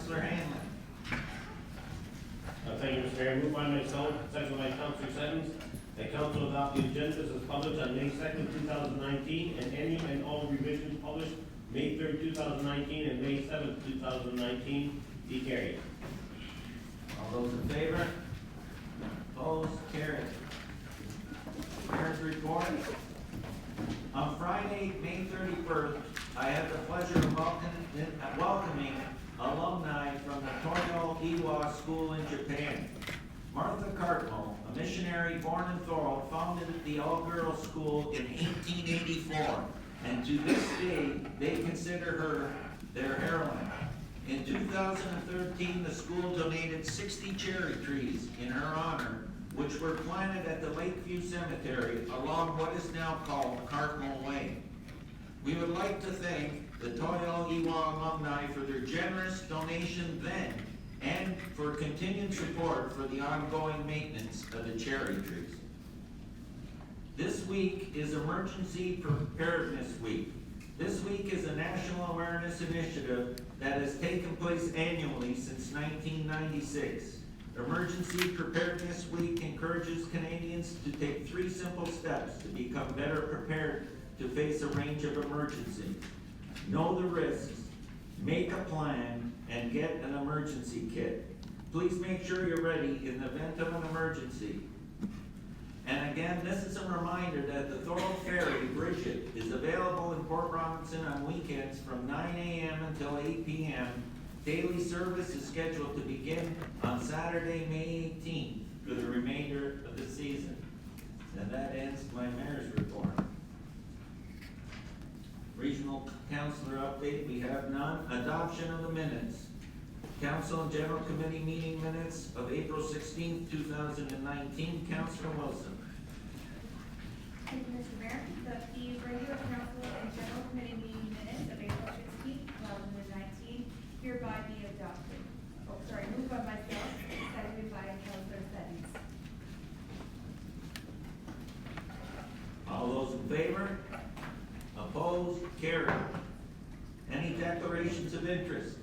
Councillor Hanlon. Thank you, Mr. Mayor. Moved by myself, second by Councillor Settings, that council adopt the agendas as published on May 2nd, 2019, and any and all revisions published May 3rd, 2019, and May 7th, 2019 be carried. All those in favor? Opposed? Carried. Mayor's report. On Friday, May 31st, I had the pleasure of welcoming alumni from the Thorold Iwa School in Japan. Martha Cartmo, a missionary born in Thorold, founded the all-girls school in 1884, and to this day, they consider her their heroine. In 2013, the school donated 60 cherry trees in her honor, which were planted at the Lakeview Cemetery along what is now called Cartmo Way. We would like to thank the Thorold Iwa alumni for their generous donation then and for continued support for the ongoing maintenance of the cherry trees. This week is Emergency Preparedness Week. This week is a national awareness initiative that has taken place annually since 1996. Emergency Preparedness Week encourages Canadians to take 3 simple steps to become better prepared to face a range of emergencies. Know the risks, make a plan, and get an emergency kit. Please make sure you're ready in the event of an emergency. And again, this is a reminder that the Thorold Ferry, Bridget, is available in Port Robinson on weekends from 9 a.m. until 8 p.m. Daily service is scheduled to begin on Saturday, May 18th for the remainder of the season. And that ends my mayor's report. Regional councillor update, we have none. Adoption of the minutes. Council and General Committee meeting minutes of April 16th, 2019. Councillor Wilson. Thank you, Mr. Mayor. The regular council and general committee meeting minutes of April 16th, 2019 hereby be adopted. Moved by myself, seconded by Councillor Settings. All those in favor? Opposed? Carried. Any declarations of interest?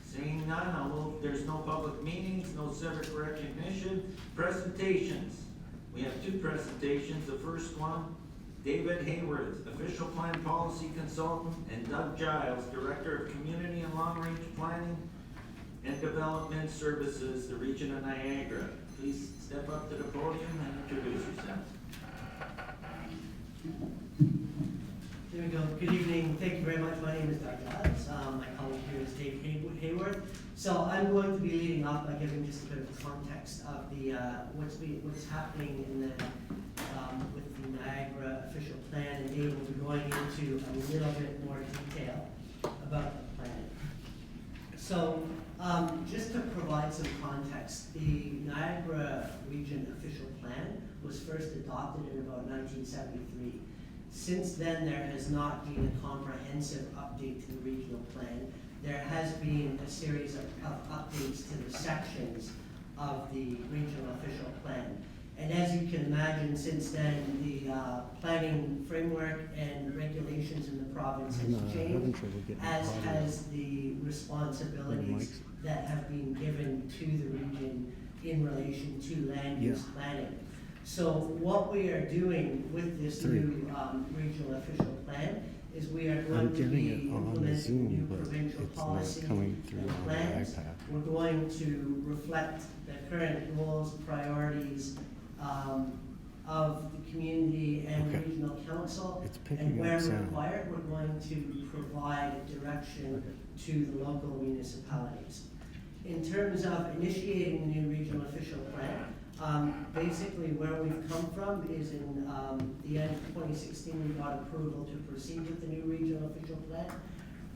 Seeing none, I'll move. There's no public meetings, no civic recognition. Presentations. We have 2 presentations. The first one, David Hayworth, Official Plan Policy Consultant, and Doug Giles, Director of Community and Long Range Planning and Development Services, the Region of Niagara. Please step up to the podium and introduce yourselves. There we go. Good evening. Thank you very much. My name is Doug Giles. My colleague here is Dave Hayworth. So I'm going to be leading off by giving just a bit of context of the what's happening in the with the Niagara official plan, and Dave will be going into a little bit more detail about the plan. So just to provide some context, the Niagara Region official plan was first adopted in about 1973. Since then, there has not been a comprehensive update to the regional plan. There has been a series of updates to the sections of the regional official plan. And as you can imagine, since then, the planning framework and regulations in the province has changed, as has the responsibilities that have been given to the region in relation to land use planning. So what we are doing with this new regional official plan is we are going to be implementing new provincial policy and plans. We're going to reflect the current goals, priorities of the community and regional council, and where required, we're going to provide direction to the local municipalities. In terms of initiating the new regional official plan, basically where we've come from is in the end of 2016, we got approval to proceed with the new regional official plan.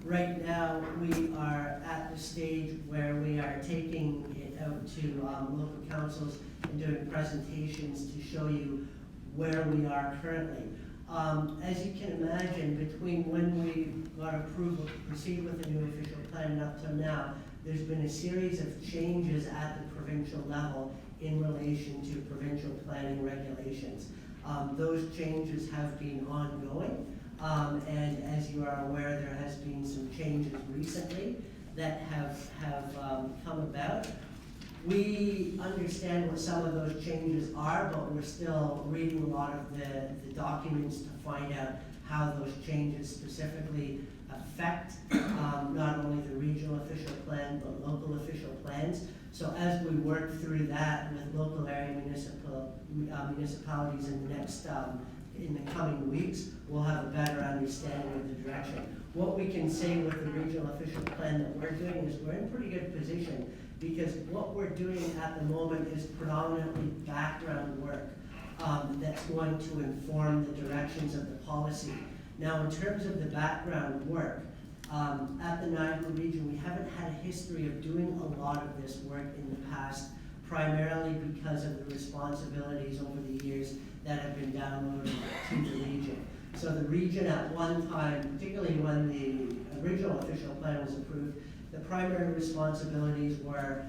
Right now, we are at the stage where we are taking it out to local councils and doing presentations to show you where we are currently. As you can imagine, between when we got approval to proceed with the new official plan and up till now, there's been a series of changes at the provincial level in relation to provincial planning regulations. Those changes have been ongoing. And as you are aware, there has been some changes recently that have come about. We understand what some of those changes are, but we're still reading a lot of the documents to find out how those changes specifically affect not only the regional official plan, but local official plans. So as we work through that with local area municipalities in the next, in the coming weeks, we'll have a better understanding of the direction. What we can say with the regional official plan that we're doing is we're in pretty good position, because what we're doing at the moment is predominantly background work that's going to inform the directions of the policy. Now, in terms of the background work, at the Niagara region, we haven't had a history of doing a lot of this work in the past, primarily because of the responsibilities over the years that have been downloaded to the region. So the region at one time, particularly when the original official plan was approved, the primary responsibilities were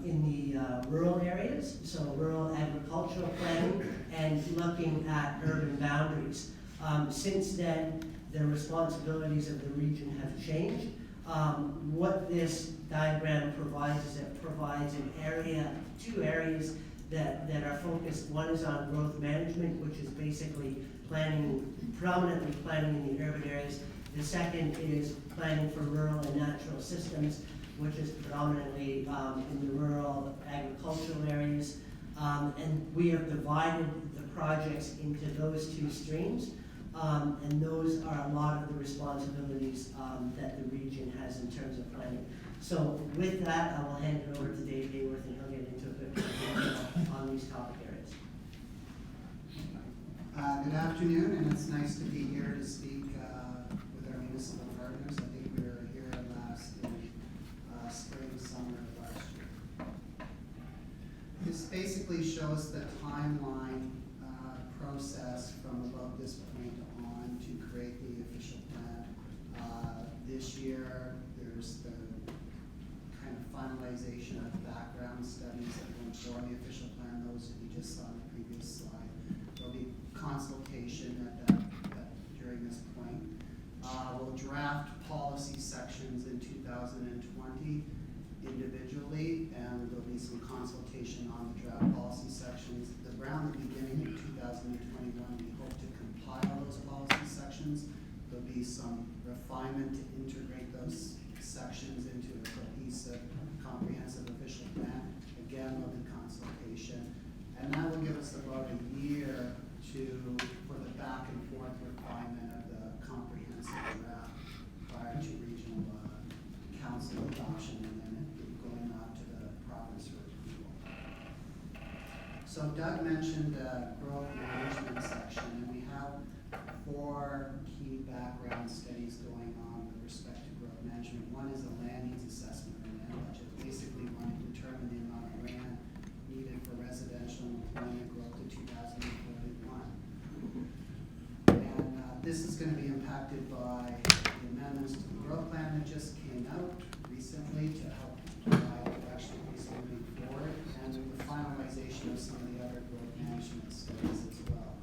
in the rural areas, so rural agricultural planning and looking at urban boundaries. Since then, the responsibilities of the region have changed. What this diagram provides is it provides an area, two areas that are focused. One is on growth management, which is basically planning, predominantly planning in the urban areas. The second is planning for rural and natural systems, which is predominantly in the rural agricultural areas. And we have divided the projects into those two streams. And those are a lot of the responsibilities that the region has in terms of planning. So with that, I will hand it over to Dave Hayworth, and he'll get into a bit more detail on these topic areas. Good afternoon, and it's nice to be here to speak with our municipal partners. I think we were here last in spring, summer of last year. This basically shows the timeline process from about this point on to create the official plan. This year, there's the kind of finalization of background studies that will inform the official plan, those that you just saw in the previous slide. There'll be consultation during this point. We'll draft policy sections in 2020 individually, and there'll be some consultation on the draft policy sections. Around the beginning of 2021, we hope to compile those policy sections. There'll be some refinement to integrate those sections into a cohesive, comprehensive official plan. Again, there'll be consultation. And that will give us about a year for the back and forth refinement of the comprehensive draft prior to regional council adoption, and then it going out to the province for approval. So Doug mentioned growth management section, and we have 4 key background studies going on with respect to growth management. One is a land needs assessment or land budget. Basically, we want to determine the amount of land needed for residential and employment growth to 2041. And this is going to be impacted by the amendments to the growth plan that just came out recently to help provide direction moving forward, and the finalization of some of the other growth management studies as well.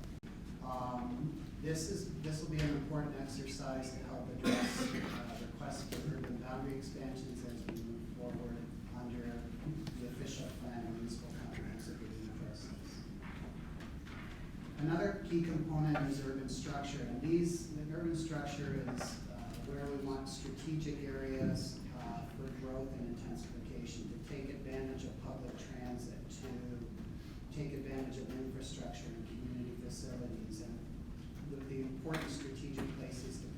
This will be an important exercise to help address requests for urban boundary expansions as we move forward under the official plan and municipal comprehensive review process. Another key component is urban structure, and the urban structure is where we want strategic areas for growth and intensification, to take advantage of public transit, to take advantage of infrastructure and community facilities, and the important strategic places to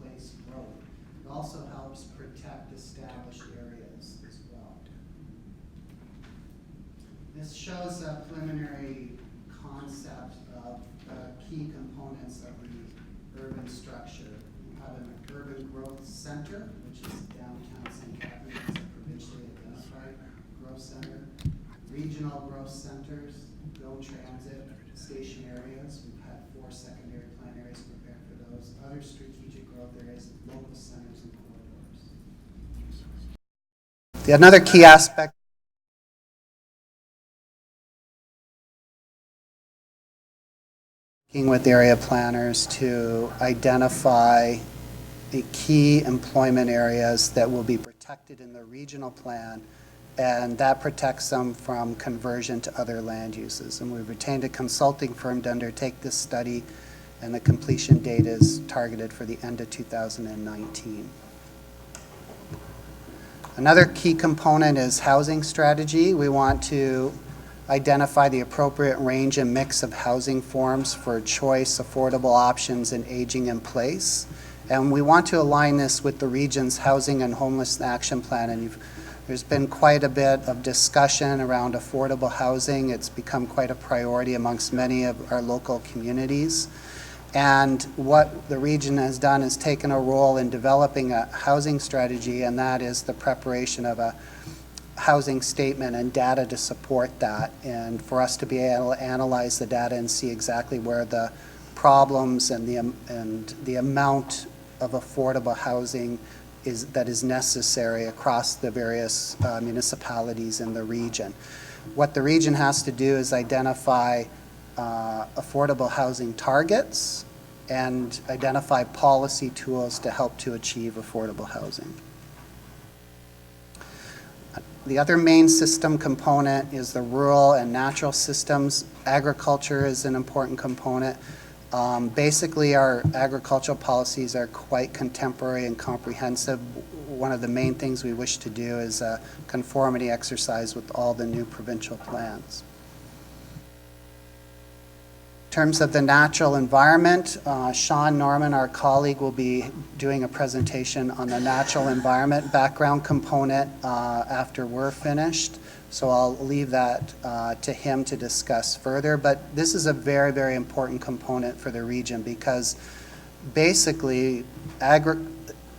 place growth. It also helps protect established areas as well. This shows a preliminary concept of key components of the urban structure. We have an urban growth center, which is downtown St. Catharines, it's a provincially identified growth center. Regional growth centers, GO Transit, station areas. We've had 4 secondary plan areas prepared for those. Other strategic growth areas, local centers and corridors. Another key aspect Working with area planners to identify the key employment areas that will be protected in the regional plan, and that protects them from conversion to other land uses. And we've retained a consulting firm to undertake this study, and the completion date is targeted for the end of 2019. Another key component is housing strategy. We want to identify the appropriate range and mix of housing forms for choice, affordable options, and aging in place. And we want to align this with the region's housing and homeless action plan. And there's been quite a bit of discussion around affordable housing. It's become quite a priority amongst many of our local communities. And what the region has done is taken a role in developing a housing strategy, and that is the preparation of a housing statement and data to support that, and for us to be able to analyze the data and see exactly where the problems and the amount of affordable housing that is necessary across the various municipalities in the region. What the region has to do is identify affordable housing targets and identify policy tools to help to achieve affordable housing. The other main system component is the rural and natural systems. Agriculture is an important component. Basically, our agricultural policies are quite contemporary and comprehensive. One of the main things we wish to do is a conformity exercise with all the new provincial plans. In terms of the natural environment, Sean Norman, our colleague, will be doing a presentation on the natural environment background component after we're finished. So I'll leave that to him to discuss further. But this is a very, very important component for the region, because basically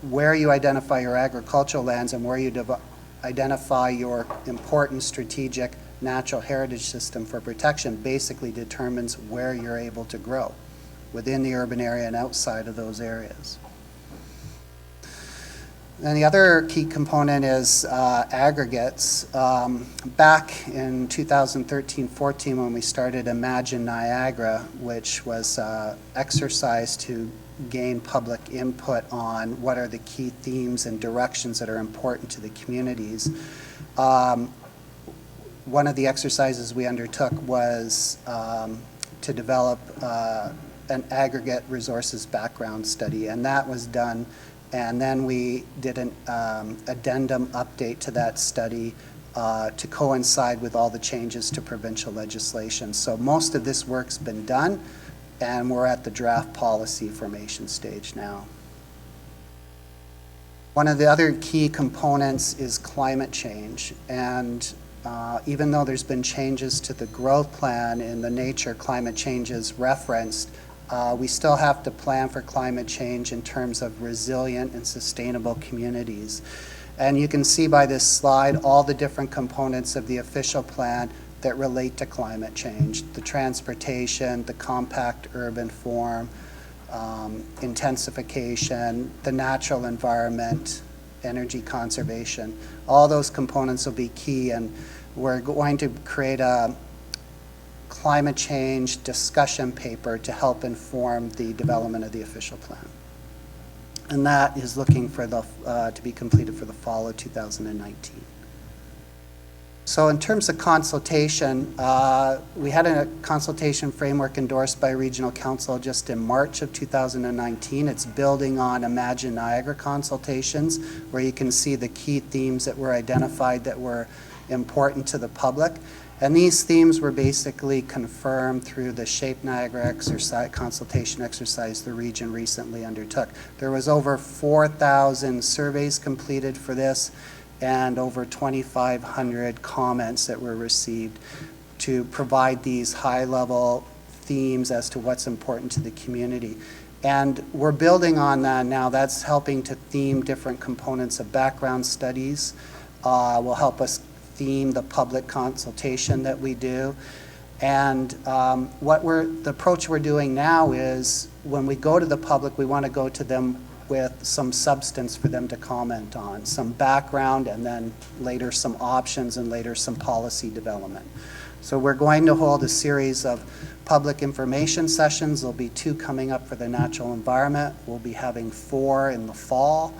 where you identify your agricultural lands and where you identify your important strategic natural heritage system for protection basically determines where you're able to grow within the urban area and outside of those areas. And the other key component is aggregates. Back in 2013-14, when we started Imagine Niagara, which was exercise to gain public input on what are the key themes and directions that are important to the communities, one of the exercises we undertook was to develop an aggregate resources background study, and that was done. And then we did an addendum update to that study to coincide with all the changes to provincial legislation. So most of this work's been done, and we're at the draft policy formation stage now. One of the other key components is climate change, and even though there's been changes to the growth plan in the nature climate change is referenced, we still have to plan for climate change in terms of resilient and sustainable communities. And you can see by this slide all the different components of the official plan that relate to climate change: the transportation, the compact urban form, intensification, the natural environment, energy conservation. All those components will be key, and we're going to create a climate change discussion paper to help inform the development of the official plan. And that is looking for to be completed for the fall of 2019. So in terms of consultation, we had a consultation framework endorsed by Regional Council just in March of 2019. It's building on Imagine Niagara consultations, where you can see the key themes that were identified that were important to the public. And these themes were basically confirmed through the Shape Niagara consultation exercise the region recently undertook. There was over 4,000 surveys completed for this, and over 2,500 comments that were received to provide these high-level themes as to what's important to the community. And we're building on that now. That's helping to theme different components of background studies. Will help us theme the public consultation that we do. And the approach we're doing now is when we go to the public, we want to go to them with some substance for them to comment on, some background, and then later some options, and later some policy development. So we're going to hold a series of public information sessions. There'll be 2 coming up for the natural environment. We'll be having 4 in the fall,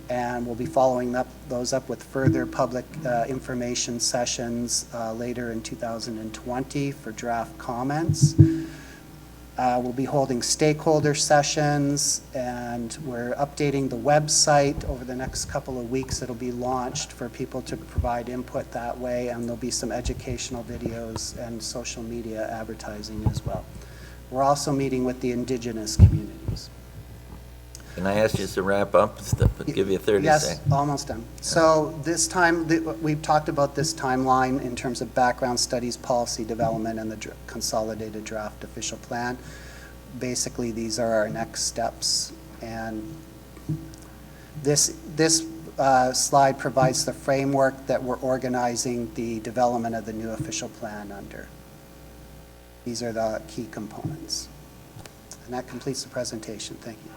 and we'll be following those up with further public information sessions later in 2020 for draft comments. We'll be holding stakeholder sessions, and we're updating the website over the next couple of weeks. It'll be launched for people to provide input that way, and there'll be some educational videos and social media advertising as well. We're also meeting with the Indigenous communities. Can I ask you to wrap up? Give you 30 Yes, seconds. almost done. So this time, we've talked about this timeline in terms of background studies, policy development, and the consolidated draft official plan. Basically, these are our next steps. And this slide provides the framework that we're organizing the development of the new official plan under. These are the key components. And that completes the presentation. Thank you.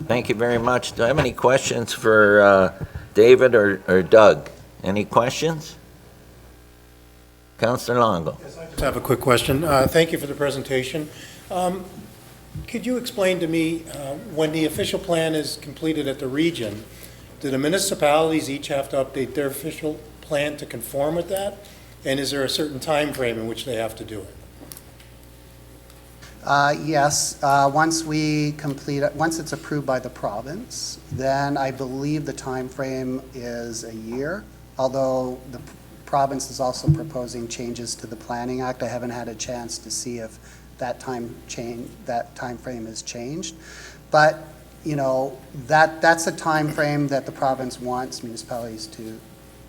Thank you very much. Do I have any questions for David or Doug? Any questions? Councillor Longo. Yes, I just have a quick question. Thank you for the presentation. Could you explain to me, when the official plan is completed at the region, do the municipalities each have to update their official plan to conform with that? And is there a certain time frame in which they have to do it? Yes, once it's approved by the province, then I believe the time frame is a year, although the province is also proposing changes to the Planning Act. I haven't had a chance to see if that time frame has changed. But, you know, that's a time frame that the province wants municipalities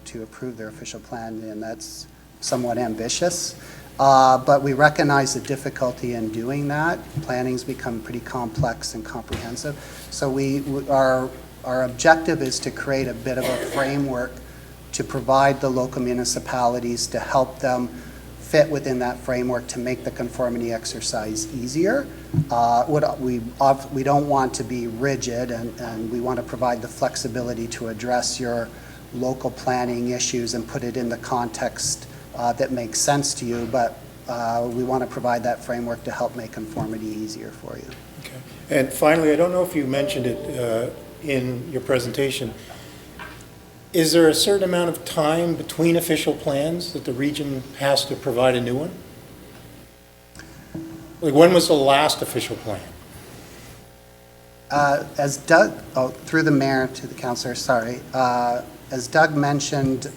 to approve their official plan, and that's somewhat ambitious. But we recognize the difficulty in doing that. Planning's become pretty complex and comprehensive. So our objective is to create a bit of a framework to provide the local municipalities to help them fit within that framework to make the conformity exercise easier. We don't want to be rigid, and we want to provide the flexibility to address your local planning issues and put it in the context that makes sense to you, but we want to provide that framework to help make conformity easier for you. Okay. And finally, I don't know if you mentioned it in your presentation, is there a certain amount of time between official plans that the region has to provide a new one? Like, when was the last official plan? As Doug, through the mayor to the councillor, sorry. As Doug mentioned,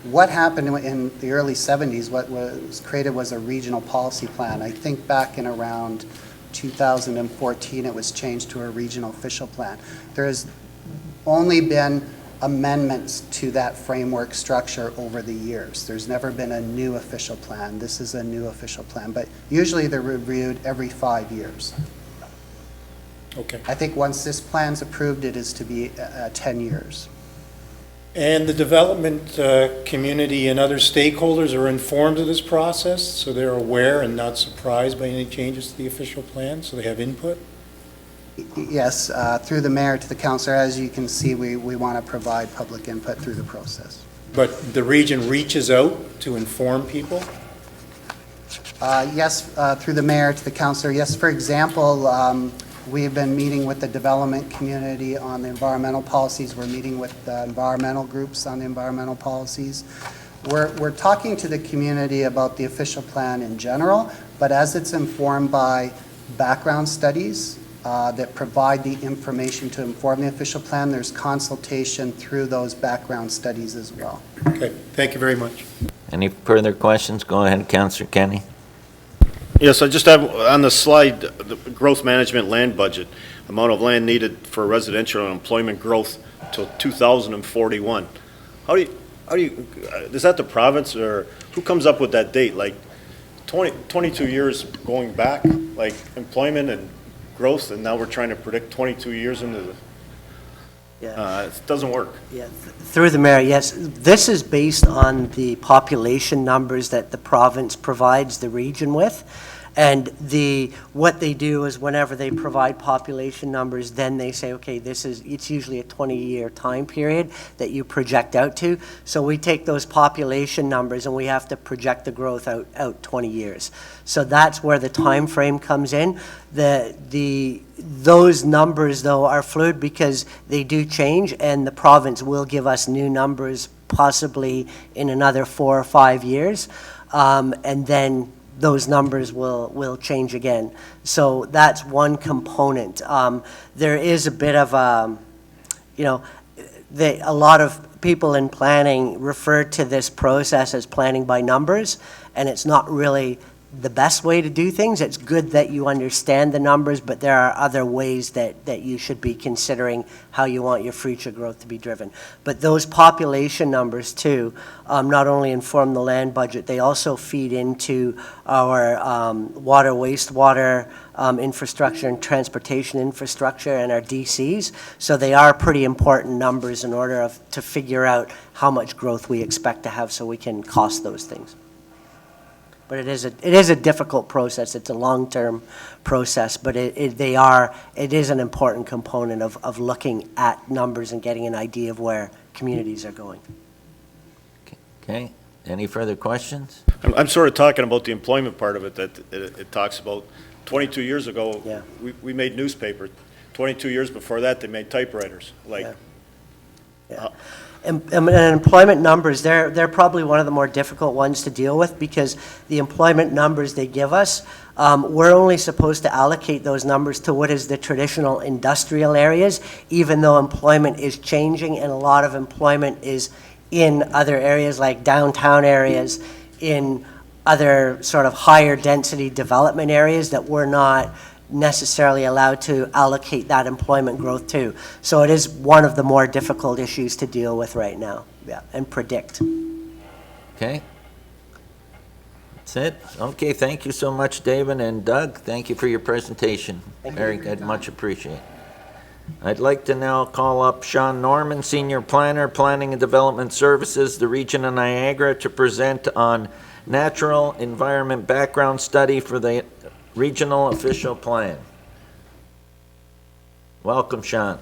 what happened in the early 70s, what was created was a regional policy plan. I think back in around 2014, it was changed to a regional official plan. There has only been amendments to that framework structure over the years. There's never been a new official plan. This is a new official plan, but usually they're reviewed every 5 years. Okay. I think once this plan's approved, it is to be 10 years. And the development community and other stakeholders are informed of this process, so they're aware and not surprised by any changes to the official plan, so they have input? Yes, through the mayor to the councillor, as you can see, we want to provide public input through the process. But the region reaches out to inform people? Yes, through the mayor to the councillor. Yes, for example, we have been meeting with the development community on the environmental policies. We're meeting with the environmental groups on the environmental policies. We're talking to the community about the official plan in general, but as it's informed by background studies that provide the information to inform the official plan, there's consultation through those background studies as well. Okay, thank you very much. Any further questions? Go ahead, Councillor Kenny. Yes, I just have on the slide, the growth management land budget, amount of land needed for residential and employment growth till 2041. How do you, is that the province, or who comes up with that date? Like 22 years going back, like employment and growth, and now we're trying to predict 22 years into the, it doesn't work. Yeah, through the mayor, yes. This is based on the population numbers that the province provides the region with. And what they do is whenever they provide population numbers, then they say, okay, it's usually a 20-year time period that you project out to. So we take those population numbers and we have to project the growth out 20 years. So that's where the time frame comes in. Those numbers, though, are fluid because they do change, and the province will give us new numbers possibly in another 4 or 5 years. And then those numbers will change again. So that's one component. There is a bit of a lot of people in planning refer to this process as planning by numbers, and it's not really the best way to do things. It's good that you understand the numbers, but there are other ways that you should be considering how you want your future growth to be driven. But those population numbers too not only inform the land budget, they also feed into our water, wastewater infrastructure and transportation infrastructure and our DCs. So they are pretty important numbers in order to figure out how much growth we expect to have so we can cost those things. But it is a difficult process. It's a long-term process, but it is an important component of looking at numbers and getting an idea of where communities are going. Okay, any further questions? I'm sort of talking about the employment part of it, that it talks about. 22 years ago, Yeah. we made newspaper. 22 years before that, they made typewriters. Yeah. And employment numbers, they're probably one of the more difficult ones to deal with because the employment numbers they give us, we're only supposed to allocate those numbers to what is the traditional industrial areas, even though employment is changing and a lot of employment is in other areas like downtown areas, in other sort of higher density development areas that we're not necessarily allowed to allocate that employment growth to. So it is one of the more difficult issues to deal with right now, and predict. Okay. That's it? Okay, thank you so much, David and Doug. Thank you for your presentation. Very good, much appreciated. I'd like to now call up Sean Norman, Senior Planner, Planning and Development Services, the Region of Niagara, to present on Natural Environment Background Study for the Regional Official Plan. Welcome, Sean.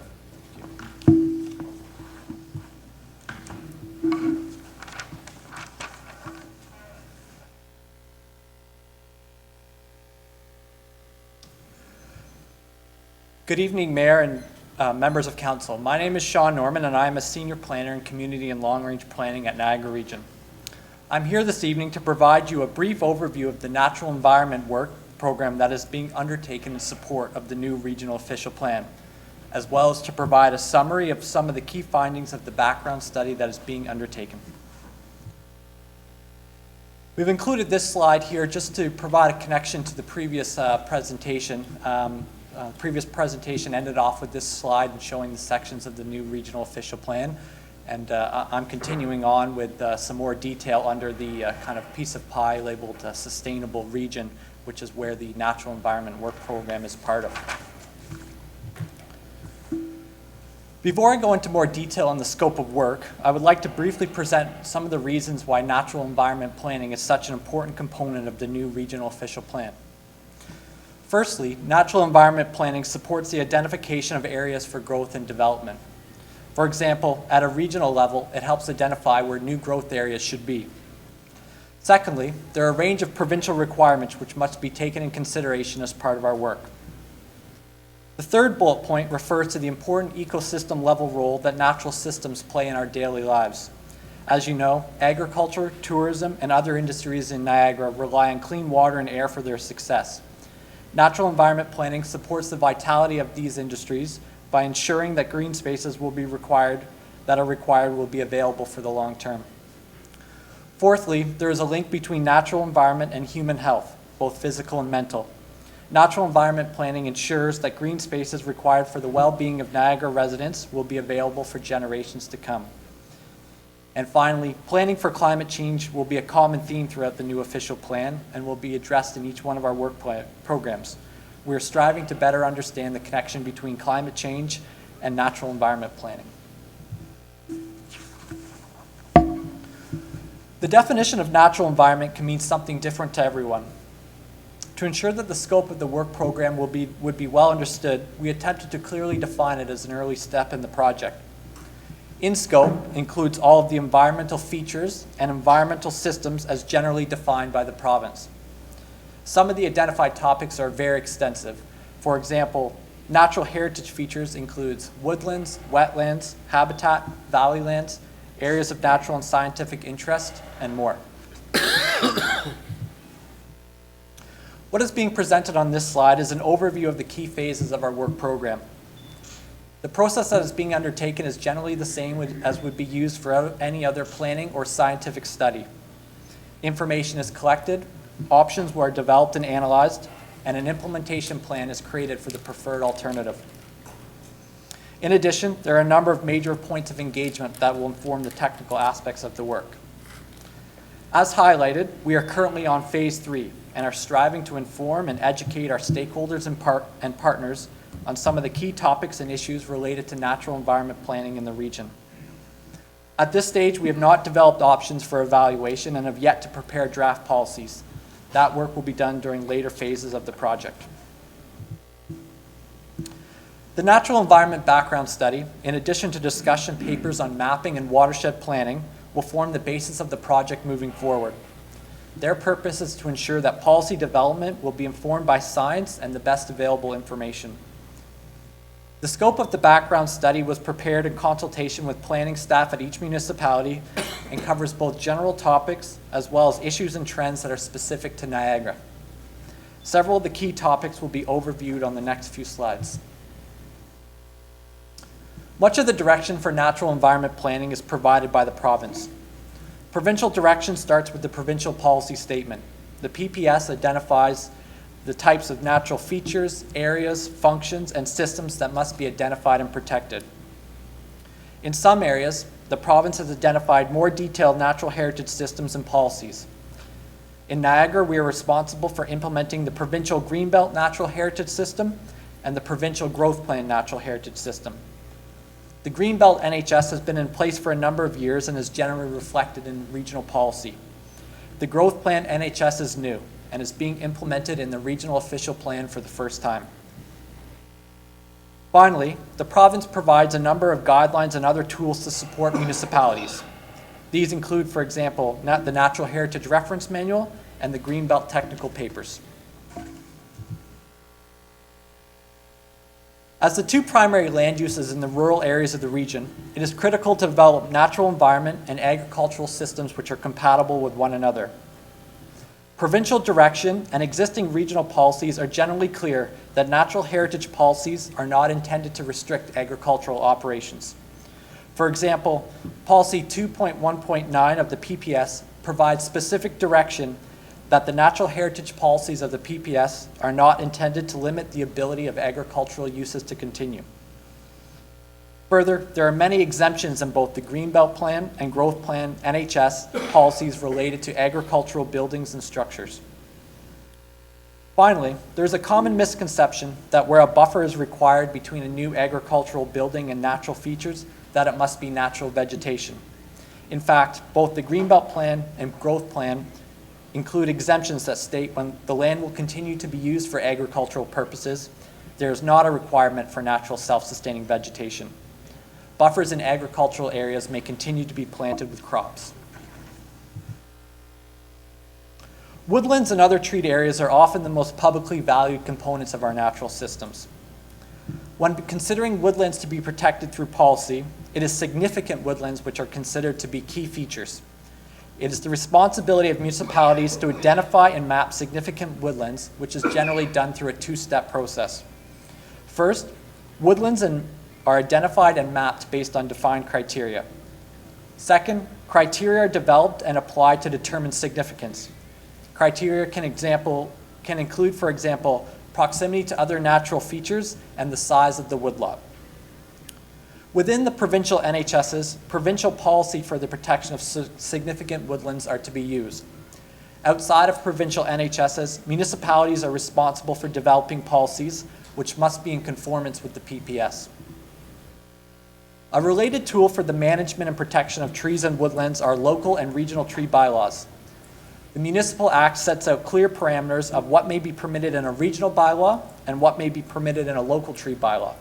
Good evening, Mayor and members of Council. My name is Sean Norman, and I am a Senior Planner in Community and Long-Range Planning at Niagara Region. I'm here this evening to provide you a brief overview of the natural environment work program that is being undertaken in support of the new Regional Official Plan, as well as to provide a summary of some of the key findings of the background study that is being undertaken. We've included this slide here just to provide a connection to the previous presentation. Previous presentation ended off with this slide and showing the sections of the new Regional Official Plan. And I'm continuing on with some more detail under the kind of piece of pie labeled Sustainable Region, which is where the Natural Environment Work Program is part of. Before I go into more detail on the scope of work, I would like to briefly present some of the reasons why natural environment planning is such an important component of the new Regional Official Plan. Firstly, natural environment planning supports the identification of areas for growth and development. For example, at a regional level, it helps identify where new growth areas should be. Secondly, there are a range of provincial requirements which must be taken in consideration as part of our work. The third bullet point refers to the important ecosystem level role that natural systems play in our daily lives. As you know, agriculture, tourism, and other industries in Niagara rely on clean water and air for their success. Natural environment planning supports the vitality of these industries by ensuring that green spaces will be required will be available for the long term. Fourthly, there is a link between natural environment and human health, both physical and mental. Natural environment planning ensures that green spaces required for the well-being of Niagara residents will be available for generations to come. And finally, planning for climate change will be a common theme throughout the new official plan and will be addressed in each one of our work programs. We're striving to better understand the connection between climate change and natural environment planning. The definition of natural environment can mean something different to everyone. To ensure that the scope of the work program would be well understood, we attempted to clearly define it as an early step in the project. In scope includes all of the environmental features and environmental systems as generally defined by the province. Some of the identified topics are very extensive. For example, natural heritage features includes woodlands, wetlands, habitat, valley lands, areas of natural and scientific interest, and more. What is being presented on this slide is an overview of the key phases of our work program. The process that is being undertaken is generally the same as would be used for any other planning or scientific study. Information is collected, options were developed and analyzed, and an implementation plan is created for the preferred alternative. In addition, there are a number of major points of engagement that will inform the technical aspects of the work. As highlighted, we are currently on phase 3 and are striving to inform and educate our stakeholders and partners on some of the key topics and issues related to natural environment planning in the region. At this stage, we have not developed options for evaluation and have yet to prepare draft policies. That work will be done during later phases of the project. The Natural Environment Background Study, in addition to discussion papers on mapping and watershed planning, will form the basis of the project moving forward. Their purpose is to ensure that policy development will be informed by science and the best available information. The scope of the background study was prepared in consultation with planning staff at each municipality and covers both general topics as well as issues and trends that are specific to Niagara. Several of the key topics will be overviewed on the next few slides. Much of the direction for natural environment planning is provided by the province. Provincial direction starts with the provincial policy statement. The PPS identifies the types of natural features, areas, functions, and systems that must be identified and protected. In some areas, the province has identified more detailed natural heritage systems and policies. In Niagara, we are responsible for implementing the Provincial Greenbelt Natural Heritage System and the Provincial Growth Plan Natural Heritage System. The Greenbelt NHS has been in place for a number of years and is generally reflected in regional policy. The Growth Plan NHS is new and is being implemented in the regional official plan for the first time. Finally, the province provides a number of guidelines and other tools to support municipalities. These include, for example, the Natural Heritage Reference Manual and the Greenbelt Technical Papers. As the two primary land uses in the rural areas of the region, it is critical to develop natural environment and agricultural systems which are compatible with one another. Provincial direction and existing regional policies are generally clear that natural heritage policies are not intended to restrict agricultural operations. For example, Policy 2.1.9 of the PPS provides specific direction that the natural heritage policies of the PPS are not intended to limit the ability of agricultural uses to continue. Further, there are many exemptions in both the Greenbelt Plan and Growth Plan NHS policies related to agricultural buildings and structures. Finally, there's a common misconception that where a buffer is required between a new agricultural building and natural features, that it must be natural vegetation. In fact, both the Greenbelt Plan and Growth Plan include exemptions that state when the land will continue to be used for agricultural purposes, there is not a requirement for natural self-sustaining vegetation. Buffers in agricultural areas may continue to be planted with crops. Woodlands and other treat areas are often the most publicly valued components of our natural systems. When considering woodlands to be protected through policy, it is significant woodlands which are considered to be key features. It is the responsibility of municipalities to identify and map significant woodlands, which is generally done through a two-step process. First, woodlands are identified and mapped based on defined criteria. Second, criteria are developed and applied to determine significance. Criteria can include, for example, proximity to other natural features and the size of the woodlot. Within the provincial NHSs, provincial policy for the protection of significant woodlands are to be used. Outside of provincial NHSs, municipalities are responsible for developing policies which must be in conformance with the PPS. A related tool for the management and protection of trees and woodlands are local and regional tree bylaws. The Municipal Act sets out clear parameters of what may be permitted in a regional bylaw and what may be permitted in a local tree bylaw.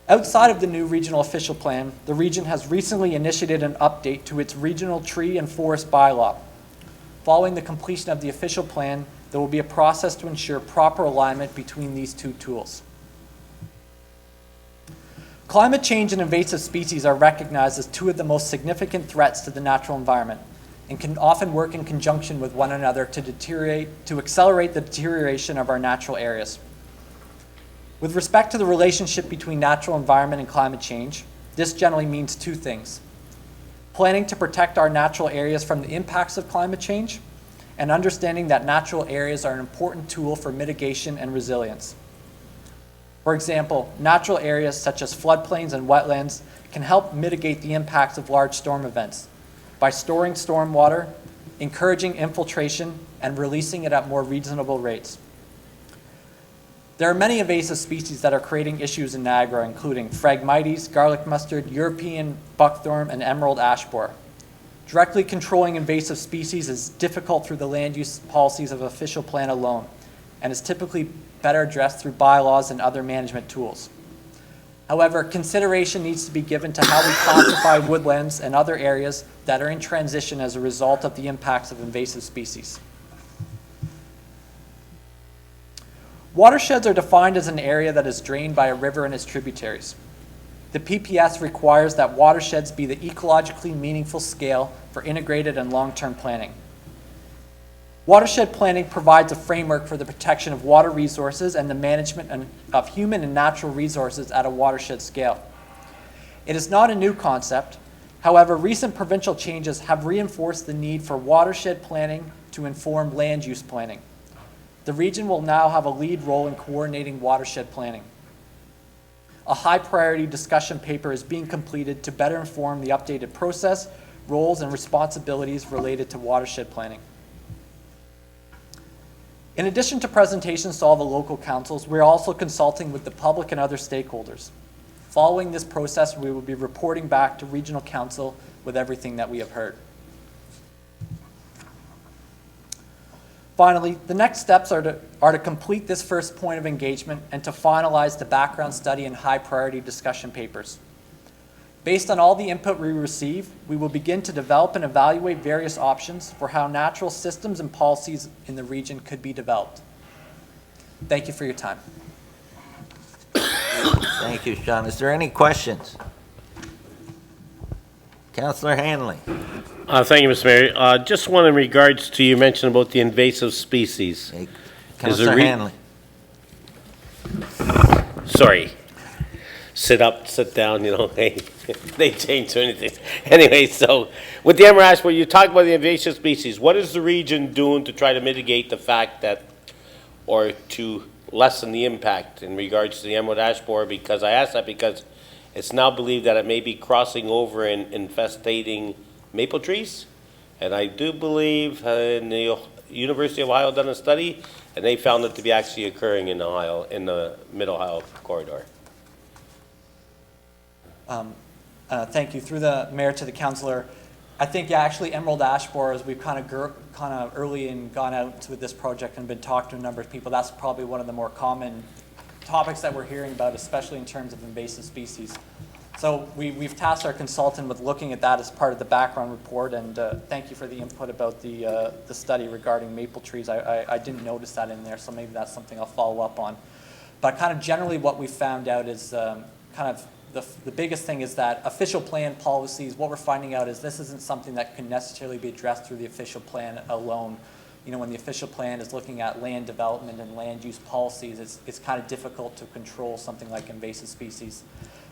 Outside of the new regional official plan, the region has recently initiated an update to its regional tree and forest bylaw. Following the completion of the official plan, there will be a process to ensure proper alignment between these two tools. Climate change and invasive species are recognized as two of the most significant threats to the natural environment and can often work in conjunction with one another to accelerate the deterioration of our natural areas. With respect to the relationship between natural environment and climate change, this generally means two things: planning to protect our natural areas from the impacts of climate change, and understanding that natural areas are an important tool for mitigation and resilience. For example, natural areas such as floodplains and wetlands can help mitigate the impacts of large storm events by storing stormwater, encouraging infiltration, and releasing it at more reasonable rates. There are many invasive species that are creating issues in Niagara, including Phragmites, garlic mustard, European buckthorn, and emerald ash borer. Directly controlling invasive species is difficult through the land use policies of official plan alone, and is typically better addressed through bylaws and other management tools. However, consideration needs to be given to how we classify woodlands and other areas that are in transition as a result of the impacts of invasive species. Watersheds are defined as an area that is drained by a river and its tributaries. The PPS requires that watersheds be the ecologically meaningful scale for integrated and long-term planning. Watershed planning provides a framework for the protection of water resources and the management of human and natural resources at a watershed scale. It is not a new concept. However, recent provincial changes have reinforced the need for watershed planning to inform land use planning. The region will now have a lead role in coordinating watershed planning. A high priority discussion paper is being completed to better inform the updated process, roles, and responsibilities related to watershed planning. In addition to presentations to all the local councils, we're also consulting with the public and other stakeholders. Following this process, we will be reporting back to Regional Council with everything that we have heard. Finally, the next steps are to complete this first point of engagement and to finalize the background study and high priority discussion papers. Based on all the input we receive, we will begin to develop and evaluate various options for how natural systems and policies in the region could be developed. Thank you for your time. Thank you, Sean. Is there any questions? Councillor Hanley. Thank you, Mr. Mayor. Just one in regards to you mentioned about the invasive species. Hey, Councillor Hanley. Sorry. Sit up, sit down, you know, they change anything. Anyway, so with the emerald ash borer, you talk about the invasive species. What is the region doing to try to mitigate the fact that, or to lessen the impact in regards to the emerald ash borer? Because I ask that because it's now believed that it may be crossing over and infestating maple trees. And I do believe in the University of Ohio done a study, and they found it to be actually occurring in Ohio, in the mid-Ohio corridor. Thank you. Through the mayor to the councillor, I think, yeah, actually emerald ash borers, we've kind of early and gone out with this project and been talking to a number of people. That's probably one of the more common topics that we're hearing about, especially in terms of invasive species. So we've tasked our consultant with looking at that as part of the background report, and thank you for the input about the study regarding maple trees. I didn't notice that in there, so maybe that's something I'll follow up on. But kind of generally what we found out is the biggest thing is that official plan policies, what we're finding out is this isn't something that can necessarily be addressed through the official plan alone. You know, when the official plan is looking at land development and land use policies, it's kind of difficult to control something like invasive species.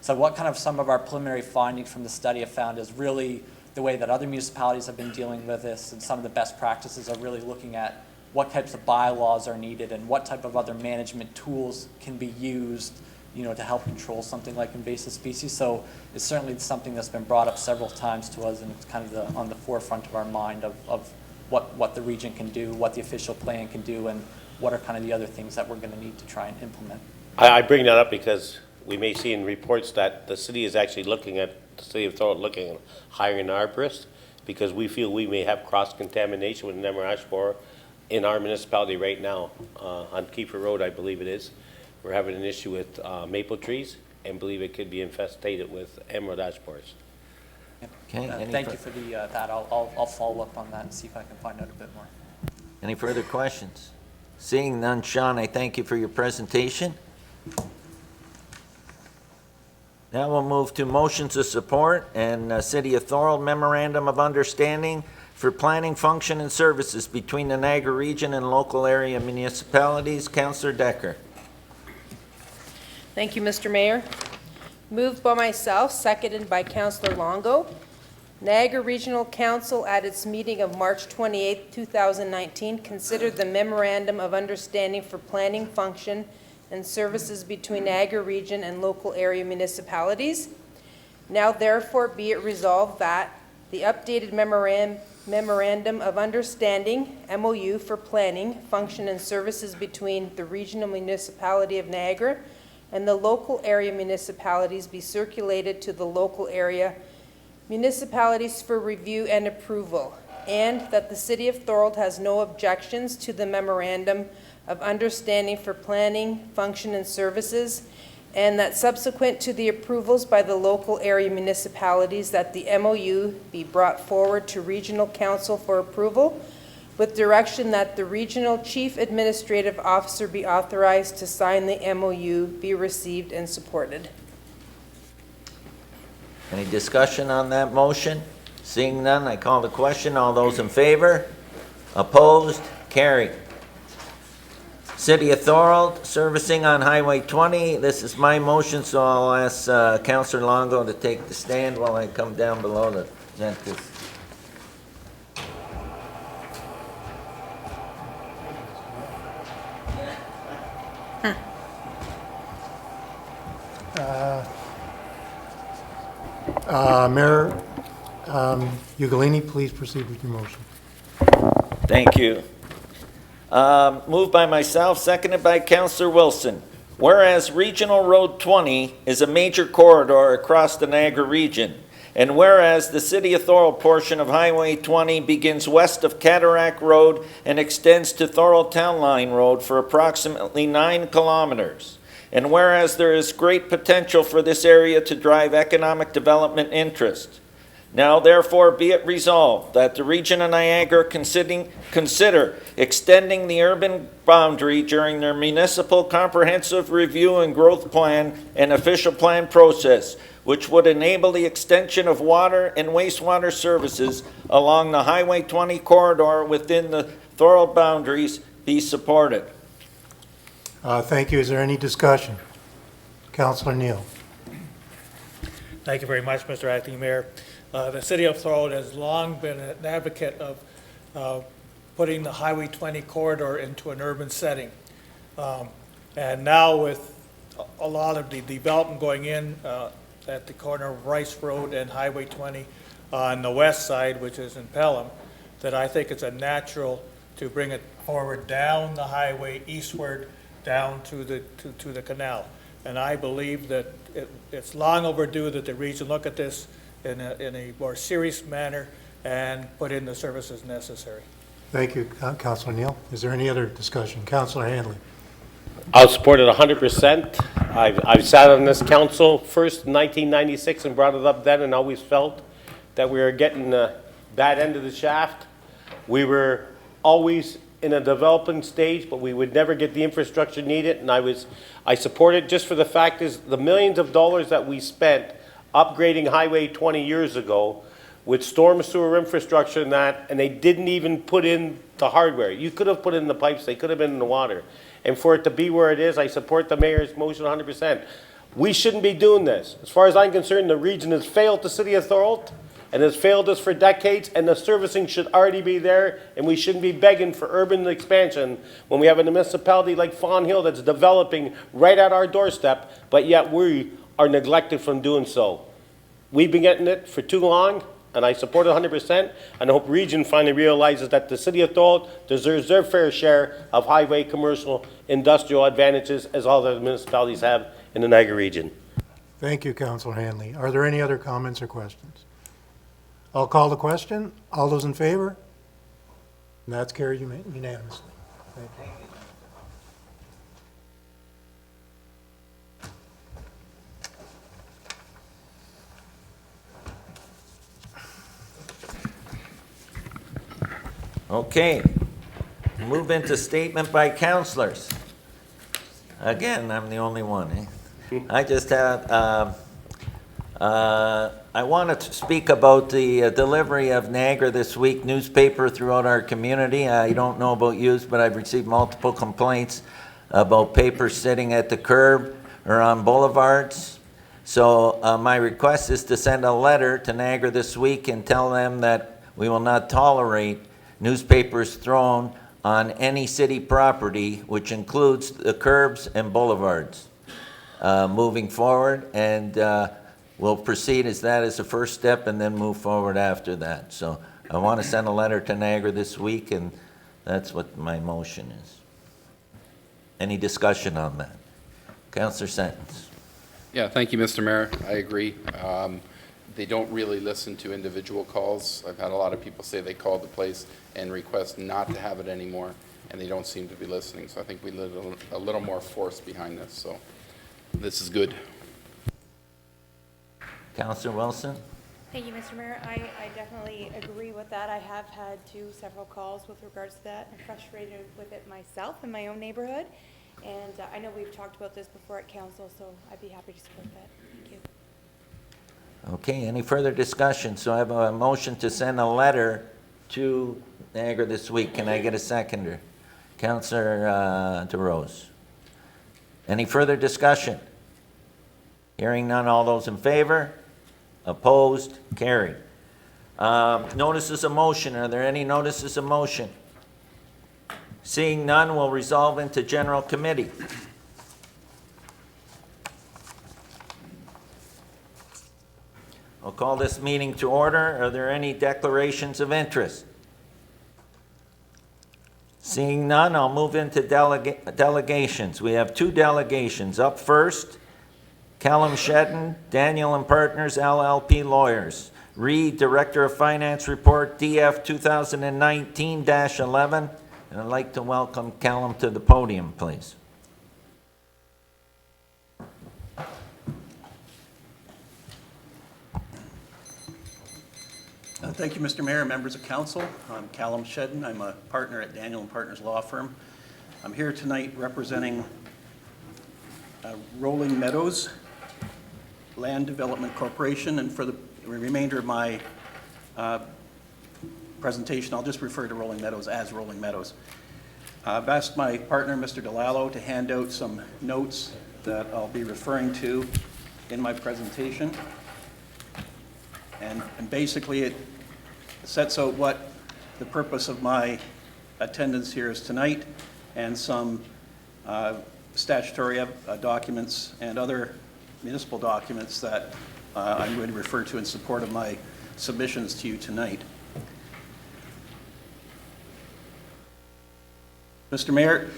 So what kind of some of our preliminary findings from the study have found is really the way that other municipalities have been dealing with this, and some of the best practices are really looking at what types of bylaws are needed and what type of other management tools can be used, you know, to help control something like invasive species. So it's certainly something that's been brought up several times to us, and it's kind of on the forefront of our mind of what the region can do, what the official plan can do, and what are kind of the other things that we're going to need to try and implement. I bring that up because we may see in reports that the city is actually looking at, the city of Thorold looking at hiring an arborist, because we feel we may have cross-contamination with Nemmer ash borer in our municipality right now. On Kiefer Road, I believe it is. We're having an issue with maple trees and believe it could be infestated with emerald ash borers. Okay, Thank you for that. I'll follow up on that and see if I can find out a bit more. Any further questions? Seeing none, Sean, I thank you for your presentation. Now we'll move to motions of support and City of Thorold Memorandum of Understanding for planning, function, and services between the Niagara region and local area municipalities. Councillor Decker. Thank you, Mr. Mayor. Moved by myself, seconded by Councillor Longo. Niagara Regional Council at its meeting of March 28, 2019, considered the Memorandum of Understanding for Planning, Function, and Services between Niagara Region and local area municipalities. Now therefore be it resolved that the updated Memorandum of Understanding, MOU, for planning, function, and services between the regional municipality of Niagara and the local area municipalities be circulated to the local area municipalities for review and approval, and that the City of Thorold has no objections to the Memorandum of Understanding for planning, function, and services, and that subsequent to the approvals by the local area municipalities that the MOU be brought forward to Regional Council for approval, with direction that the Regional Chief Administrative Officer be authorized to sign the MOU, be received and supported. Any discussion on that motion? Seeing none, I call the question. All those in favor? Opposed? Carried. City of Thorold, servicing on Highway 20. This is my motion, so I'll ask Councillor Longo to take the stand while I come down below to present this. Mayor Ugolini, please proceed with your motion. Thank you. Moved by myself, seconded by Councillor Wilson. Whereas Regional Road 20 is a major corridor across the Niagara region, and whereas the City of Thorold portion of Highway 20 begins west of Cataract Road and extends to Thorold Town Line Road for approximately 9 kilometers, and whereas there is great potential for this area to drive economic development interest, now therefore be it resolved that the region of Niagara consider extending the urban boundary during their municipal comprehensive review and growth plan and official plan process, which would enable the extension of water and wastewater services along the Highway 20 corridor within the Thorold boundaries, be supported. Thank you. Is there any discussion? Councillor Neal. Thank you very much, Mr. Acting Mayor. The City of Thorold has long been an advocate of putting the Highway 20 corridor into an urban setting. And now with a lot of the development going in at the corner of Rice Road and Highway 20 on the west side, which is in Pelham, that I think it's a natural to bring it forward down the highway eastward down to the canal. And I believe that it's long overdue that the region look at this in a more serious manner and put in the services necessary. Thank you, Councillor Neal. Is there any other discussion? Councillor Handley. I'll support it 100%. I've sat on this council first in 1996 and brought it up then and always felt that we were getting the bad end of the shaft. We were always in a developing stage, but we would never get the infrastructure needed, and I support it just for the fact is the millions of dollars that we spent upgrading Highway 20 years ago with storm sewer infrastructure and that, and they didn't even put in the hardware. You could have put in the pipes, they could have been in the water. And for it to be where it is, I support the mayor's motion 100%. We shouldn't be doing this. As far as I'm concerned, the region has failed the City of Thorold and has failed us for decades, and the servicing should already be there, and we shouldn't be begging for urban expansion when we have a municipality like Fawn Hill that's developing right at our doorstep, but yet we are neglected from doing so. We've been getting it for too long, and I support it 100%, and I hope region finally realizes that the City of Thorold deserves their fair share of highway, commercial, industrial advantages as all the municipalities have in the Niagara region. Thank you, Councillor Handley. Are there any other comments or questions? I'll call the question. All those in favor? And that's carried unanimously. Thank you. Okay, move into statement by councilors. Again, I'm the only one, eh? I just have, I wanted to speak about the delivery of Niagara This Week newspaper throughout our community. I don't know about yous, but I've received multiple complaints about paper sitting at the curb or on boulevards. So my request is to send a letter to Niagara This Week and tell them that we will not tolerate newspapers thrown on any city property, which includes the curbs and boulevards, moving forward. And we'll proceed as that as the first step and then move forward after that. So I want to send a letter to Niagara This Week, and that's what my motion is. Any discussion on that? Councillor Sentence. Yeah, thank you, Mr. Mayor. I agree. They don't really listen to individual calls. I've had a lot of people say they called the place and request not to have it anymore, and they don't seem to be listening. So I think we need a little more force behind this. So this is good. Councillor Wilson? Thank you, Mr. Mayor. I definitely agree with that. I have had several calls with regards to that. I'm frustrated with it myself in my own neighborhood. And I know we've talked about this before at council, so I'd be happy to support that. Thank you. Okay, any further discussion? So I have a motion to send a letter to Niagara This Week. Can I get a seconder? Councillor DeRose. Any further discussion? Hearing none, all those in favor? Opposed? Carried. Notices of motion. Are there any notices of motion? Seeing none, we'll resolve into general committee. I'll call this meeting to order. Are there any declarations of interest? Seeing none, I'll move into delegations. We have two delegations. Up first, Callum Shedden, Daniel and Partners, LLP Lawyers. Reed, Director of Finance Report, DF 2019-11. And I'd like to welcome Callum to the podium, please. Thank you, Mr. Mayor, members of council. I'm Callum Shedden. I'm a partner at Daniel and Partners Law Firm. I'm here tonight representing Rolling Meadows Land Development Corporation, and for the remainder of my presentation, I'll just refer to Rolling Meadows as Rolling Meadows. I've asked my partner, Mr. DeLallo, to hand out some notes that I'll be referring to in my presentation. And basically it sets out what the purpose of my attendance here is tonight, and some statutory documents and other municipal documents that I'm going to refer to in support of my submissions to you tonight. Mr. Mayor,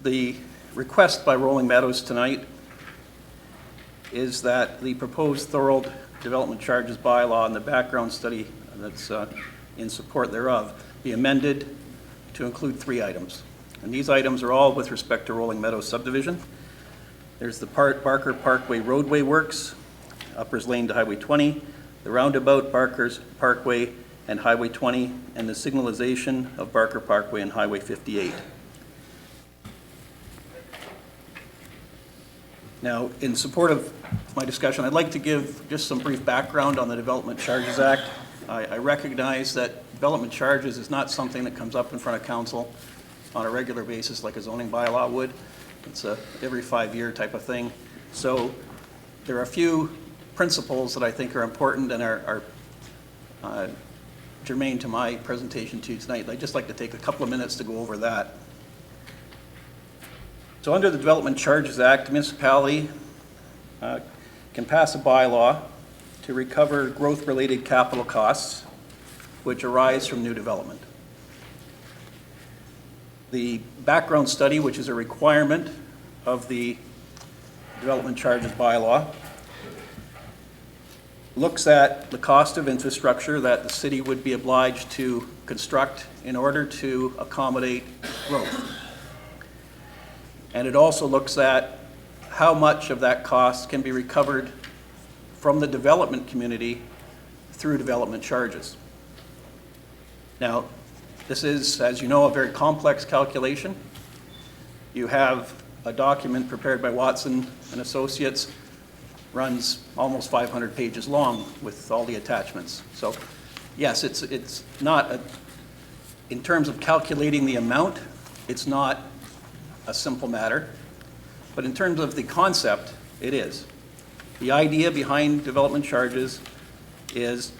the request by Rolling Meadows tonight is that the proposed Thorold development charges bylaw and the background study that's in support thereof be amended to include 3 items. And these items are all with respect to Rolling Meadows subdivision. There's the Barker Parkway roadway works, Uppers Lane to Highway 20, the roundabout Barker's Parkway and Highway 20, and the signalization of Barker Parkway and Highway 58. Now, in support of my discussion, I'd like to give just some brief background on the Development Charges Act. I recognize that development charges is not something that comes up in front of council on a regular basis like a zoning bylaw would. It's a every 5-year type of thing. So there are a few principles that I think are important and are germane to my presentation to you tonight. I'd just like to take a couple of minutes to go over that. So under the Development Charges Act, a municipality can pass a bylaw to recover growth-related capital costs which arise from new development. The background study, which is a requirement of the Development Charges bylaw, looks at the cost of infrastructure that the city would be obliged to construct in order to accommodate growth. And it also looks at how much of that cost can be recovered from the development community through development charges. Now, this is, as you know, a very complex calculation. You have a document prepared by Watson and Associates, runs almost 500 pages long with all the attachments. So, yes, it's not, in terms of calculating the amount, it's not a simple matter. But in terms of the concept, it is. The idea behind development charges is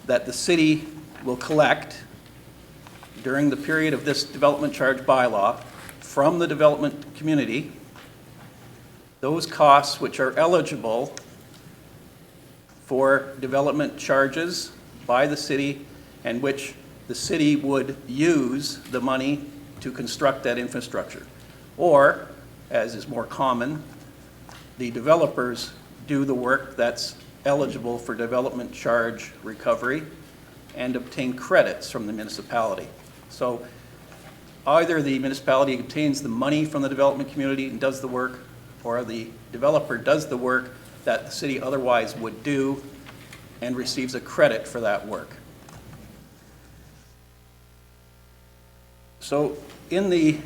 that the city will collect, during the period of this development charge bylaw, from the development community, those costs which are eligible for development charges by the city and which the city would use the money to construct that infrastructure. Or, as is more common, the developers do the work that's eligible for development charge recovery and obtain credits from the municipality. So either the municipality obtains the money from the development community and does the work, or the developer does the work that the city otherwise would do and receives a credit for that work. So in the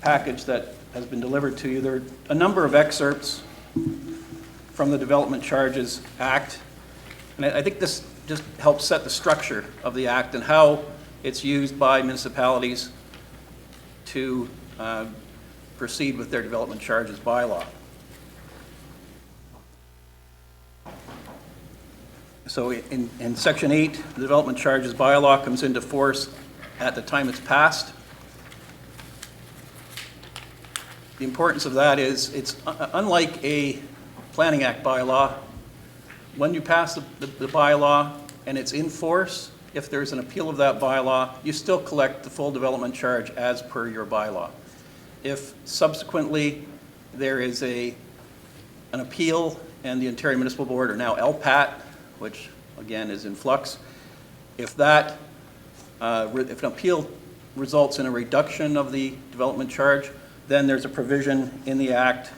package that has been delivered to you, there are a number of excerpts from the Development Charges Act. And I think this just helps set the structure of the Act and how it's used by municipalities to proceed with their development charges bylaw. So in Section 8, the development charges bylaw comes into force at the time it's passed. The importance of that is it's unlike a Planning Act bylaw. When you pass the bylaw and it's in force, if there's an appeal of that bylaw, you still collect the full development charge as per your bylaw. If subsequently there is an appeal and the Ontario Municipal Board, or now LPAT, which again is in flux, if an appeal results in a reduction of the development charge, then there's a provision in the Act,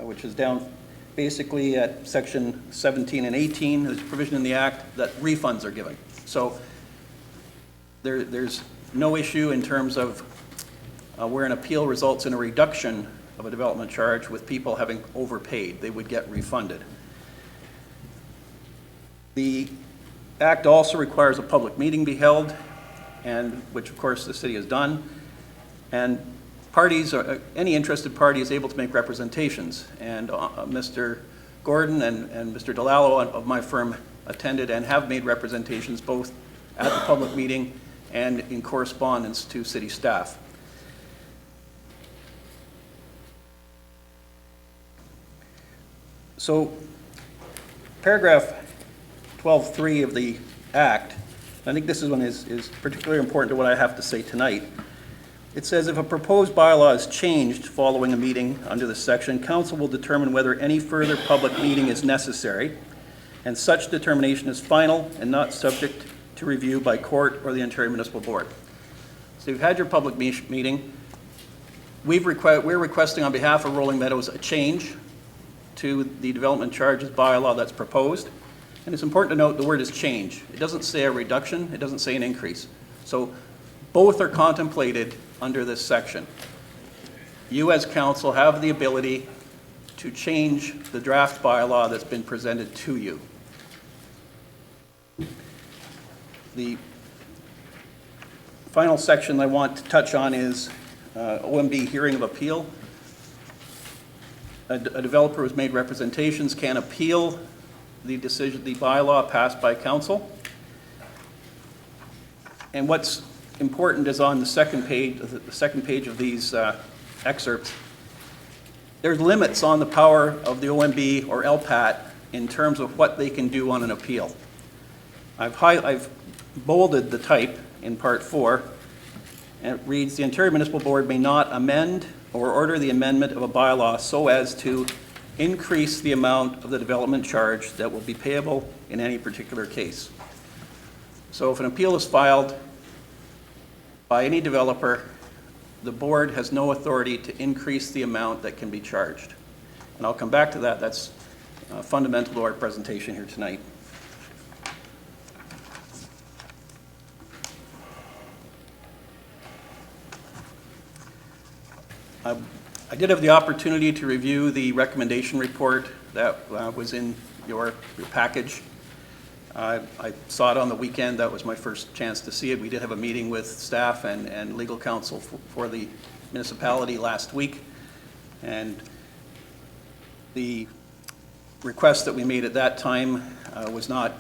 which is down basically at Section 17 and 18, there's a provision in the Act that refunds are given. So there's no issue in terms of where an appeal results in a reduction of a development charge with people having overpaid. They would get refunded. The Act also requires a public meeting be held, and which of course the city has done, and parties, or any interested party, is able to make representations. And Mr. Gordon and Mr. DeLallo of my firm attended and have made representations both at the public meeting and in correspondence to city staff. So paragraph 12.3 of the Act, I think this one is particularly important to what I have to say tonight. It says, if a proposed bylaw is changed following a meeting under this section, council will determine whether any further public meeting is necessary, and such determination is final and not subject to review by court or the Ontario Municipal Board. So you've had your public meeting. We're requesting on behalf of Rolling Meadows a change to the development charges bylaw that's proposed. And it's important to note the word is change. It doesn't say a reduction, it doesn't say an increase. So both are contemplated under this section. You as council have the ability to change the draft bylaw that's been presented to you. The final section I want to touch on is OMB hearing of appeal. A developer who's made representations can appeal the decision, the bylaw passed by council. And what's important is on the second page of these excerpts. There's limits on the power of the OMB or LPAT in terms of what they can do on an appeal. I've bolded the type in Part 4, and it reads, the Ontario Municipal Board may not amend or order the amendment of a bylaw so as to increase the amount of the development charge that will be payable in any particular case. So if an appeal is filed by any developer, the board has no authority to increase the amount that can be charged. And I'll come back to that. That's fundamental to our presentation here tonight. I did have the opportunity to review the recommendation report that was in your package. I saw it on the weekend. That was my first chance to see it. We did have a meeting with staff and legal counsel for the municipality last week. And the request that we made at that time was not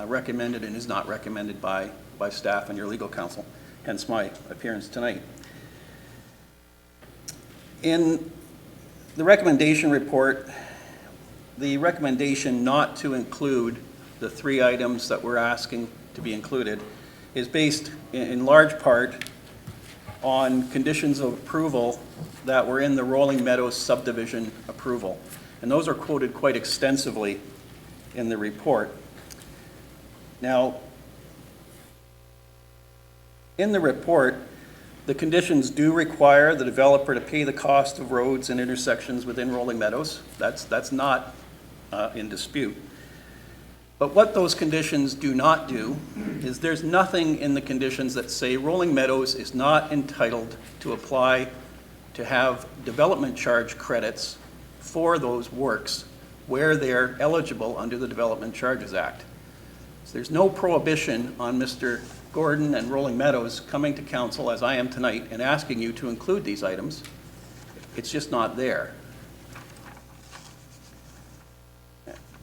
recommended and is not recommended by staff and your legal counsel, hence my appearance tonight. In the recommendation report, the recommendation not to include the 3 items that we're asking to be included is based in large part on conditions of approval that were in the Rolling Meadows subdivision approval. And those are quoted quite extensively in the report. Now, in the report, the conditions do require the developer to pay the cost of roads and intersections within Rolling Meadows. That's not in dispute. But what those conditions do not do is there's nothing in the conditions that say Rolling Meadows is not entitled to apply to have development charge credits for those works where they're eligible under the Development Charges Act. So there's no prohibition on Mr. Gordon and Rolling Meadows coming to council, as I am tonight, and asking you to include these items. It's just not there.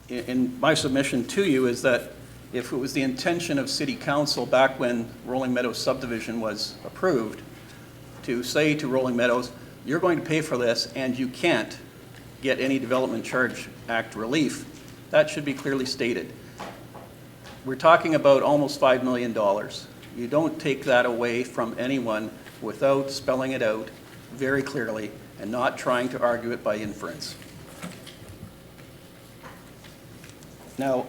In my submission to you is that if it was the intention of City Council back when Rolling Meadows subdivision was approved to say to Rolling Meadows, you're going to pay for this and you can't get any Development Charge Act relief, that should be clearly stated. We're talking about almost $5 million. You don't take that away from anyone without spelling it out very clearly and not trying to argue it by inference. Now,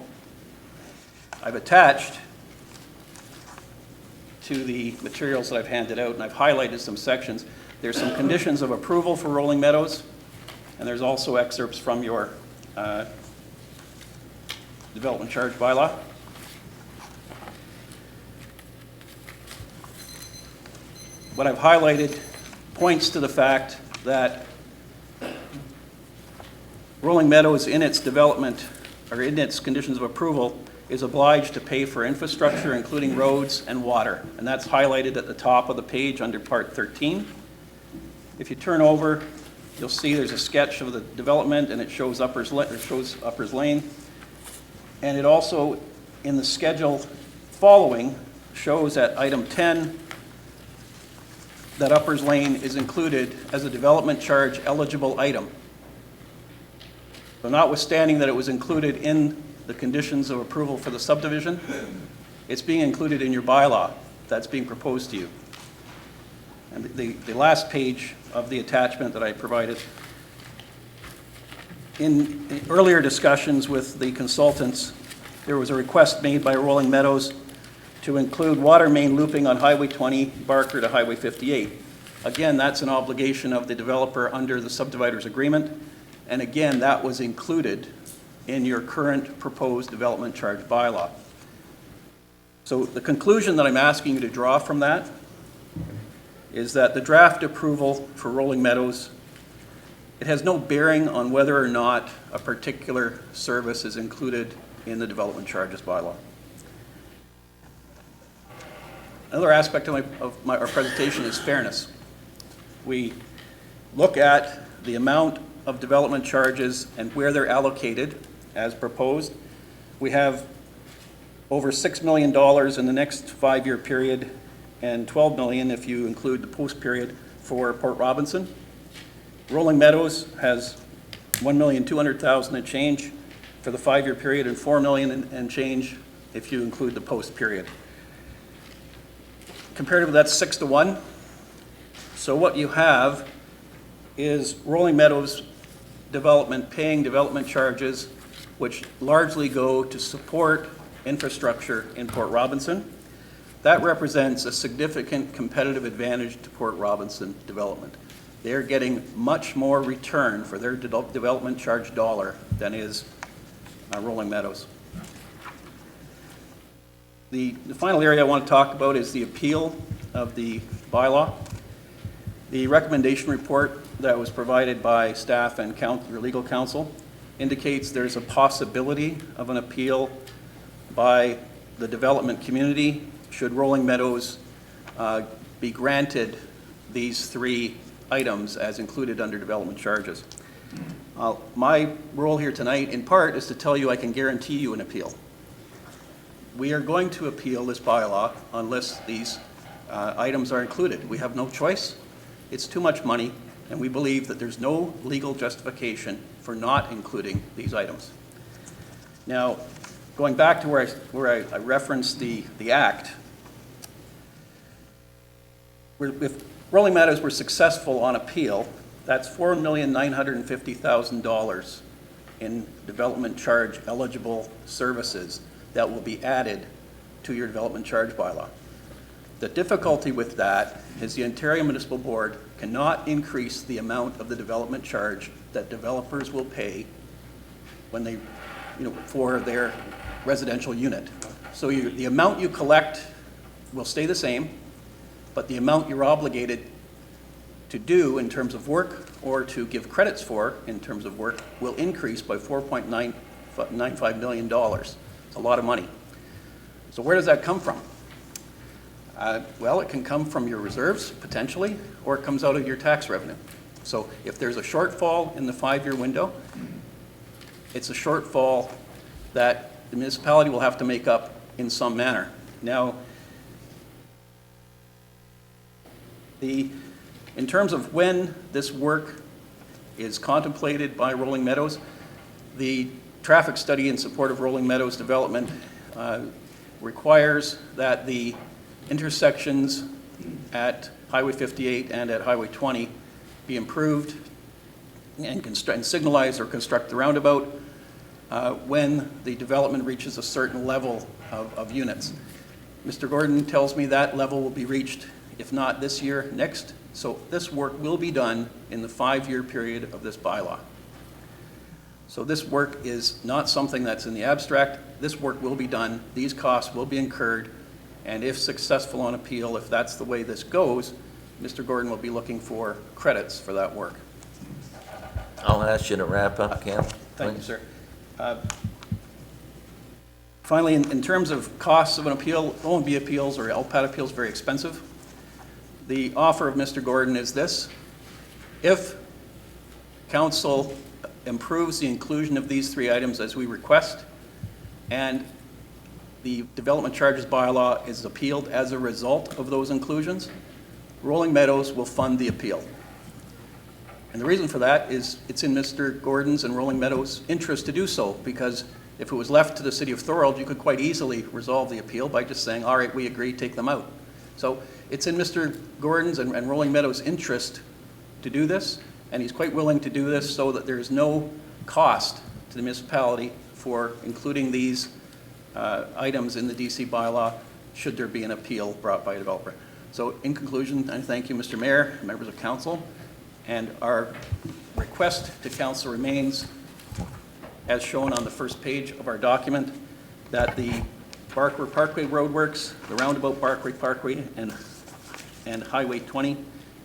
I've attached to the materials that I've handed out, and I've highlighted some sections. There's some conditions of approval for Rolling Meadows, and there's also excerpts from your development charge bylaw. What I've highlighted points to the fact that Rolling Meadows in its development or in its conditions of approval is obliged to pay for infrastructure, including roads and water. And that's highlighted at the top of the page under Part 13. If you turn over, you'll see there's a sketch of the development and it shows Uppers Lane. And it also, in the schedule following, shows at item 10 that Uppers Lane is included as a development charge eligible item. So notwithstanding that it was included in the conditions of approval for the subdivision, it's being included in your bylaw that's being proposed to you. And the last page of the attachment that I provided, in earlier discussions with the consultants, there was a request made by Rolling Meadows to include water main looping on Highway 20, Barker to Highway 58. Again, that's an obligation of the developer under the subdivider's agreement. And again, that was included in your current proposed development charge bylaw. So the conclusion that I'm asking you to draw from that is that the draft approval for Rolling Meadows, it has no bearing on whether or not a particular service is included in the development charges bylaw. Another aspect of our presentation is fairness. We look at the amount of development charges and where they're allocated as proposed. We have over $6 million in the next 5-year period and $12 million if you include the post period for Port Robinson. Rolling Meadows has $1,200,000 and change for the 5-year period and $4 million and change if you include the post period. Comparatively, that's 6 to 1. So what you have is Rolling Meadows development paying development charges, which largely go to support infrastructure in Port Robinson. That represents a significant competitive advantage to Port Robinson development. They're getting much more return for their development charge dollar than is Rolling Meadows. The final area I want to talk about is the appeal of the bylaw. The recommendation report that was provided by staff and your legal counsel indicates there's a possibility of an appeal by the development community should Rolling Meadows be granted these three items as included under development charges. My role here tonight, in part, is to tell you I can guarantee you an appeal. We are going to appeal this bylaw unless these items are included. We have no choice. It's too much money, and we believe that there's no legal justification for not including these items. Now, going back to where I referenced the act, if Rolling Meadows were successful on appeal, that's $4,950,000 in development charge eligible services that will be added to your development charge bylaw. The difficulty with that is the Ontario Municipal Board cannot increase the amount of the development charge that developers will pay when they, for their residential unit. So the amount you collect will stay the same, but the amount you're obligated to do in terms of work or to give credits for in terms of work will increase by $4.95 million. It's a lot of money. So where does that come from? Well, it can come from your reserves, potentially, or it comes out of your tax revenue. So if there's a shortfall in the 5-year window, it's a shortfall that the municipality will have to make up in some manner. Now, in terms of when this work is contemplated by Rolling Meadows, the traffic study in support of Rolling Meadows development requires that the intersections at Highway 58 and at Highway 20 be improved and signalize or construct the roundabout when the development reaches a certain level of units. Mr. Gordon tells me that level will be reached, if not this year, next. So this work will be done in the 5-year period of this bylaw. So this work is not something that's in the abstract. This work will be done. These costs will be incurred. And if successful on appeal, if that's the way this goes, Mr. Gordon will be looking for credits for that work. I'll ask you to wrap up, Cam. Thank you, sir. Finally, in terms of costs of an appeal, OMB appeals or LPAT appeals are very expensive. The offer of Mr. Gordon is this. If council improves the inclusion of these three items as we request, and the development charges bylaw is appealed as a result of those inclusions, Rolling Meadows will fund the appeal. And the reason for that is it's in Mr. Gordon's and Rolling Meadows' interest to do so, because if it was left to the city of Thorold, you could quite easily resolve the appeal by just saying, all right, we agree, take them out. So it's in Mr. Gordon's and Rolling Meadows' interest to do this, and he's quite willing to do this so that there's no cost to the municipality for including these items in the DC bylaw should there be an appeal brought by a developer. So in conclusion, I thank you, Mr. Mayor, members of council, and our request to council remains, as shown on the first page of our document, that the Barker Parkway roadworks, the roundabout Barker Parkway and Highway 20,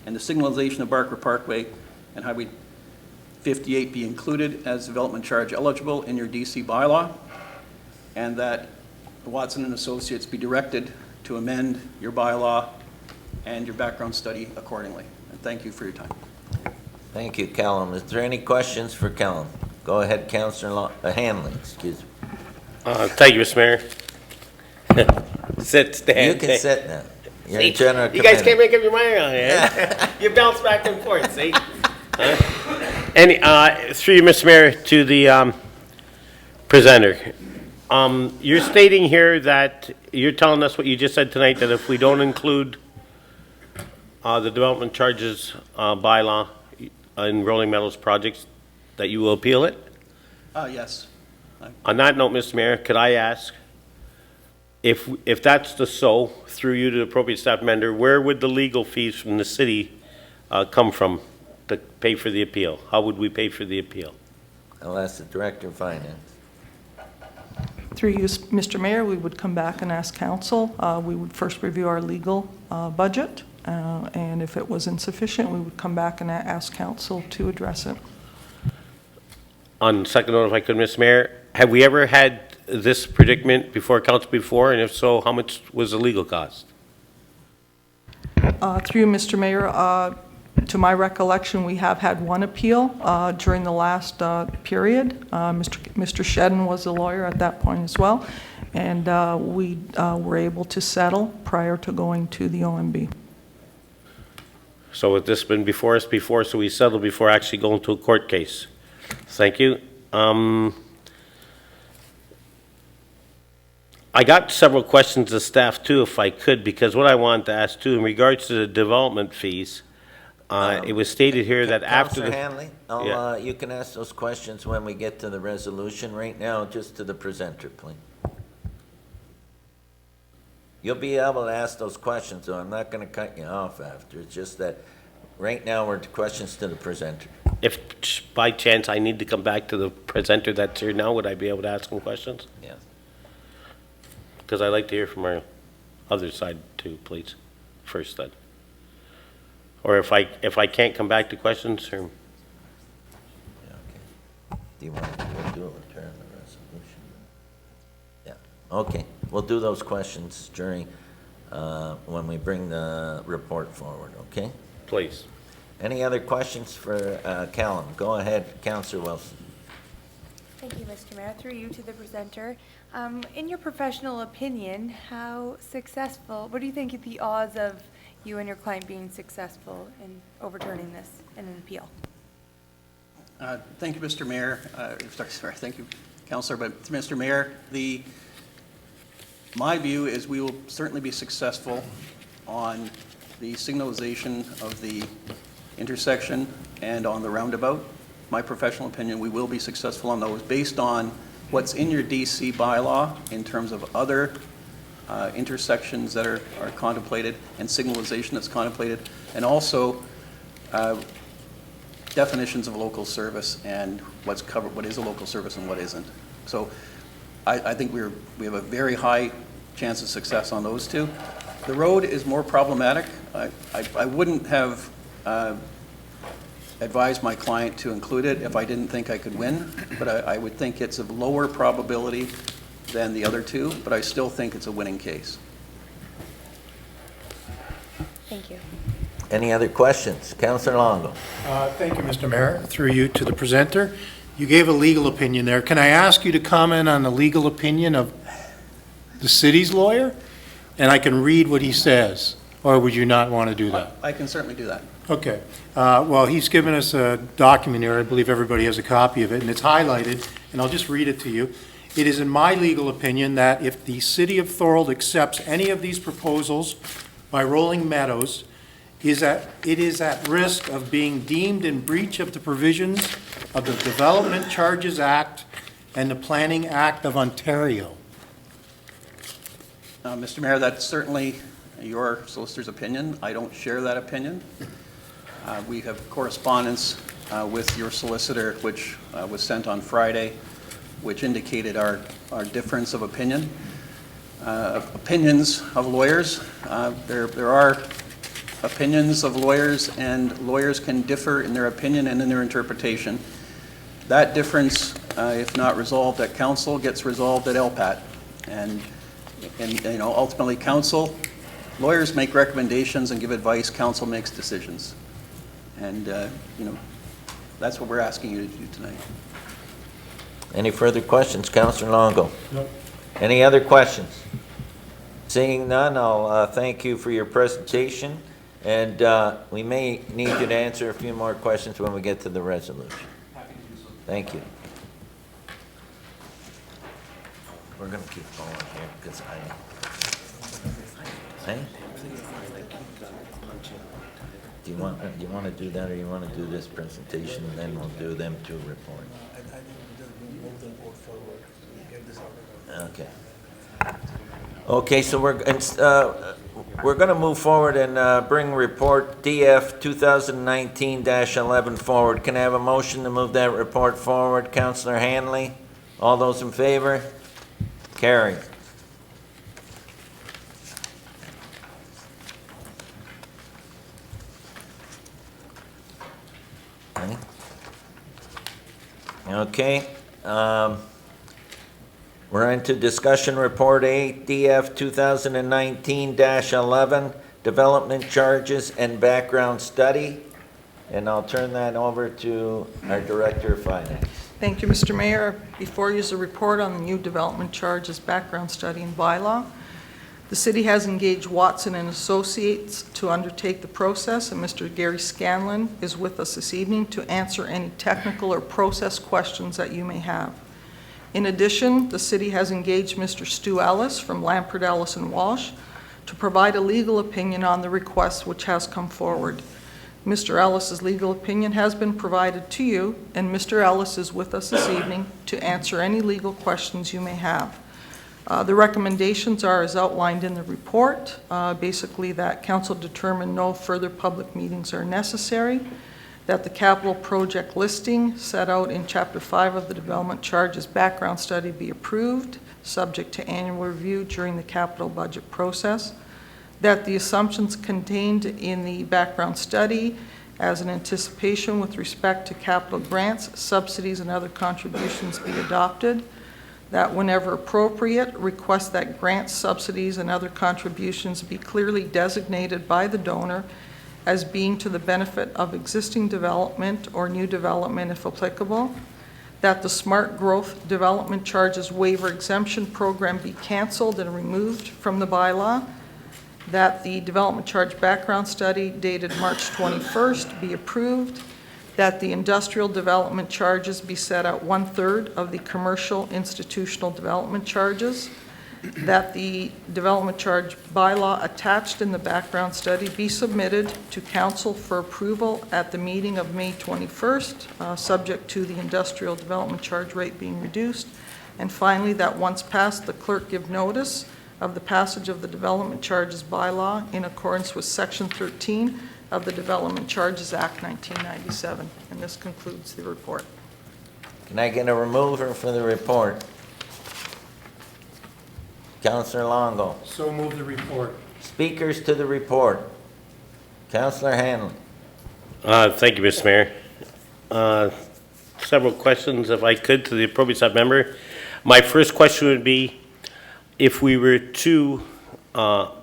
and the signalization of Barker Parkway and Highway 58 be included as development charge eligible in your DC bylaw, and that Watson and Associates be directed to amend your bylaw and your background study accordingly. And thank you for your time. Thank you, Callum. Is there any questions for Callum? Go ahead, Councillor Hanley, excuse me. Thank you, Mr. Mayor. Sit, stand. You can sit now. You're See, in general you guys committee. can't make up your mind on it. You bounce back and forth, see? Through you, Mr. Mayor, to the presenter. You're stating here that you're telling us what you just said tonight, that if we don't include the development charges bylaw in Rolling Meadows projects, that you will appeal it? Yes. On that note, Mr. Mayor, could I ask, if that's the so, through you to the appropriate staff member, where would the legal fees from the city come from to pay for the appeal? How would we pay for the appeal? I'll ask the Director of Finance. Through you, Mr. Mayor, we would come back and ask council. We would first review our legal budget, and if it was insufficient, we would come back and ask council to address it. On second note, if I could, Mr. Mayor, have we ever had this predicament before council before, and if so, how much was the legal cost? Through you, Mr. Mayor, to my recollection, we have had one appeal during the last period. Mr. Shedden was a lawyer at that point as well, and we were able to settle prior to going to the OMB. So has this been before us before, so we settled before actually going to a court case? Thank you. I got several questions to staff too, if I could, because what I wanted to ask too, in regards to the development fees, it was stated here that after the... Counselor Hanley, you can ask those questions when we get to the resolution. Right now, just to the presenter, please. You'll be able to ask those questions, so I'm not going to cut you off after. It's just that right now we're to questions to the presenter. If by chance I need to come back to the presenter that's here now, would I be able to ask him questions? Yes. Because I'd like to hear from our other side too, please, first then. Or if I can't come back to questions, or... Yeah, okay. Do you want to do it during the resolution? Yeah, okay. We'll do those questions during, when we bring the report forward, okay? Please. Any other questions for Callum? Go ahead, Councillor Wilson. Thank you, Mr. Mayor. Through you to the presenter. In your professional opinion, how successful, what do you think the odds of you and your client being successful in overturning this in an appeal? Thank you, Mr. Mayor. Sorry, thank you, Councillor. But Mr. Mayor, my view is we will certainly be successful on the signalization of the intersection and on the roundabout. My professional opinion, we will be successful on those based on what's in your DC bylaw in terms of other intersections that are contemplated and signalization that's contemplated, and also definitions of local service and what's covered, what is a local service and what isn't. So I think we have a very high chance of success on those two. The road is more problematic. I wouldn't have advised my client to include it if I didn't think I could win, but I would think it's of lower probability than the other two, but I still think it's a winning case. Thank you. Any other questions? Councillor Longo. Thank you, Mr. Mayor. Through you to the presenter. You gave a legal opinion there. Can I ask you to comment on the legal opinion of the city's lawyer? And I can read what he says, or would you not want to do that? I can certainly do that. Okay. Well, he's given us a document here. I believe everybody has a copy of it, and it's highlighted, and I'll just read it to you. It is in my legal opinion that if the city of Thorold accepts any of these proposals by Rolling Meadows, it is at risk of being deemed in breach of the provisions of the Development Charges Act and the Planning Act of Ontario. Mr. Mayor, that's certainly your solicitor's opinion. I don't share that opinion. We have correspondence with your solicitor, which was sent on Friday, which indicated our difference of opinion. Opinions of lawyers. There are opinions of lawyers, and lawyers can differ in their opinion and in their interpretation. That difference, if not resolved at council, gets resolved at LPAT. And you know, ultimately lawyers make recommendations and give advice, council makes decisions. And you know, that's what we're asking you to do tonight. Any further questions, Councillor Longo? No. Any other questions? Seeing none, I'll thank you for your presentation, and we may need you to answer a few more questions when we get to the resolution. Happy to do so. Thank you. We're going to keep going here because Do you want to do that, or you want to do this presentation, and then we'll do them two reports? I think we just move them both forward, get this out of the way. Okay. Okay, so we're going to move forward and bring report DF 2019-11 forward. Can I have a motion to move that report forward? Councillor Hanley? All those in favor? Carried. Okay. We're into discussion report 8, DF 2019-11, development charges and background study. And I'll turn that over to our Director of Finance. Thank you, Mr. Mayor. Before you is a report on the new development charges, background study, and bylaw. The city has engaged Watson and Associates to undertake the process, and Mr. Gary Scanlon is with us this evening to answer any technical or process questions that you may have. In addition, the city has engaged Mr. Stu Ellis from Lampert, Ellis & Walsh to provide a legal opinion on the request which has come forward. Mr. Ellis's legal opinion has been provided to you, and Mr. Ellis is with us this evening to answer any legal questions you may have. The recommendations are as outlined in the report, basically that council determine no further public meetings are necessary, that the capital project listing set out in Chapter 5 of the development charges background study be approved, subject to annual review during the capital budget process, that the assumptions contained in the background study as an anticipation with respect to capital grants, subsidies, and other contributions be adopted, that whenever appropriate, request that grants, subsidies, and other contributions be clearly designated by the donor as being to the benefit of existing development or new development if applicable, that the smart growth development charges waiver exemption program be canceled and removed from the bylaw, that the development charge background study dated March 21st be approved, that the industrial development charges be set at 1/3 of the commercial institutional development charges, that the development charge bylaw attached in the background study be submitted to council for approval at the meeting of May 21st, subject to the industrial development charge rate being reduced, and finally, that once passed, the clerk give notice of the passage of the development charges bylaw in accordance with Section 13 of the Development Charges Act 1997. And this concludes the report. Can I get a remover for the report? Councillor Longo. So move the report. Speakers to the report. Councillor Hanley. Thank you, Mr. Mayor. Several questions, if I could, to the appropriate submember. My first question would be, if we were to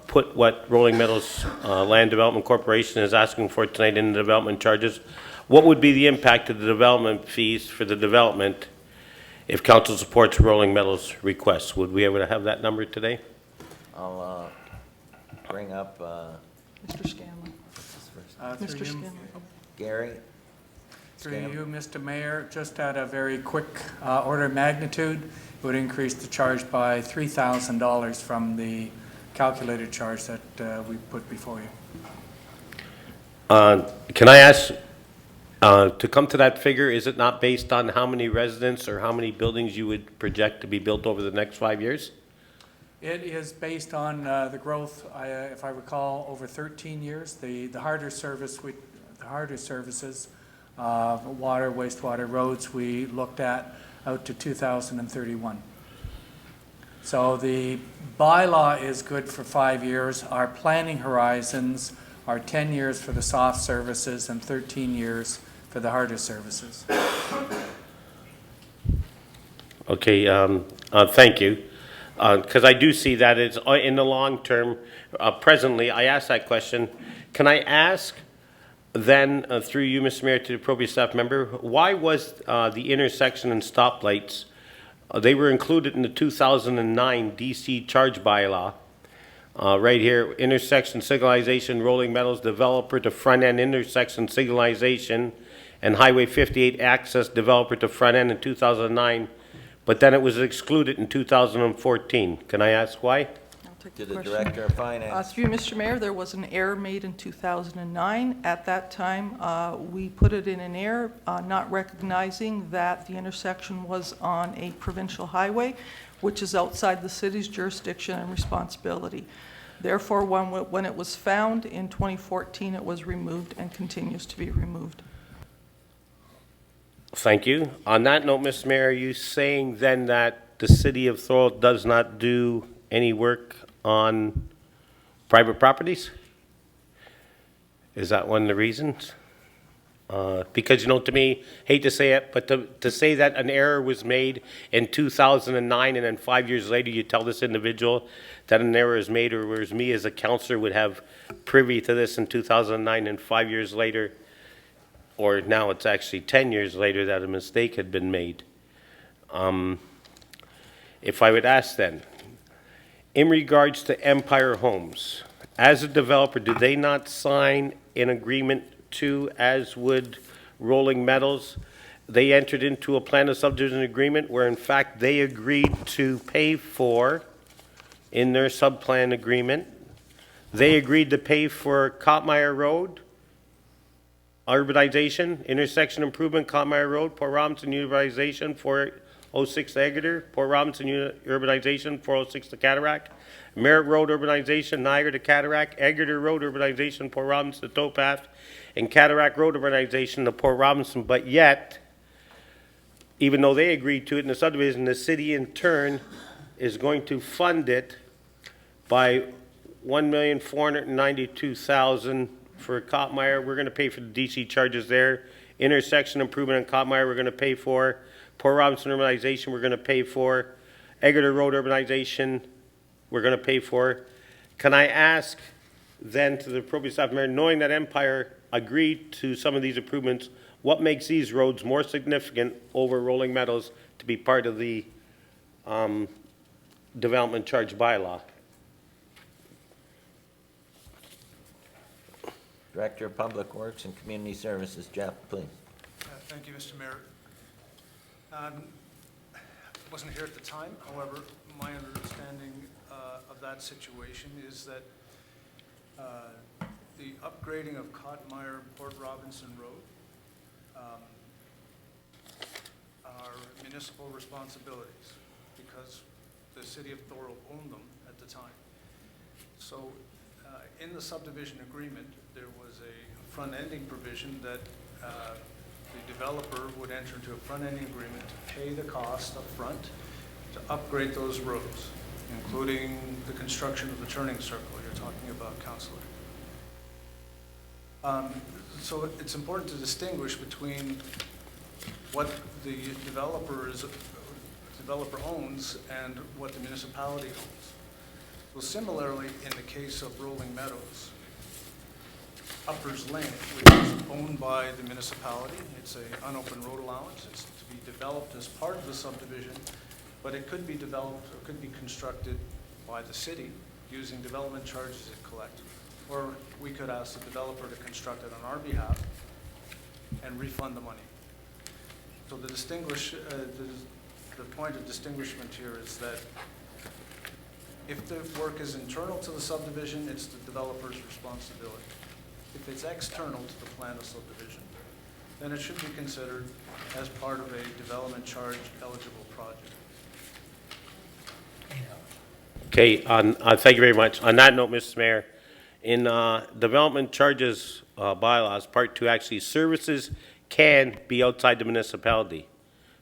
put what Rolling Meadows Land Development Corporation is asking for tonight in the development charges, what would be the impact of the development fees for the development if council supports Rolling Meadows' request? Would we be able to have that number today? I'll bring up Mr. Scanlon. Mr. Scanlon. Gary. Through you, Mr. Mayor, just at a very quick order of magnitude, it would increase the charge by $3,000 from the calculated charge that we put before you. Can I ask, to come to that figure, is it not based on how many residents or how many buildings you would project to be built over the next 5 years? It is based on the growth, if I recall, over 13 years. The harder services, water, wastewater, roads, we looked at out to 2031. So the bylaw is good for 5 years. Our planning horizons are 10 years for the soft services and 13 years for the harder services. Okay, thank you. Because I do see that it's in the long term. Presently, I asked that question. Can I ask then, through you, Mr. Mayor, to the appropriate staff member, why was the intersection and stoplights, they were included in the 2009 DC charge bylaw. Right here, intersection signalization, Rolling Meadows developer to front end intersection signalization, and Highway 58 access developer to front end in 2009, but then it was excluded in 2014. Can I ask why? I'll take To the the question. Director of Finance. Through you, Mr. Mayor, there was an error made in 2009. At that time, we put it in an error, not recognizing that the intersection was on a provincial highway, which is outside the city's jurisdiction and responsibility. Therefore, when it was found in 2014, it was removed and continues to be removed. Thank you. On that note, Mr. Mayor, are you saying then that the city of Thorold does not do any work on private properties? Is that one of the reasons? Because, to me, hate to say it, but to say that an error was made in 2009 and then 5 years later you tell this individual that an error is made, or whereas me as a counselor would have privy to this in 2009 and 5 years later, or now it's actually 10 years later that a mistake had been made. If I would ask then, in regards to Empire Homes, as a developer, do they not sign an agreement too, as would Rolling Meadows? They entered into a plan of subdivision agreement where in fact they agreed to pay for, in their subplan agreement, they agreed to pay for Kottmeyer Road, urbanization, intersection improvement, Kottmeyer Road, Port Robinson urbanization, 406 to Egger, Port Robinson urbanization, 406 to Cataract, Merritt Road urbanization, Niagara to Cataract, Egger Road urbanization, Port Robinson to Towpath, and Cataract Road urbanization to Port Robinson. But yet, even though they agreed to it in the subdivision, the city in turn is going to fund it by $1,492,000 for Kottmeyer. We're going to pay for the DC charges there. Intersection improvement on Kottmeyer, we're going to pay for. Port Robinson urbanization, we're going to pay for. Egger Road urbanization, we're going to pay for. Can I ask then to the appropriate staff member, knowing that Empire agreed to some of these improvements, what makes these roads more significant over Rolling Meadows to be part of the development charge bylaw? Director of Public Works and Community Services, Jeff, please. Thank you, Mr. Mayor. I wasn't here at the time. However, my understanding of that situation is that the upgrading of Kottmeyer Port Robinson Road are municipal responsibilities because the city of Thorold owned them at the time. So in the subdivision agreement, there was a front-ending provision that the developer would enter into a front-ending agreement to pay the cost up front to upgrade those roads, including the construction of the turning circle you're talking about, Councillor. So it's important to distinguish between what the developer owns and what the municipality owns. So similarly, in the case of Rolling Meadows, Uppers Lane, which is owned by the municipality, it's an unopened road allowance. It's to be developed as part of the subdivision, but it could be developed or could be constructed by the city using development charges it collects. Or we could ask the developer to construct it on our behalf and refund the money. So the point of distinguishment here is that if the work is internal to the subdivision, it's the developer's responsibility. If it's external to the plan of subdivision, then it should be considered as part of a development charge eligible project. Okay, thank you very much. On that note, Mr. Mayor, in development charges bylaws, Part 2, actually, services can be outside the municipality.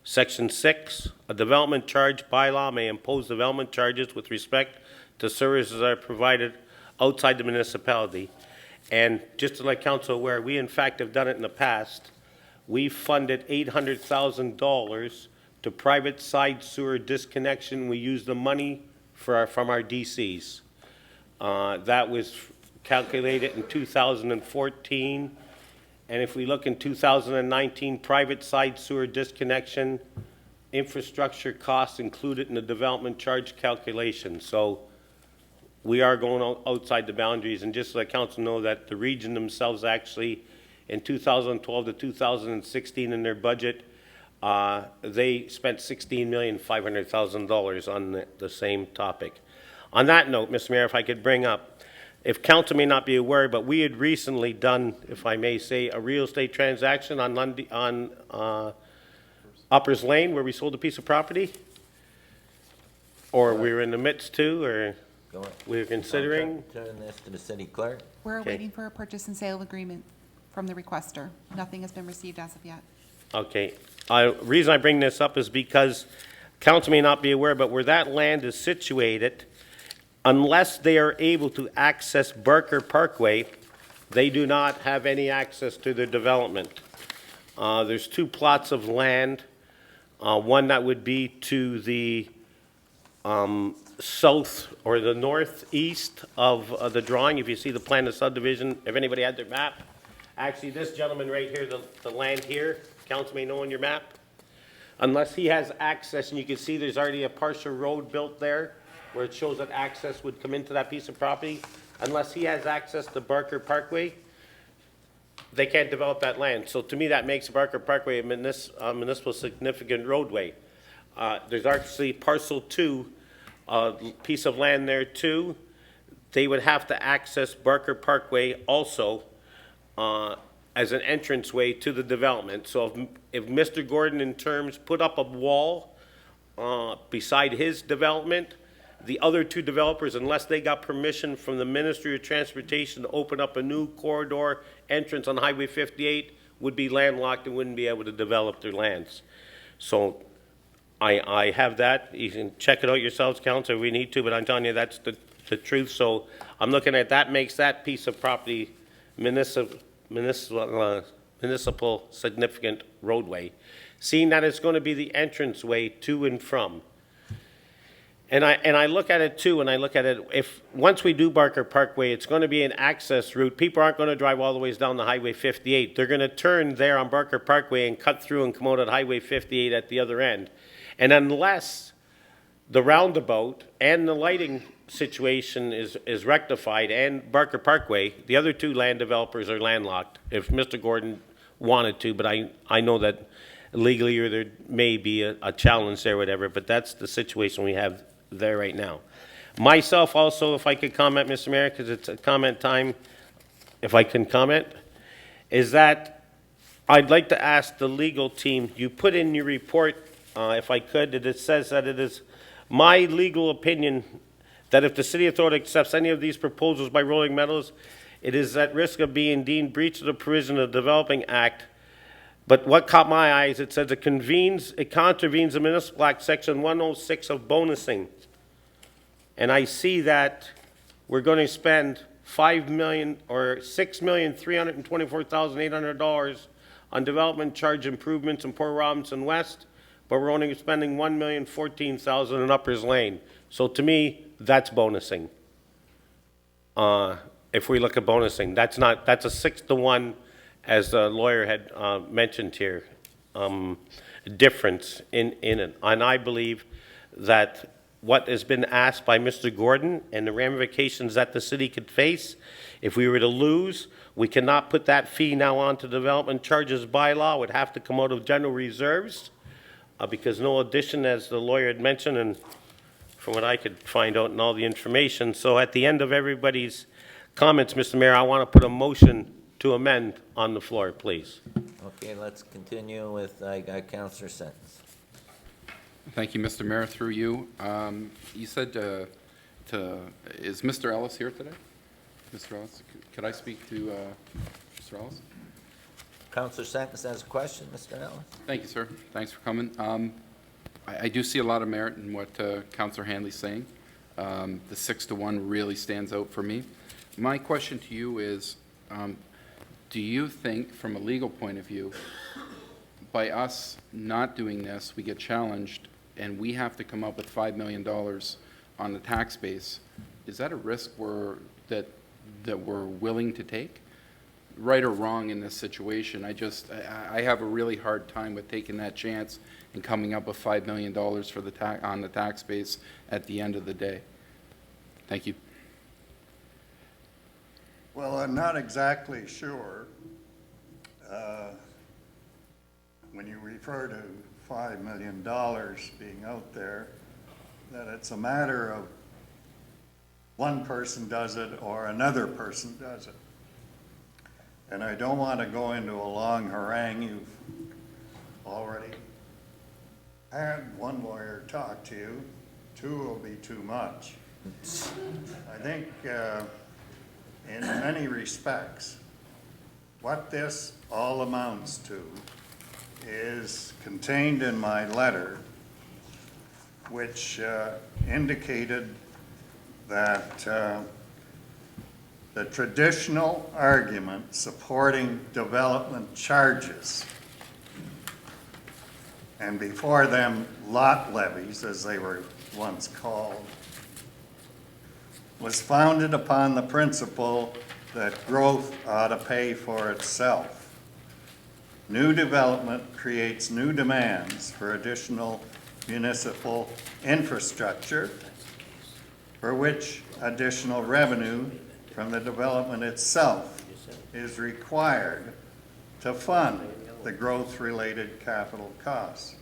Section 6, a development charge bylaw may impose development charges with respect to services that are provided outside the municipality. And just to let council aware, we in fact have done it in the past. We funded $800,000 to private side sewer disconnection. We used the money from our DCs. That was calculated in 2014. And if we look in 2019, private side sewer disconnection, infrastructure costs included in the development charge calculation. So we are going outside the boundaries. And just to let council know that the region themselves actually, in 2012 to 2016 in their budget, they spent $16,500,000 on the same topic. On that note, Mr. Mayor, if I could bring up, if council may not be aware, but we had recently done, if I may say, a real estate transaction on Uppers Lane where we sold a piece of property? Or we were in the midst to, or Go on. we were considering? Turn this to the city clerk. We're Okay. waiting for a purchase and sale agreement from the requester. Nothing has been received as of yet. Okay. Reason I bring this up is because council may not be aware, but where that land is situated, unless they are able to access Barker Parkway, they do not have any access to their development. There's 2 plots of land, one that would be to the south or the northeast of the drawing. If you see the plan of subdivision, if anybody had their map, actually this gentleman right here, the land here, council may know on your map, unless he has access, and you can see there's already a partial road built there where it shows that access would come into that piece of property, unless he has access to Barker Parkway, they can't develop that land. So to me, that makes Barker Parkway a municipal significant roadway. There's actually parcel 2, piece of land there too. They would have to access Barker Parkway also as an entranceway to the development. So if Mr. Gordon in terms put up a wall beside his development, the other 2 developers, unless they got permission from the Ministry of Transportation to open up a new corridor entrance on Highway 58, would be landlocked and wouldn't be able to develop their lands. So I have that. You can check it out yourselves, council, if we need to, but I'm telling you that's the truth. So I'm looking at that makes that piece of property municipal significant roadway, seeing that it's going to be the entranceway to and from. And I look at it too, and I look at it, if once we do Barker Parkway, it's going to be an access route. People aren't going to drive all the ways down the Highway 58. They're going to turn there on Barker Parkway and cut through and come out at Highway 58 at the other end. And unless the roundabout and the lighting situation is rectified and Barker Parkway, the other 2 land developers are landlocked, if Mr. Gordon wanted to, but I know that legally or there may be a challenge there, whatever, but that's the situation we have there right now. Myself also, if I could comment, Mr. Mayor, because it's a comment time, if I can comment, is that I'd like to ask the legal team, you put in your report, if I could, that it says that it is my legal opinion that if the City Authority accepts any of these proposals by Rolling Meadows, it is at risk of being deemed breach of the provision of the Developing Act. But what caught my eyes, it says it contravenes the Municipal Act, Section 106 of bonusing. And I see that we're going to spend $5 million or $6,324,800 on development charge improvements in Port Robinson West, but we're only spending $1,014,000 in Uppers Lane. So to me, that's bonusing. If we look at bonusing, that's a 6-to-1, as the lawyer had mentioned here, difference in it. And I believe that what has been asked by Mr. Gordon and the ramifications that the city could face, if we were to lose, we cannot put that fee now onto development charges bylaw. It would have to come out of general reserves because no addition, as the lawyer had mentioned, and from what I could find out and all the information. So at the end of everybody's comments, Mr. Mayor, I want to put a motion to amend on the floor, please. Okay, let's continue with Councillor Sentence. Thank you, Mr. Mayor, through you. You said is Mr. Ellis here today? Mr. Ellis, could I speak to Mr. Ellis? Councillor Sentence has a question, Mr. Ellis. Thank you, sir. Thanks for coming. I do see a lot of merit in what Councillor Hanley's saying. The 6-to-1 really stands out for me. My question to you is, do you think, from a legal point of view, by us not doing this, we get challenged and we have to come up with $5 million on the tax base? Is that a risk that we're willing to take? Right or wrong in this situation, I have a really hard time with taking that chance and coming up with $5 million for on the tax base at the end of the day. Thank you. Well, I'm not exactly sure. When you refer to $5 million being out there, that it's a matter of one person does it or another person does it. And I don't want to go into a long harangue. You've already had one lawyer talk to you. 2 will be too much. I think in many respects, what this all amounts to is contained in my letter, which indicated that the traditional argument supporting development charges, and before them lot levies, as they were once called, was founded upon the principle that growth ought to pay for itself. New development creates new demands for additional municipal infrastructure, for which additional revenue from the development itself is required to fund the growth-related capital costs.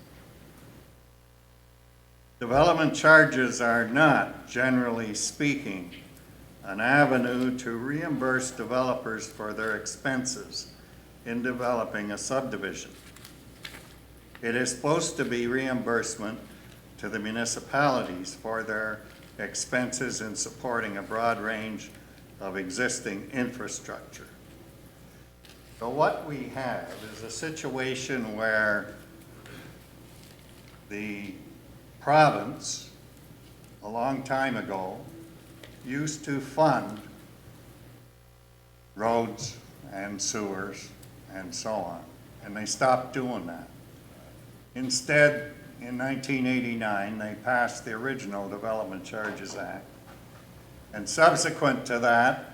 Development charges are not, generally speaking, an avenue to reimburse developers for their expenses in developing a subdivision. It is supposed to be reimbursement to the municipalities for their expenses in supporting a broad range of existing infrastructure. So what we have is a situation where the province, a long time ago, used to fund roads and sewers and so on, and they stopped doing that. Instead, in 1989, they passed the original Development Charges Act, and subsequent to that,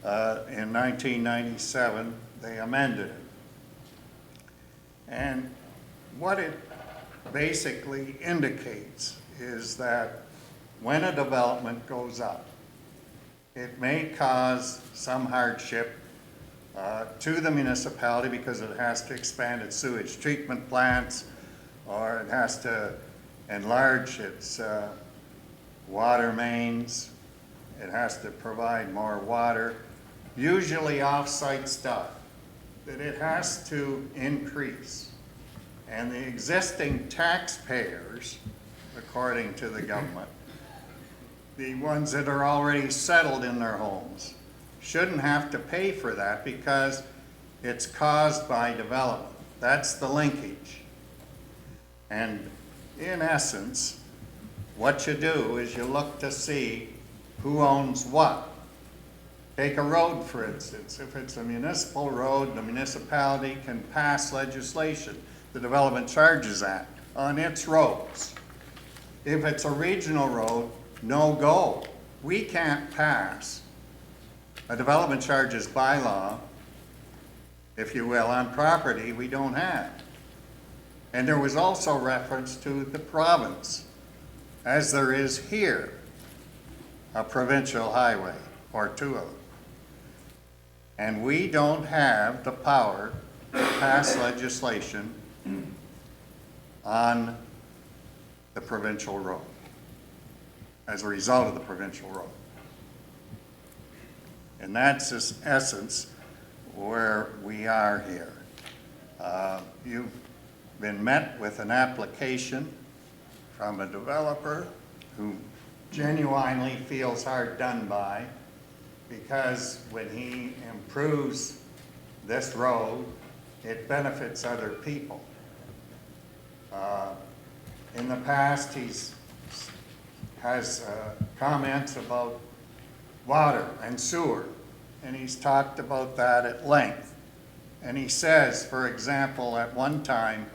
in 1997, they amended it. And what it basically indicates is that when a development goes up, it may cause some hardship to the municipality because it has to expand its sewage treatment plants, or it has to enlarge its water mains, it has to provide more water, usually off-site stuff that it has to increase. And the existing taxpayers, according to the government, the ones that are already settled in their homes, shouldn't have to pay for that because it's caused by development. That's the linkage. And in essence, what you do is you look to see who owns what. Take a road, for instance. If it's a municipal road, the municipality can pass legislation, the Development Charges Act, on its roads. If it's a regional road, no go. We can't pass a development charges bylaw, if you will, on property we don't have. And there was also reference to the province, as there is here, a provincial highway, or 2 of them. And we don't have the power to pass legislation on the provincial road, as a result of the provincial road. And that's in essence where we are here. You've been met with an application from a developer who genuinely feels hard done by, because when he improves this road, it benefits other people. In the past, has comments about water and sewer, and he's talked about that at length. And he says, for example, at one time,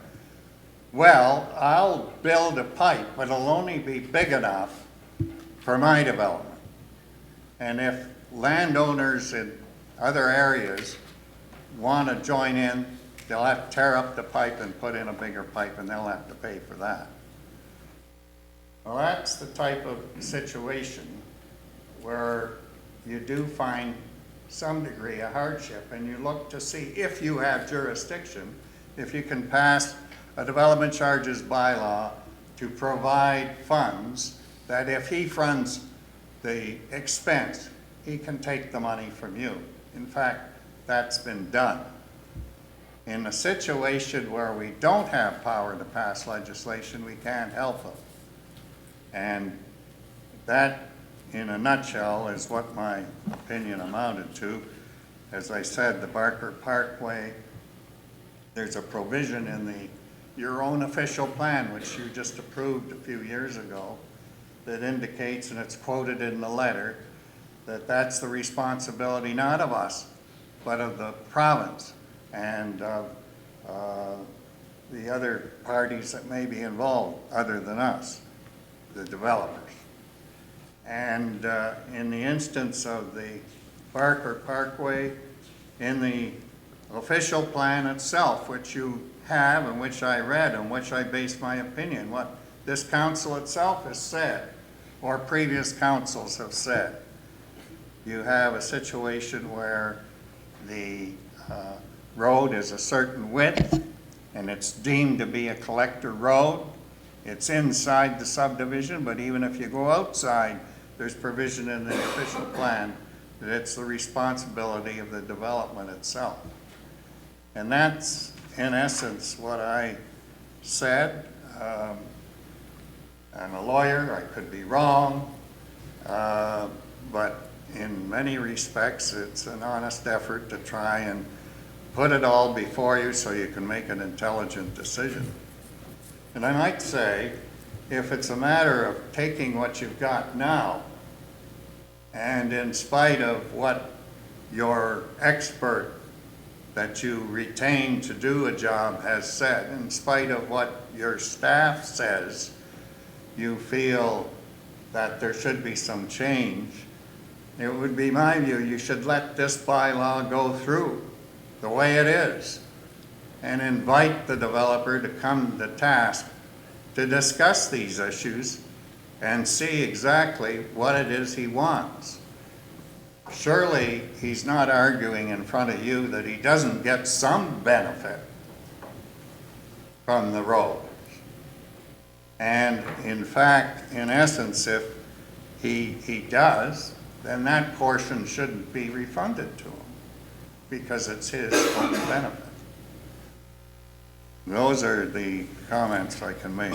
well, I'll build a pipe, but it'll only be big enough for my development. And if landowners in other areas want to join in, they'll have to tear up the pipe and put in a bigger pipe, and they'll have to pay for that. Well, that's the type of situation where you do find some degree of hardship, and you look to see if you have jurisdiction, if you can pass a development charges bylaw to provide funds that if he funds the expense, he can take the money from you. In fact, that's been done. In a situation where we don't have power to pass legislation, we can't help them. And that, in a nutshell, is what my opinion amounted to. As I said, the Barker Parkway, there's a provision in your own official plan, which you just approved a few years ago, that indicates, and it's quoted in the letter, that that's the responsibility not of us, but of the province and of the other parties that may be involved other than us, the developers. And in the instance of the Barker Parkway, in the official plan itself, which you have and which I read and which I base my opinion, what this council itself has said, or previous councils have said, you have a situation where the road is a certain width and it's deemed to be a collector road. It's inside the subdivision, but even if you go outside, there's provision in the official plan that it's the responsibility of the development itself. And that's, in essence, what I said. I'm a lawyer, I could be wrong, but in many respects, it's an honest effort to try and put it all before you so you can make an intelligent decision. And I might say, if it's a matter of taking what you've got now, and in spite of what your expert that you retain to do a job has said, in spite of what your staff says, you feel that there should be some change, it would be my view you should let this bylaw go through the way it is and invite the developer to come to task to discuss these issues and see exactly what it is he wants. Surely he's not arguing in front of you that he doesn't get some benefit from the road. And in fact, in essence, if he does, then that portion shouldn't be refunded to him because it's his own benefit. Those are the comments I can make.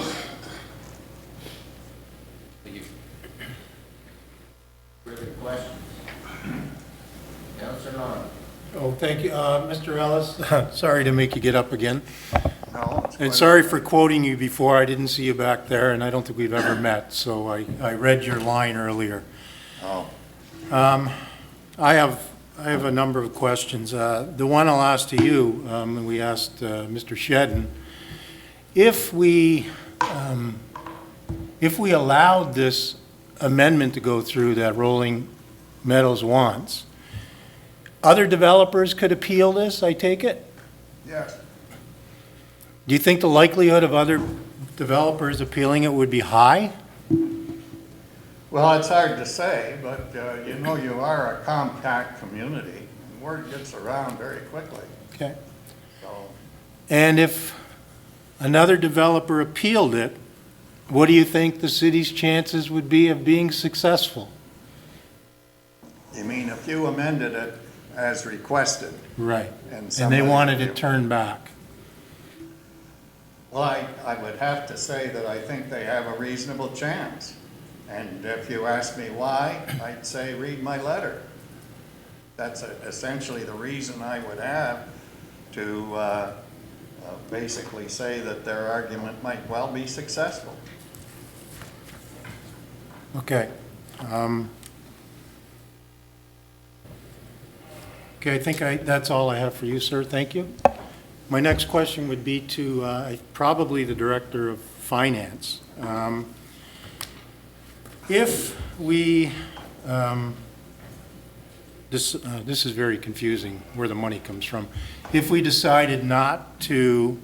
Thank you. Further questions? Councilor Long. Oh, thank you. Mr. Ellis, sorry to make you get up again. No. And sorry for quoting you before. I didn't see you back there, and I don't think we've ever met, so I read your line earlier. Oh. I have a number of questions. The one I'll ask to you, and we asked Mr. Shedden, if we allowed this amendment to go through that Rolling Meadows wants, other developers could appeal this, I take it? Yes. Do you think the likelihood of other developers appealing it would be high? Well, it's hard to say, but you know, you are a compact community, and word gets around very quickly. Okay. So, And if another developer appealed it, what do you think the city's chances would be of being successful? you mean if you amended it as requested? Right. And they wanted it turned back? Well, I would have to say that I think they have a reasonable chance. And if you ask me why, I'd say read my letter. That's essentially the reason I would have to basically say that their argument might well be successful. Okay. Okay, I think that's all I have for you, sir. Thank you. My next question would be to probably the Director of Finance. If we, this is very confusing, where the money comes from. If we decided not to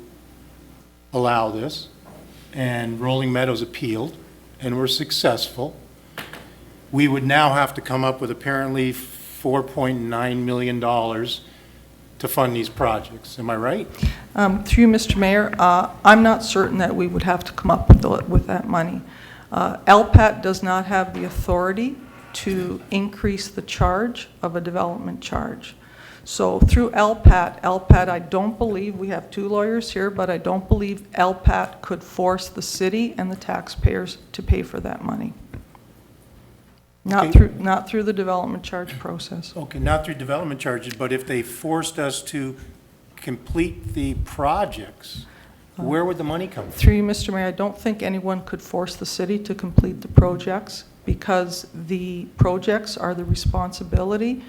allow this, and Rolling Meadows appealed, and were successful, we would now have to come up with apparently $4.9 million to fund these projects. Am I right? Through you, Mr. Mayor, I'm not certain that we would have to come up with that money. LPAT does not have the authority to increase the charge of a development charge. So through LPAT, I don't believe, we have two lawyers here, but I don't believe LPAT could force the city and the taxpayers to pay for that money. Not through the development charge process. Okay, not through development charges, but if they forced us to complete the projects, where would the money come from? Through you, Mr. Mayor, I don't think anyone could force the city to complete the projects because the projects are the responsibility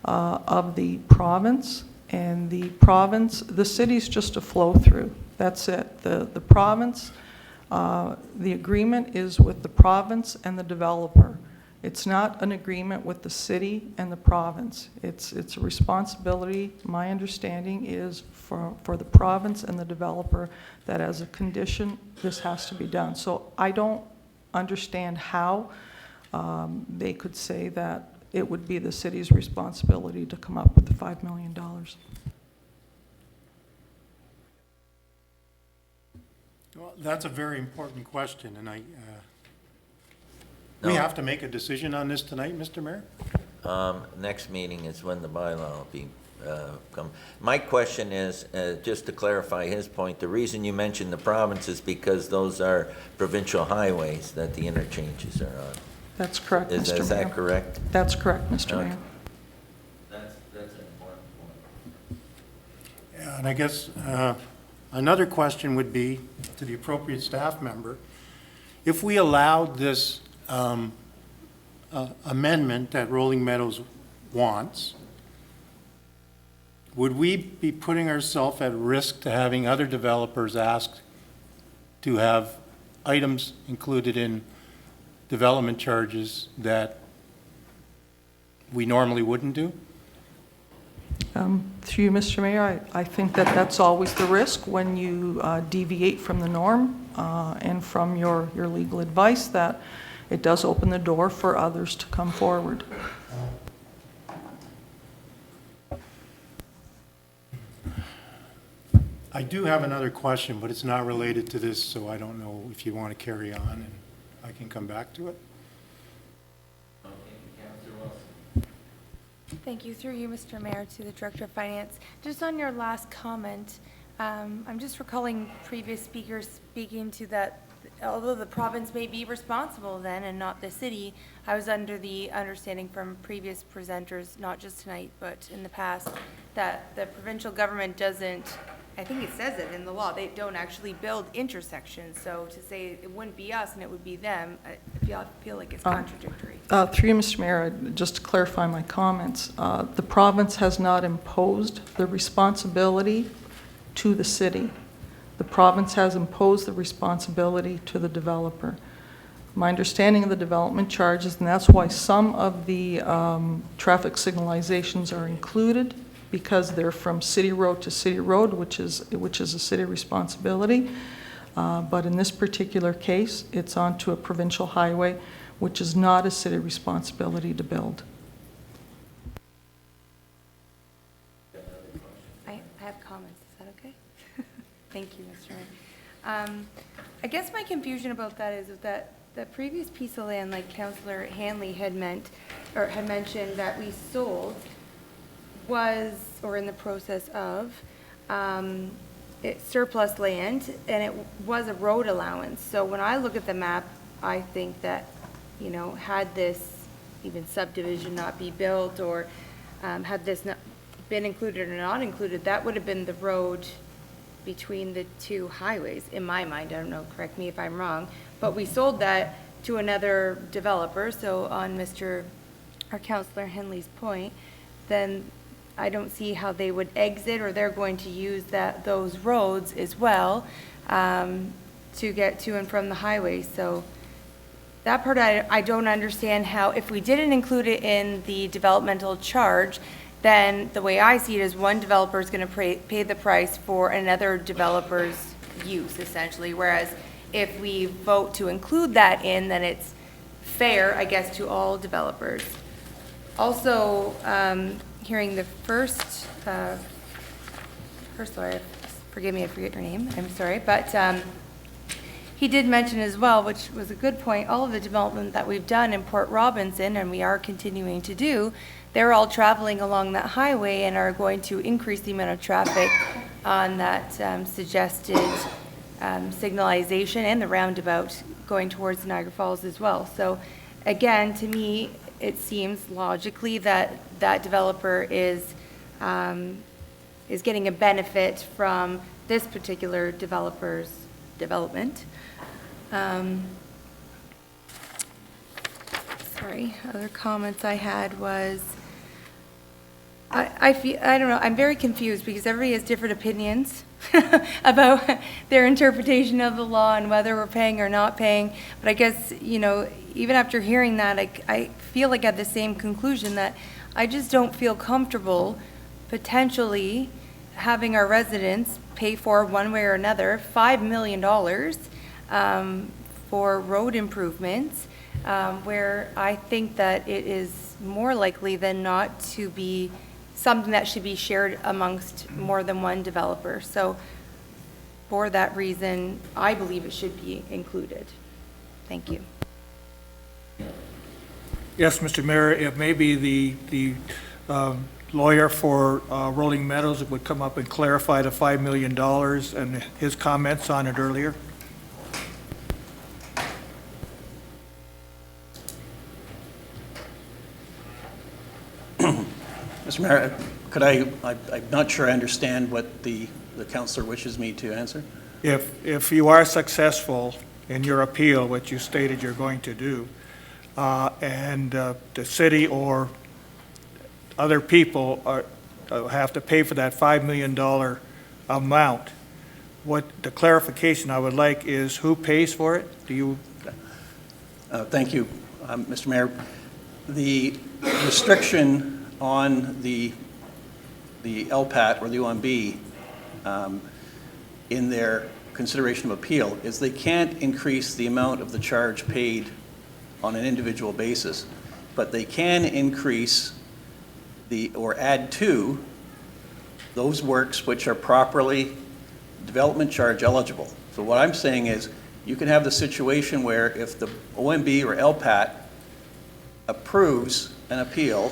of the province, and the city's just a flow-through. That's it. The province, the agreement is with the province and the developer. It's not an agreement with the city and the province. It's a responsibility, my understanding is for the province and the developer, that as a condition, this has to be done. So I don't understand how they could say that it would be the city's responsibility to come up with the $5 million. Well, that's a very important question, and No. we have to make a decision on this tonight, Mr. Mayor? Next meeting is when the bylaw will be, come. My question is, just to clarify his point, the reason you mentioned the province is because those are provincial highways that the interchanges are on. That's correct, Mr. Mayor. Is that correct? That's correct, Mr. Okay. Mayor. That's an important point. Yeah, and I guess another question would be to the appropriate staff member, if we allowed this amendment that Rolling Meadows wants, would we be putting ourselves at risk to having other developers ask to have items included in development charges that we normally wouldn't do? Through you, Mr. Mayor, I think that that's always the risk when you deviate from the norm and from your legal advice, that it does open the door for others to come forward. I do have another question, but it's not related to this, so I don't know if you want to carry on, and I can come back to it. Thank you. Through you, Mr. Mayor, to the Director of Finance. Just on your last comment, I'm just recalling previous speakers speaking to that, although the province may be responsible then and not the city, I was under the understanding from previous presenters, not just tonight, but in the past, that the provincial government doesn't, I think it says it in the law, they don't actually build intersections. So to say it wouldn't be us and it would be them, I feel like it's contradictory. Through you, Mr. Mayor, just to clarify my comments, the province has not imposed the responsibility to the city. The province has imposed the responsibility to the developer. My understanding of the development charges, and that's why some of the traffic signalizations are included, because they're from city road to city road, which is a city responsibility. But in this particular case, it's onto a provincial highway, which is not a city responsibility to build. I have comments. Is that okay? Thank you, Mr. Mayor. I guess my confusion about that is that the previous piece of land, like Councillor Hanley had mentioned that we sold, was, or in the process of, it's surplus land, and it was a road allowance. So when I look at the map, I think that, you know, had this even subdivision not be built, or had this not been included or not included, that would have been the road between the two highways, in my mind. I don't know, correct me if I'm wrong, but we sold that to another developer. So on Councillor Henley's point, then I don't see how they would exit, or they're going to use those roads as well to get to and from the highway. So that part I don't understand how, if we didn't include it in the developmental charge, then the way I see it is one developer is going to pay the price for another developer's use, essentially. Whereas if we vote to include that in, then it's fair, I guess, to all developers. Also, hearing the first lawyer, forgive me, I forget your name, I'm sorry, but he did mention as well, which was a good point, all of the development that we've done in Port Robinson, and we are continuing to do, they're all traveling along that highway and are going to increase the amount of traffic on that suggested signalization and the roundabout going towards Niagara Falls as well. So again, to me, it seems logically that that developer is getting a benefit from this particular developer's development. Sorry, other comments I had was, I don't know, I'm very confused because everybody has different opinions about their interpretation of the law and whether we're paying or not paying. But I guess, you know, even after hearing that, I feel like I have the same conclusion that I just don't feel comfortable potentially having our residents pay for, one way or another, $5 million for road improvements, where I think that it is more likely than not to be something that should be shared amongst more than one developer. So for that reason, I believe it should be included. Thank you. Yes, Mr. Mayor, if maybe the lawyer for Rolling Meadows would come up and clarify the $5 million and his comments on it earlier. Mr. Mayor, could I'm not sure I understand what the councillor wishes me to answer. If you are successful in your appeal, which you stated you're going to do, and the city or other people have to pay for that $5 million amount, what the clarification I would like is who pays for it? Do you? Thank you, Mr. Mayor. The restriction on the LPAT or the OMB in their consideration of appeal is they can't increase the amount of the charge paid on an individual basis, but they can increase or add to those works which are properly development charge eligible. So what I'm saying is you can have the situation where if the OMB or LPAT approves an appeal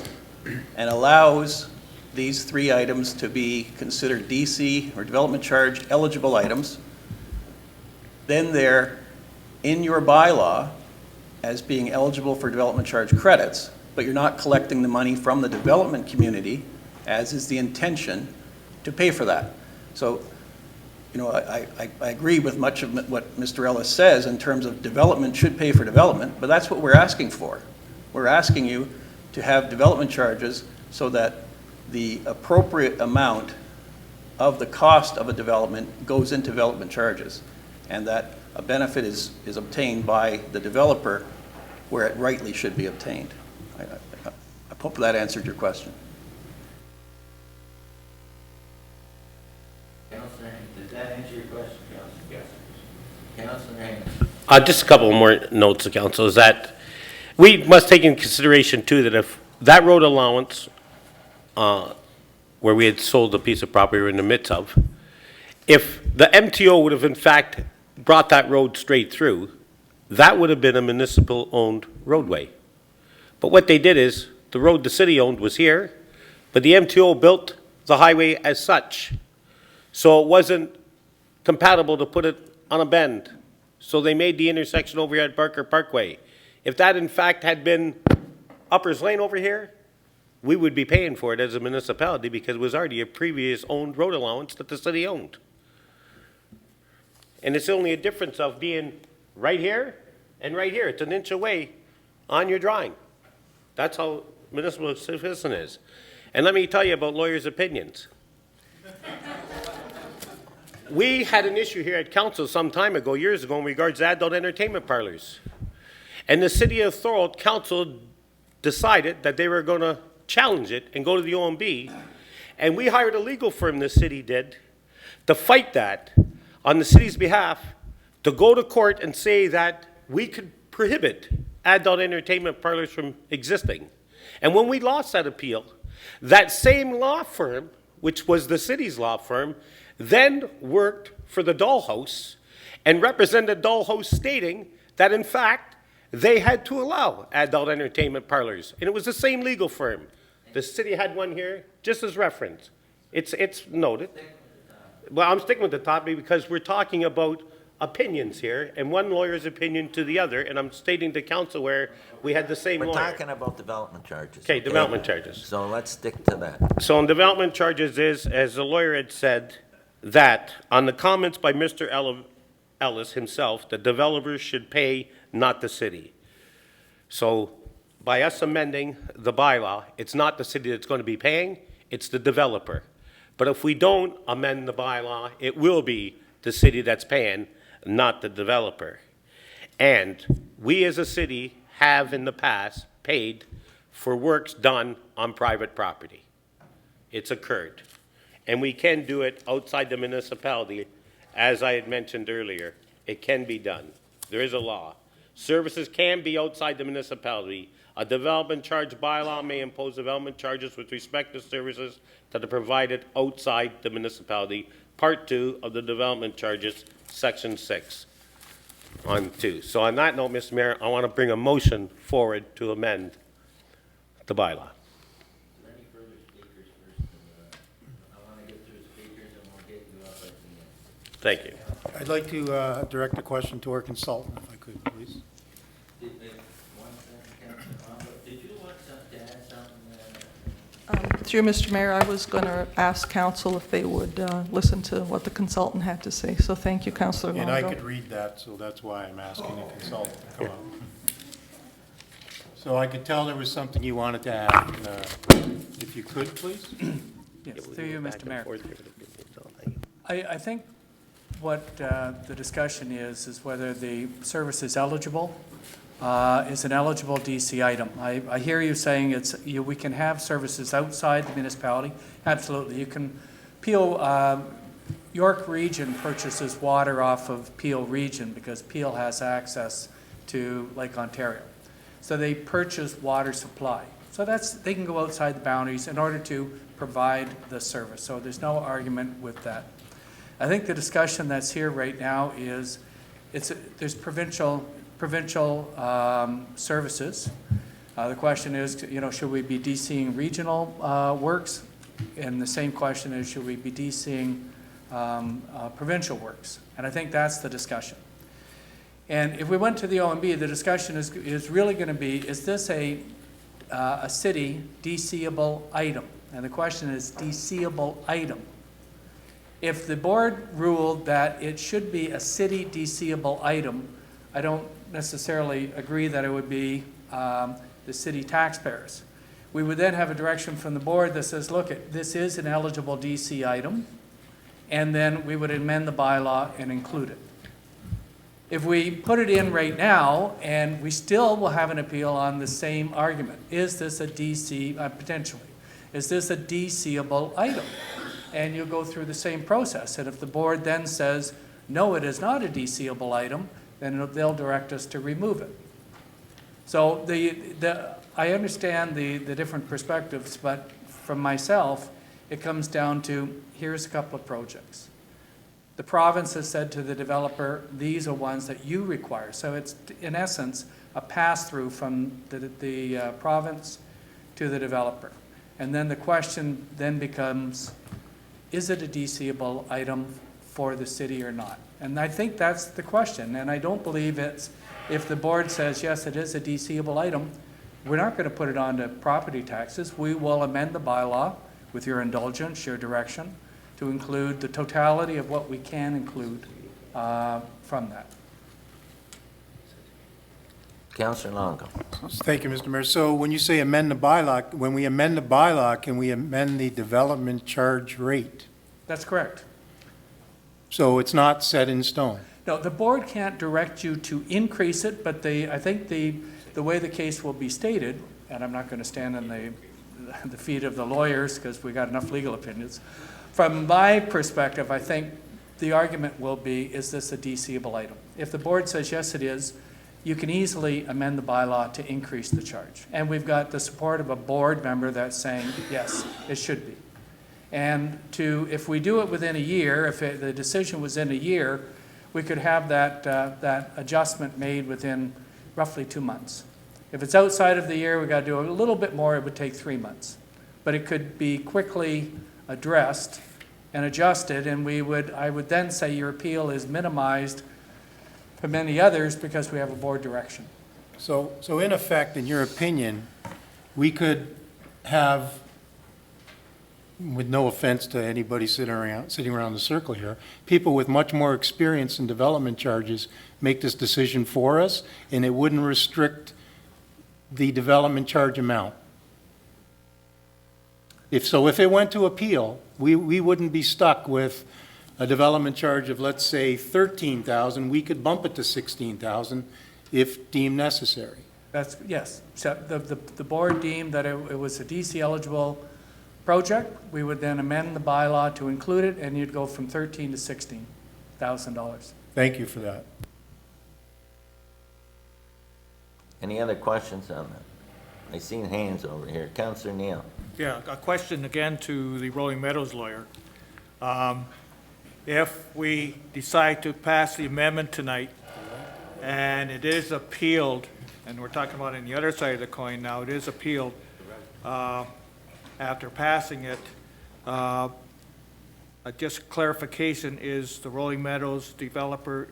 and allows these three items to be considered DC or development charge eligible items, then they're in your bylaw as being eligible for development charge credits, but you're not collecting the money from the development community, as is the intention, to pay for that. So, you know, I agree with much of what Mr. Ellis says in terms of development should pay for development, but that's what we're asking for. We're asking you to have development charges so that the appropriate amount of the cost of a development goes into development charges, and that a benefit is obtained by the developer where it rightly should be obtained. I hope that answered your question. Councillor Haynes, did that answer your question, Councillor? Yes. Councillor Haynes. Just a couple more notes, the council, is that we must take into consideration too that if that road allowance, where we had sold a piece of property we're in the midst of, if the MTO would have in fact brought that road straight through, that would have been a municipal-owned roadway. But what they did is, the road the city owned was here, but the MTO built the highway as such. So it wasn't compatible to put it on a bend. So they made the intersection over here at Barker Parkway. If that in fact had been Uppers Lane over here, we would be paying for it as a municipality because it was already a previous owned road allowance that the city owned. And it's only a difference of being right here and right here. It's an inch away on your drawing. That's how municipal citizen is. And let me tell you about lawyers' opinions. We had an issue here at council some time ago, years ago, in regards to adult entertainment parlors. And the city of Thorold council decided that they were going to challenge it and go to the OMB. And we hired a legal firm, the city did, to fight that on the city's behalf, to go to court and say that we could prohibit adult entertainment parlors from existing. And when we lost that appeal, that same law firm, which was the city's law firm, then worked for the Dollhouse and Representative Dolho stating that in fact, they had to allow adult entertainment parlors, and it was the same legal firm. The city had one here, just as reference. It's noted. Well, I'm sticking with the topic because we're talking about opinions here, and one lawyer's opinion to the other, and I'm stating to council where we had the same lawyer. We're talking about development charges. Okay, development charges. So let's stick to that. So on development charges is, as the lawyer had said, that on the comments by Mr. Ellis himself, the developers should pay, not the city. So by us amending the bylaw, it's not the city that's going to be paying, it's the developer. But if we don't amend the bylaw, it will be the city that's paying, not the developer. And we as a city have in the past paid for works done on private property. It's occurred. And we can do it outside the municipality. As I had mentioned earlier, it can be done. There is a law. Services can be outside the municipality. A development charge bylaw may impose development charges with respect to services that are provided outside the municipality. Part 2 of the development charges, Section 6 on 2. So on that note, Mr. Mayor, I want to bring a motion forward to amend the bylaw. Any further speakers first? I want to get through speakers and we'll get you up at the end. Thank you. I'd like to direct a question to our consultant, if I could, please. Did you want to add something? Through Mr. Mayor, I was going to ask council if they would listen to what the consultant had to say. So thank you, Councillor Longo. And I could read that, so that's why I'm asking the consultant to come up. So I could tell there was something you wanted to add. If you could, please. Yes, through you, Mr. Mayor. I think what the discussion is whether the service is eligible, is an eligible DC item. I hear you saying we can have services outside the municipality. Absolutely. You can, Peel, York Region purchases water off of Peel Region because Peel has access to Lake Ontario. So they purchase water supply. So they can go outside the boundaries in order to provide the service. So there's no argument with that. I think the discussion that's here right now is there's provincial services. The question is, should we be DCing regional works? And the same question is, should we be DCing provincial works? And I think that's the discussion. And if we went to the OMB, the discussion is really going to be, is this a city DCable item? And the question is DCable item. If the board ruled that it should be a city DCable item, I don't necessarily agree that it would be the city taxpayers. We would then have a direction from the board that says, look, this is an eligible DC item, and then we would amend the bylaw and include it. If we put it in right now, and we still will have an appeal on the same argument, is this a DC, potentially, is this a DCable item? And you'll go through the same process. And if the board then says, no, it is not a DCable item, then they'll direct us to remove it. So I understand the different perspectives, but from myself, it comes down to, here's a couple of projects. The province has said to the developer, these are ones that you require. So it's, in essence, a pass-through from the province to the developer. And then the question then becomes, is it a DCable item for the city or not? And I think that's the question. And I don't believe it's, if the board says, yes, it is a DCable item, we're not going to put it onto property taxes. We will amend the bylaw with your indulgence, your direction, to include the totality of what we can include from that. Councillor Longo. Thank you, Mr. Mayor. So when you say amend the bylaw, when we amend the bylaw, can we amend the development charge rate? That's correct. So it's not set in stone? No, the board can't direct you to increase it, but I think the way the case will be stated, and I'm not going to stand on the feet of the lawyers because we got enough legal opinions. From my perspective, I think the argument will be, is this a DCable item? If the board says yes, it is, you can easily amend the bylaw to increase the charge. And we've got the support of a board member that's saying, yes, it should be. And if we do it within a year, if the decision was in a year, we could have that adjustment made within roughly 2 months. If it's outside of the year, we got to do a little bit more, it would take 3 months. But it could be quickly addressed and adjusted, and I would then say your appeal is minimized from many others because we have a board direction. So in effect, in your opinion, we could have, with no offense to anybody sitting around the circle here, people with much more experience in development charges make this decision for us, and it wouldn't restrict the development charge amount. If it went to appeal, we wouldn't be stuck with a development charge of, let's say, $13,000. We could bump it to $16,000 if deemed necessary. Yes. So the board deemed that it was a DC eligible project. We would then amend the bylaw to include it, and you'd go from $13,000 to $16,000. Thank you for that. Any other questions on that? I seen hands over here. Councillor Neal. Yeah, a question again to the Rolling Meadows lawyer. If we decide to pass the amendment tonight and it is appealed, and we're talking about on the other side of the coin now, it is appealed after passing it, just clarification, is the Rolling Meadows developer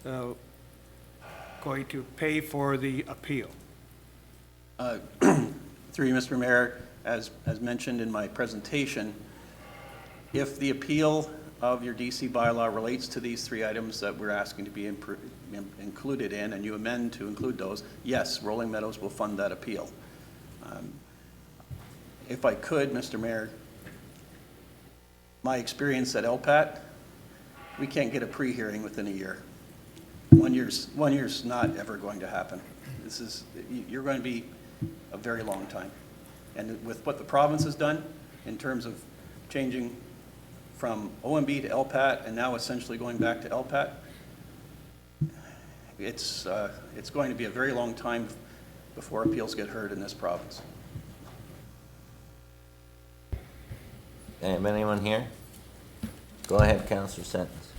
going to pay for the appeal? Through you, Mr. Mayor, as mentioned in my presentation, if the appeal of your DC bylaw relates to these 3 items that we're asking to be included in, and you amend to include those, yes, Rolling Meadows will fund that appeal. If I could, Mr. Mayor, my experience at LPAT, we can't get a pre-hearing within a year. 1 year's not ever going to happen. You're going to be a very long time. And with what the province has done in terms of changing from OMB to LPAT and now essentially going back to LPAT, it's going to be a very long time before appeals get heard in this province. Anyone here? Go ahead, Councillor Sentence.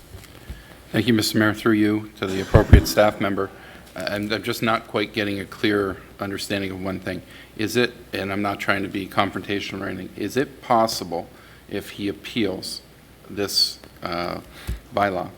Thank you, Mr. Mayor. Through you to the appropriate staff member. I'm just not quite getting a clear understanding of one thing. Is it, and I'm not trying to be confrontational or anything, is it possible if he appeals this bylaw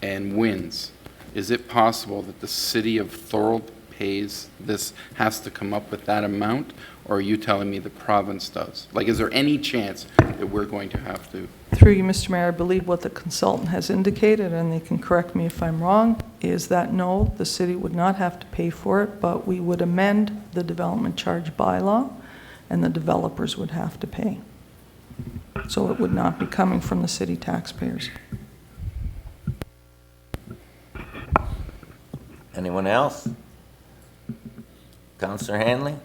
and wins, is it possible that the city of Thorold pays this, has to come up with that amount, or are you telling me the province does? Like, is there any chance that we're going to have to? Through you, Mr. Mayor, I believe what the consultant has indicated, and they can correct me if I'm wrong, is that no, the city would not have to pay for it, but we would amend the development charge bylaw, and the developers would have to pay. So it would not be coming from the city taxpayers. Anyone else? Councillor Hanley?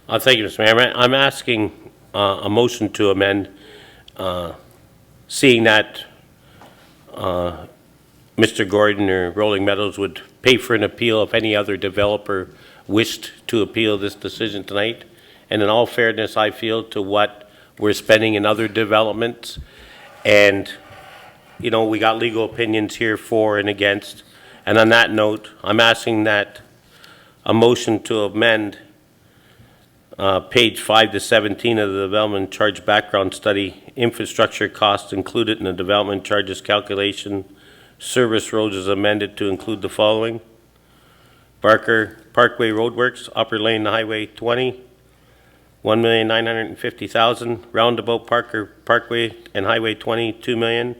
Thank you, Mr. Mayor. I'm asking a motion to amend, seeing that Mr. Gordon or Rolling Meadows would pay for an appeal if any other developer wished to appeal this decision tonight. And in all fairness, I feel to what we're spending in other developments. And, you know, we got legal opinions here for and against. And on that note, I'm asking that a motion to amend page 5 to 17 of the development charge background study, infrastructure costs included in the development charges calculation, service roads is amended to include the following: Barker Parkway Roadworks, Upper Lane Highway 20, $1,950,000, Roundabout Parkway and Highway 20, $2 million,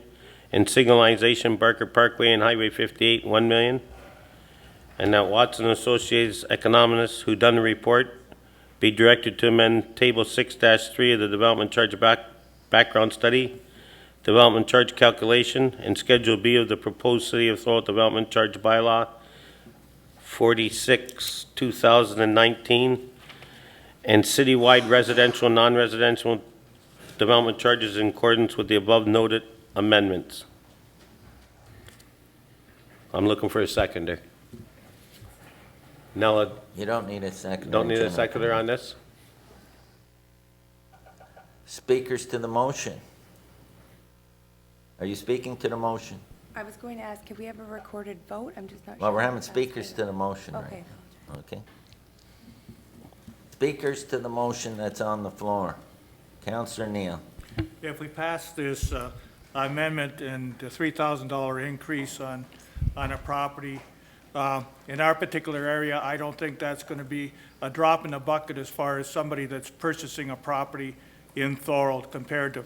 and signalization Barker Parkway and Highway 58, $1 million. And that Watson Associates economists who done the report be directed to amend Table 6-3 of the Development Charge Background Study, Development Charge Calculation, and Schedule B of the proposed City of Thorold Development Charge Bylaw 46, 2019, and citywide residential, non-residential development charges in accordance with the above noted amendments. I'm looking for a seconder. Nella? You don't need a seconder. Don't need a General. seconder on this? Speakers to the motion. Are you speaking to the motion? I was going to ask, can we have a recorded vote? I'm just not sure. Well, we're having if that's speakers good. to the motion right Okay. now. Okay. Speakers to the motion that's on the floor. Councillor Neal. If we pass this amendment and the $3,000 increase on a property, in our particular area, I don't think that's going to be a drop in the bucket as far as somebody that's purchasing a property in Thorold compared to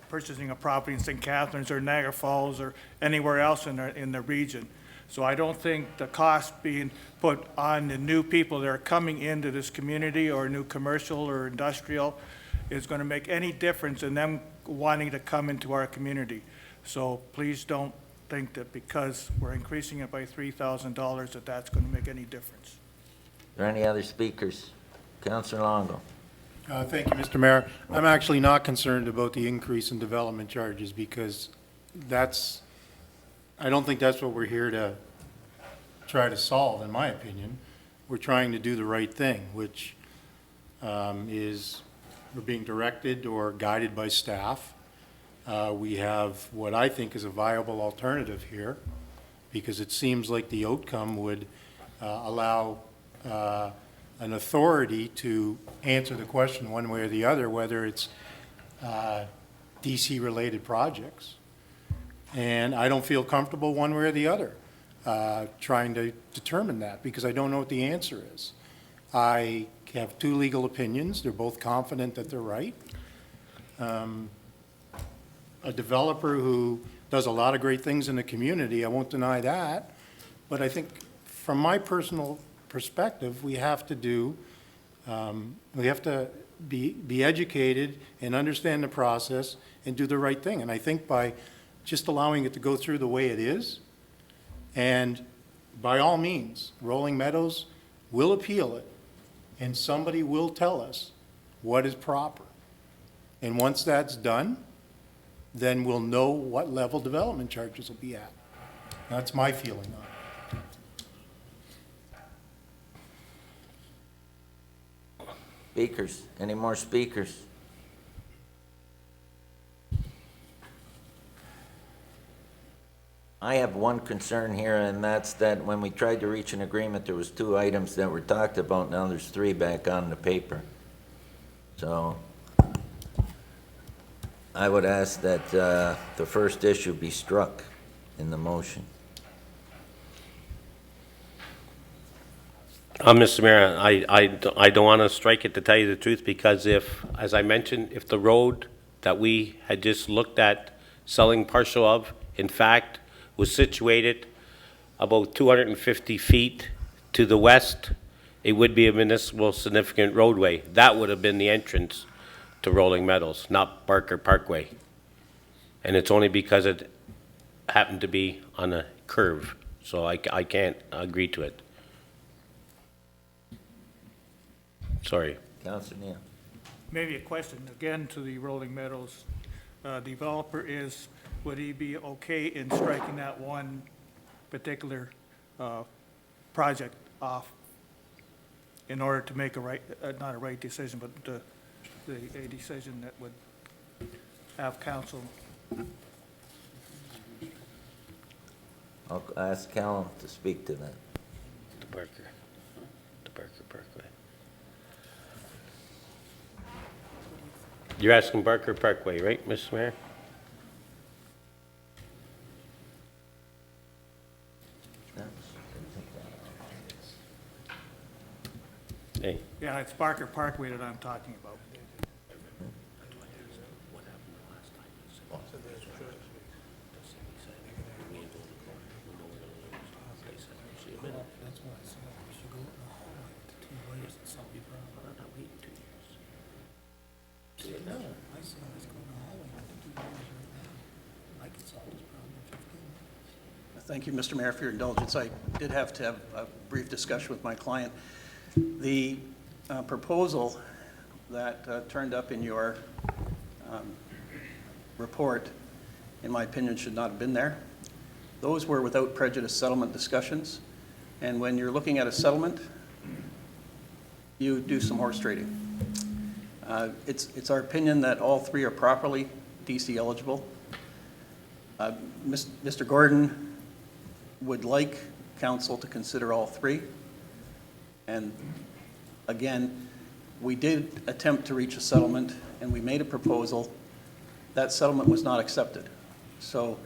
purchasing a property in St. Catharines or Niagara Falls or anywhere else in the region. So I don't think the cost being put on the new people that are coming into this community or new commercial or industrial is going to make any difference in them wanting to come into our community. So please don't think that because we're increasing it by $3,000 that that's going to make any difference. Are there any other speakers? Councillor Longo. Thank you, Mr. Mayor. I'm actually not concerned about the increase in development charges because I don't think that's what we're here to try to solve, in my opinion. We're trying to do the right thing, which is we're being directed or guided by staff. We have what I think is a viable alternative here because it seems like the outcome would allow an authority to answer the question one way or the other, whether it's DC-related projects. And I don't feel comfortable one way or the other trying to determine that because I don't know what the answer is. I have two legal opinions. They're both confident that they're right. A developer who does a lot of great things in the community, I won't deny that, but I think from my personal perspective, we have to be educated and understand the process and do the right thing. And I think by just allowing it to go through the way it is, and by all means, Rolling Meadows will appeal it, and somebody will tell us what is proper. And once that's done, then we'll know what level development charges will be at. That's my feeling on it. Speakers, any more speakers? I have one concern here, and that's that when we tried to reach an agreement, there was 2 items that were talked about. Now there's 3 back on the paper. So I would ask that the first issue be struck in the motion. Mr. Mayor, I don't want to strike it, to tell you the truth, because if, as I mentioned, if the road that we had just looked at selling partial of, in fact, was situated about 250 feet to the west, it would be a municipal significant roadway. That would have been the entrance to Rolling Meadows, not Barker Parkway. And it's only because it happened to be on a curve, so I can't agree to it. Sorry. Councilor Neal. Maybe a question again to the Rolling Meadows developer is, would he be okay in striking that one particular project off in order to make a right, not a right decision, but a decision that would have council? I'll ask Callum to speak to that. The Barker Parkway. You're asking Barker Parkway, right, Mr. Mayor? Hey. Yeah, it's Barker Parkway that I'm talking about. Thank you, Mr. Mayor, for your indulgence. I did have to have a brief discussion with my client. The proposal that turned up in your report, in my opinion, should not have been there. Those were without prejudice settlement discussions. And when you're looking at a settlement, you do some horse trading. It's our opinion that all 3 are properly DC eligible. Mr. Gordon would like council to consider all three. And again, we did attempt to reach a settlement, and we made a proposal. That settlement was not accepted. So,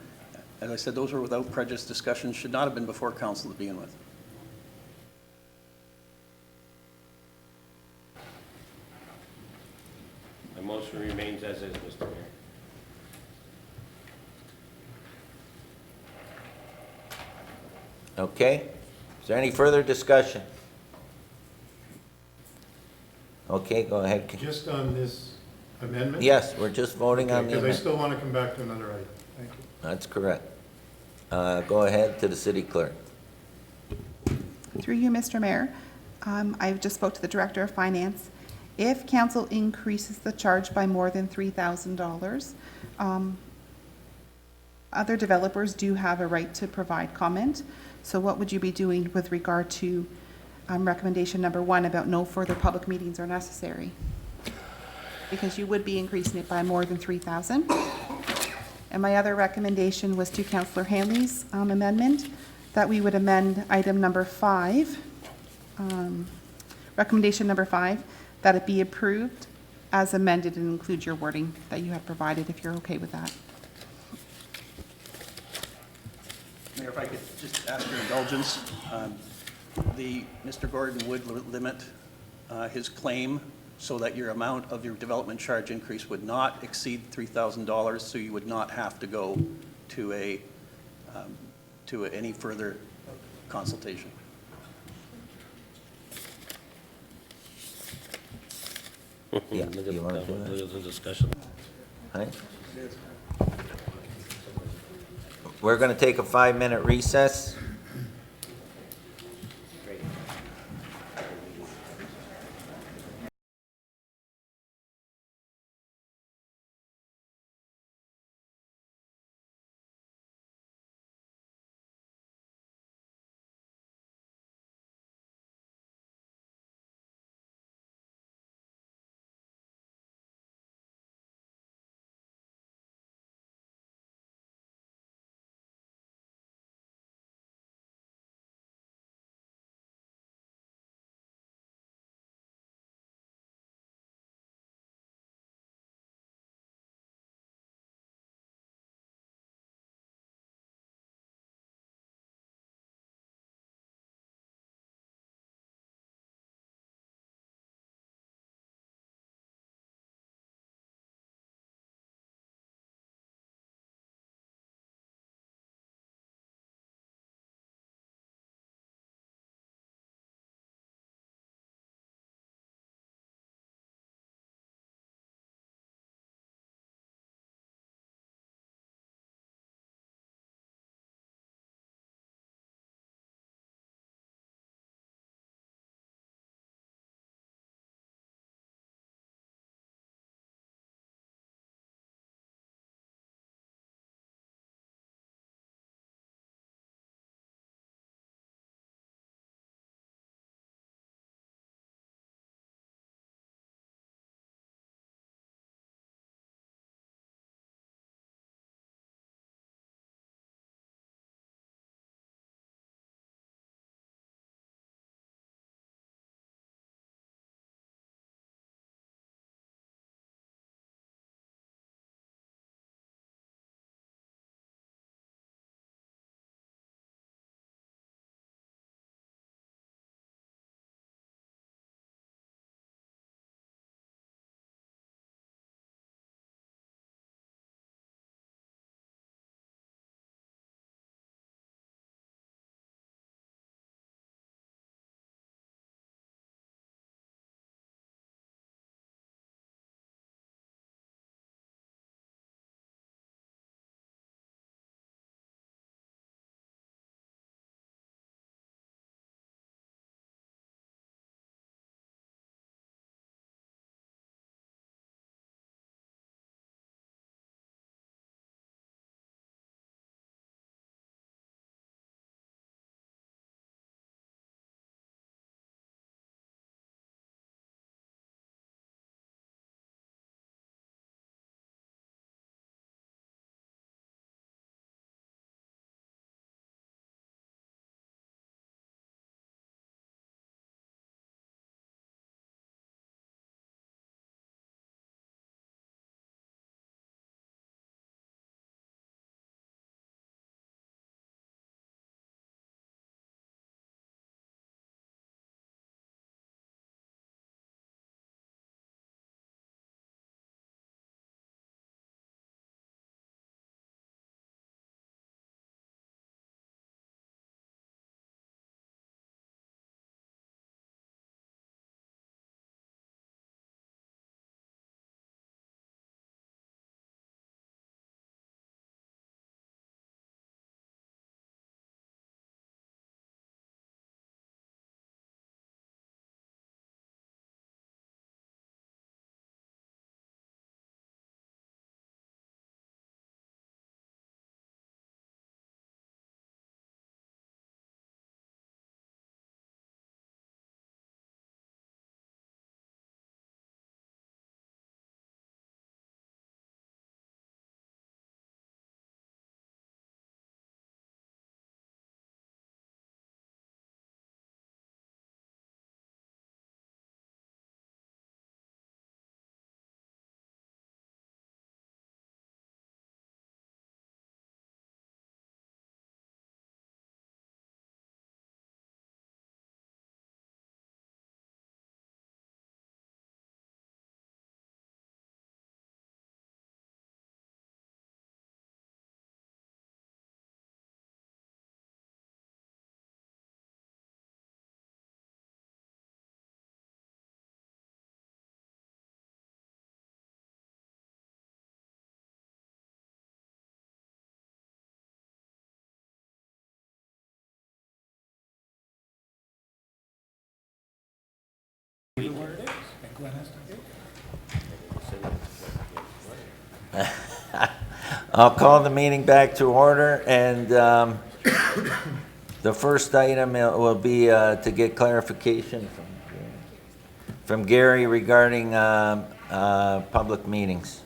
as I said, those were without prejudice discussions, should not have been before council to begin with. My motion remains as is, Mr. Mayor. Okay, is there any further discussion? Okay, go ahead. Just on this amendment? Yes, we're just voting on the Because I amendment. still want to come back to another item. Thank you. That's correct. Go ahead to the city clerk. Through you, Mr. Mayor, I just spoke to the Director of Finance. If council increases the charge by more than $3,000, other developers do have a right to provide comment. So what would you be doing with regard to recommendation number 1 about no further public meetings are necessary? Because you would be increasing it by more than 3,000. And my other recommendation was to Councillor Hanley's amendment, that we would amend item number 5, recommendation number 5, that it be approved as amended and include your wording that you have provided, if you're okay with that. Mayor, if I could just ask your indulgence, Mr. Gordon would limit his claim so that your amount of your development charge increase would not exceed $3,000, so you would not have to go to any further consultation. Yeah, you want to do that? Look at the discussion. Right? We're going to take a 5-minute recess. Glenn has to. I'll call the meeting back to order, and the first item will be to get clarification from Gary regarding public meetings.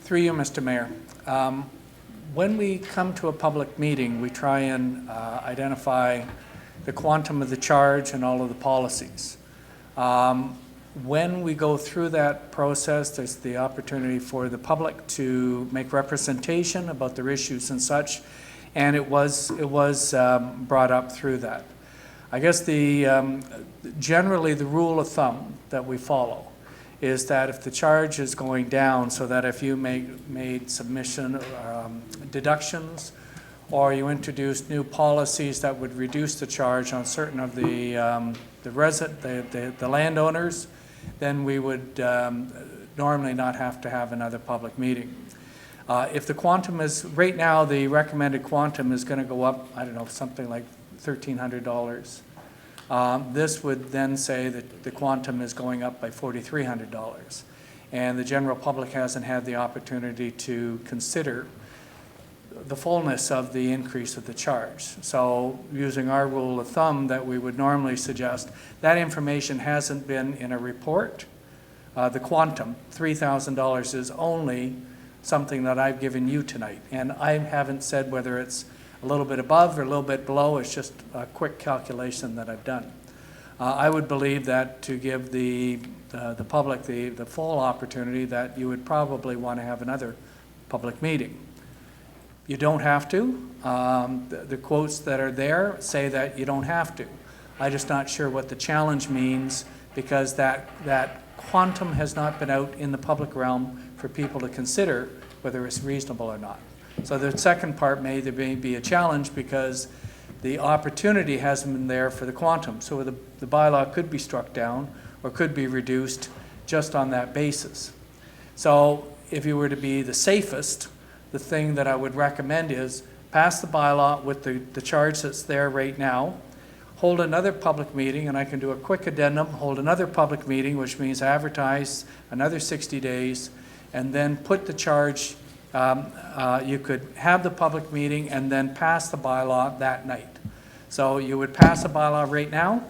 Through you, Mr. Mayor. When we come to a public meeting, we try and identify the quantum of the charge and all of the policies. When we go through that process, there's the opportunity for the public to make representation about their issues and such, and it was brought up through that. I guess generally the rule of thumb that we follow is that if the charge is going down, so that if you made submission deductions, or you introduced new policies that would reduce the charge on certain of the landowners, then we would normally not have to have another public meeting. If the quantum is, right now the recommended quantum is going to go up, I don't know, something like $1,300. This would then say that the quantum is going up by $4,300. And the general public hasn't had the opportunity to consider the fullness of the increase of the charge. So using our rule of thumb that we would normally suggest, that information hasn't been in a report. The quantum, $3,000, is only something that I've given you tonight. And I haven't said whether it's a little bit above or a little bit below. It's just a quick calculation that I've done. I would believe that to give the public the full opportunity, that you would probably want to have another public meeting. You don't have to. The quotes that are there say that you don't have to. I'm just not sure what the challenge means, because that quantum has not been out in the public realm for people to consider whether it's reasonable or not. So the second part may be a challenge, because the opportunity hasn't been there for the quantum. So the bylaw could be struck down or could be reduced just on that basis. So if you were to be the safest, the thing that I would recommend is pass the bylaw with the charge that's there right now, hold another public meeting, and I can do a quick addendum, hold another public meeting, which means advertise another 60 days, and then put the charge. You could have the public meeting and then pass the bylaw that night. So you would pass the bylaw right now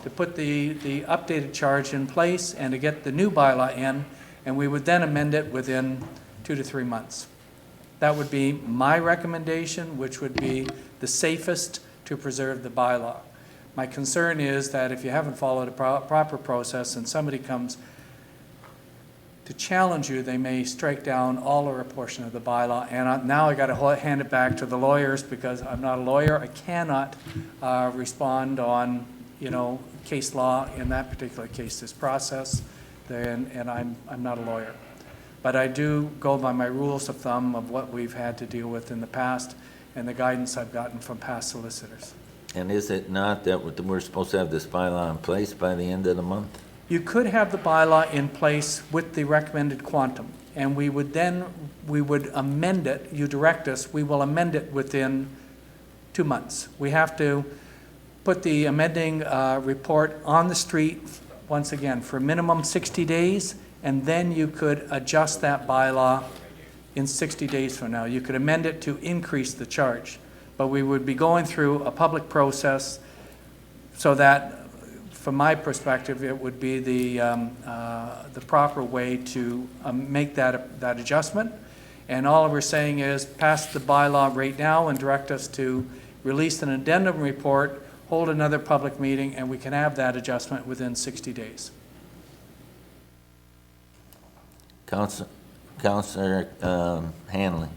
to put the updated charge in place and to get the new bylaw in, and we would then amend it within 2 to 3 months. That would be my recommendation, which would be the safest to preserve the bylaw. My concern is that if you haven't followed a proper process and somebody comes to challenge you, they may strike down all or a portion of the bylaw. And now I got to hand it back to the lawyers, because I'm not a lawyer. I cannot respond on, case law in that particular case, this process. And I'm not a lawyer. But I do go by my rules of thumb of what we've had to deal with in the past and the guidance I've gotten from past solicitors. And is it not that we're supposed to have this bylaw in place by the end of the month? You could have the bylaw in place with the recommended quantum, and we would amend it. You direct us, we will amend it within 2 months. We have to put the amending report on the street, once again, for a minimum 60 days, and then you could adjust that bylaw in 60 days from now. You could amend it to increase the charge, but we would be going through a public process, so that, from my perspective, it would be the proper way to make that adjustment. And all we're saying is pass the bylaw right now and direct us to release an addendum report, hold another public meeting, and we can have that adjustment within 60 days. Councillor Hanley.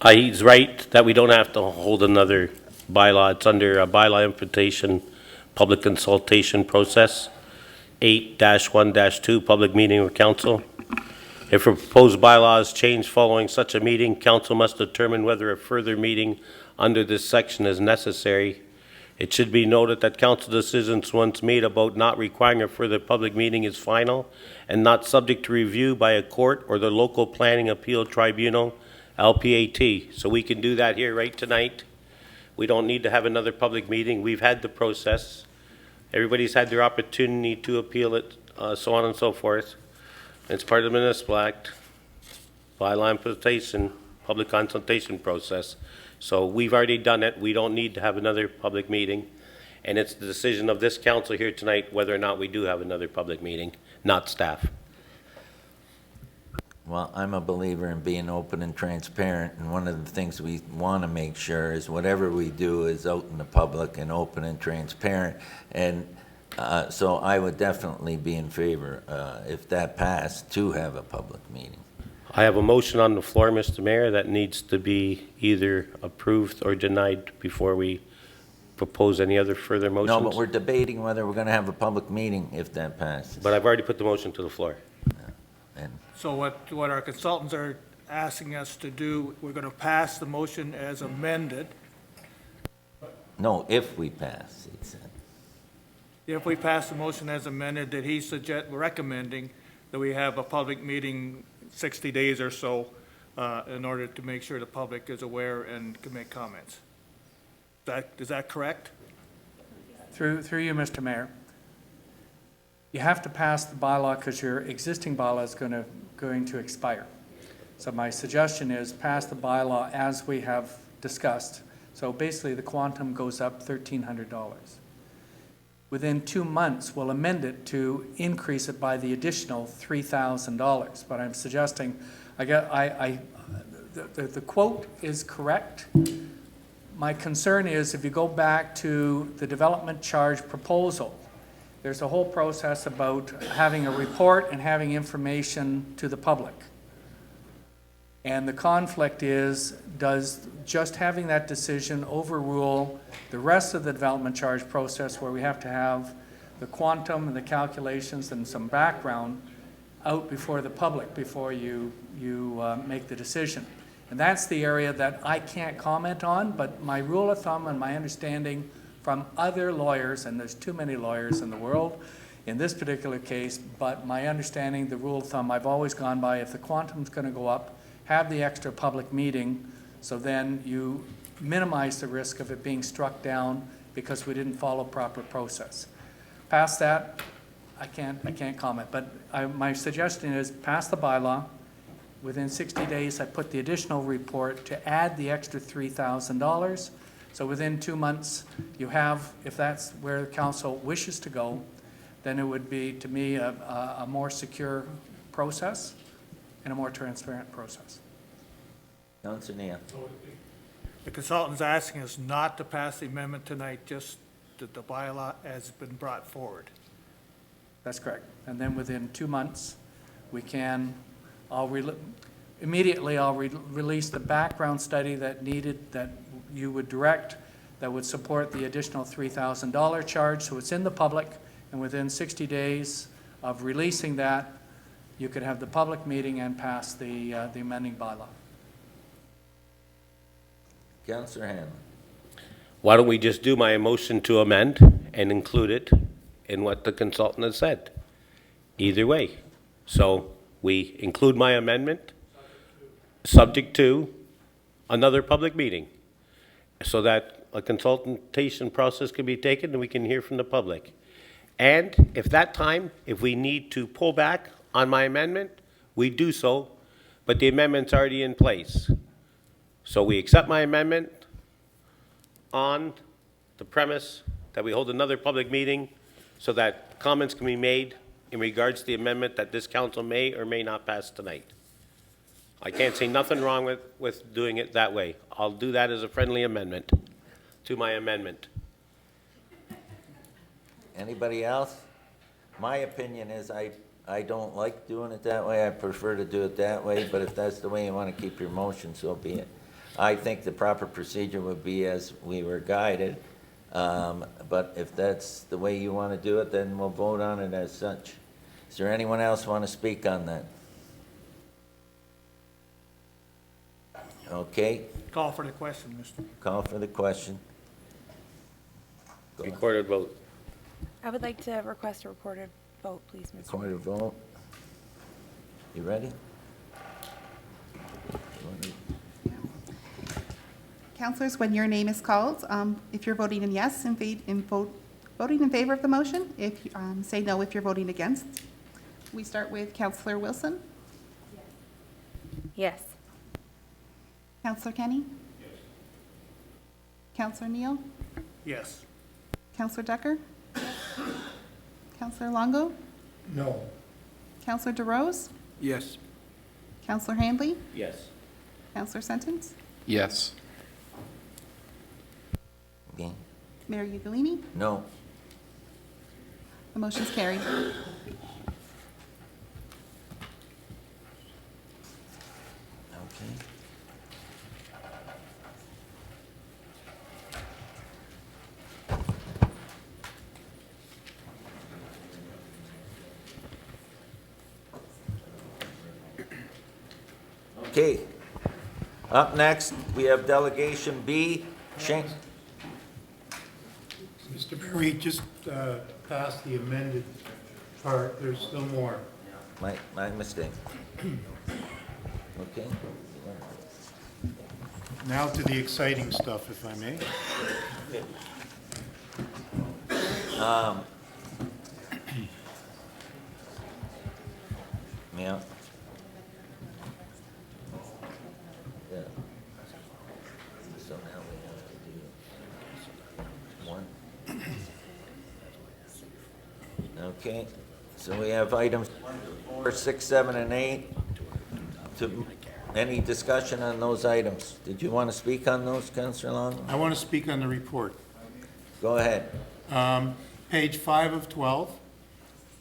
He's right that we don't have to hold another bylaw. It's under a bylaw implementation public consultation process, 8-1-2, public meeting of council. If a proposed bylaw is changed following such a meeting, council must determine whether a further meeting under this section is necessary. It should be noted that council decisions once made about not requiring a further public meeting is final and not subject to review by a court or the local planning appeal tribunal, LPAT. So we can do that here right tonight. We don't need to have another public meeting. We've had the process. Everybody's had their opportunity to appeal it, so on and so forth. It's part of the municipal act, bylaw implementation, public consultation process. So we've already done it. We don't need to have another public meeting. And it's the decision of this council here tonight whether or not we do have another public meeting, not staff. Well, I'm a believer in being open and transparent, and one of the things we want to make sure is whatever we do is out in the public and open and transparent. And so I would definitely be in favor, if that passed, to have a public meeting. I have a motion on the floor, Mr. Mayor, that needs to be either approved or denied before we propose any other further motions. No, but we're debating whether we're going to have a public meeting if that passes. But I've already put the motion to the floor. And So what our consultants are asking us to do, we're going to pass the motion as amended. no, if we pass, it said. If we pass the motion as amended, that he's recommending that we have a public meeting 60 days or so in order to make sure the public is aware and can make comments. Is that correct? Through you, Mr. Mayor. You have to pass the bylaw because your existing bylaw is going to expire. So my suggestion is pass the bylaw as we have discussed. So basically the quantum goes up $1,300. Within 2 months, we'll amend it to increase it by the additional $3,000. But I'm suggesting, the quote is correct. My concern is if you go back to the development charge proposal, there's a whole process about having a report and having information to the public. And the conflict is, does just having that decision overrule the rest of the development charge process where we have to have the quantum and the calculations and some background out before the public before you make the decision? And that's the area that I can't comment on, but my rule of thumb and my understanding from other lawyers, and there's too many lawyers in the world in this particular case, but my understanding, the rule of thumb I've always gone by, if the quantum's going to go up, have the extra public meeting, so then you minimize the risk of it being struck down because we didn't follow proper process. Past that, I can't comment, but my suggestion is pass the bylaw. Within 60 days, I put the additional report to add the extra $3,000. So within 2 months, you have, if that's where the council wishes to go, then it would be, to me, a more secure process and a more transparent process. Councilor Neal. The consultant's asking us not to pass the amendment tonight, just that the bylaw has been brought forward. That's correct. And then within 2 months, we can, immediately I'll release the background study that you would direct, that would support the additional $3,000 charge, so it's in the public, and within 60 days of releasing that, you could have the public meeting and pass the amending bylaw. Councilor Hanlon. Why don't we just do my motion to amend and include it in what the consultant has said? Either way. So we include my amendment, subject to another public meeting, so that a consultation process can be taken and we can hear from the public. And if we need to pull back on my amendment, we do so, but the amendment's already in place. So we accept my amendment on the premise that we hold another public meeting so that comments can be made in regards to the amendment that this council may or may not pass tonight. I can't see nothing wrong with doing it that way. I'll do that as a friendly amendment to my amendment. Anybody else? My opinion is I don't like doing it that way. I prefer to do it that way, but if that's the way you want to keep your motion, so be it. I think the proper procedure would be as we were guided, but if that's the way you want to do it, then we'll vote on it as such. Is there anyone else want to speak on that? Okay. Call for the question, Mr. Call for the question. Recorded vote. I would like to request a recorded vote, please, Mr. Recorded vote. You ready? Councillors, when your name is called, if you're voting in yes, voting in favor of the motion. If you say no, if you're voting against. We start with Councillor Wilson. Yes. Councillor Kenny. Yes. Councillor Neal. Yes. Councillor Decker. Councillor Longo. No. Councillor DeRose. Yes. Councillor Handley. Yes. Councillor Sentence. Yes. Okay. Mayor Ugolini. No. The motion's carried. Okay. Okay. Up next, we have Delegation B. Shane. Mr. Mayor, we just passed the amended part. There's still more. My mistake. Okay. Now to the exciting stuff, if I may. Yeah. Yeah. So now we have to do one. Okay, so we have items 1 to 4, 6, 7, and 8. Any discussion on those items? Did you want to speak on those, Councillor Long? I want to speak on the report. Go ahead. Page 5 of 12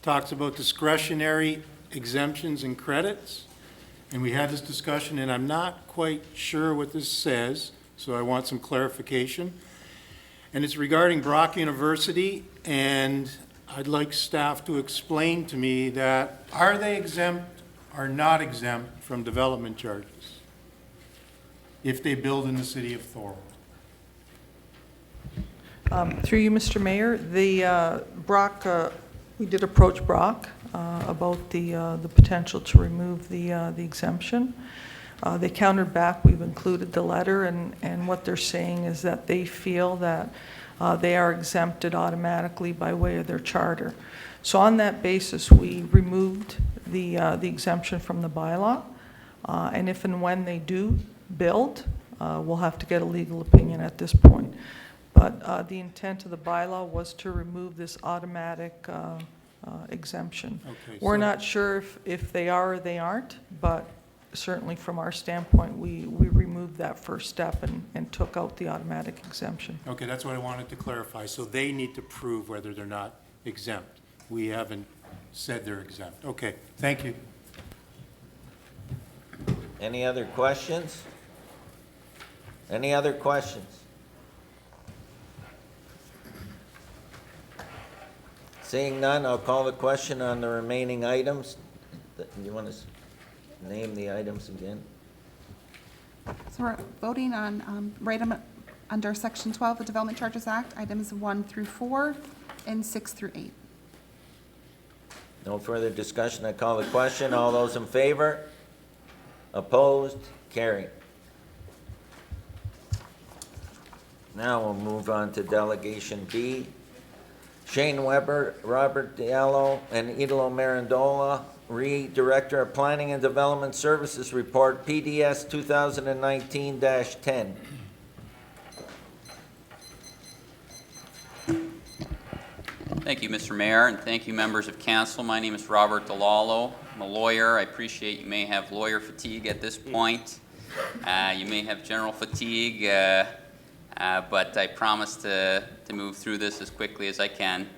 talks about discretionary exemptions and credits. And we had this discussion, and I'm not quite sure what this says, so I want some clarification. And it's regarding Brock University, and I'd like staff to explain to me that are they exempt or not exempt from development charges if they build in the city of Thorold? Through you, Mr. Mayor, the Brock, we did approach Brock about the potential to remove the exemption. They countered back. We've included the letter, and what they're saying is that they feel that they are exempted automatically by way of their charter. So on that basis, we removed the exemption from the bylaw, and if and when they do build, we'll have to get a legal opinion at this point. But the intent of the bylaw was to remove this automatic exemption. Okay, We're so- not sure if they are or they aren't, but certainly from our standpoint, we removed that first step and took out the automatic exemption. Okay, that's what I wanted to clarify. So they need to prove whether they're not exempt. We haven't said they're exempt. Okay, thank you. Any other questions? Any other questions? Seeing none, I'll call the question on the remaining items. You want to name the items again? So we're voting on, under Section 12 of the Development Charges Act, items 1 through 4 and 6 through 8. No further discussion, I call the question. All those in favor? Opposed? Carried. Now we'll move on to Delegation B. Shane Weber, Robert Diallo, and Idolo Marandola, Director of Planning and Development Services Report, PDS 2019-10. Thank you, Mr. Mayor, and thank you, members of council. My name is Robert DeLallo. I'm a lawyer. I appreciate you may have lawyer fatigue at this point. You may have general fatigue, but I promise to move through this as quickly as I can.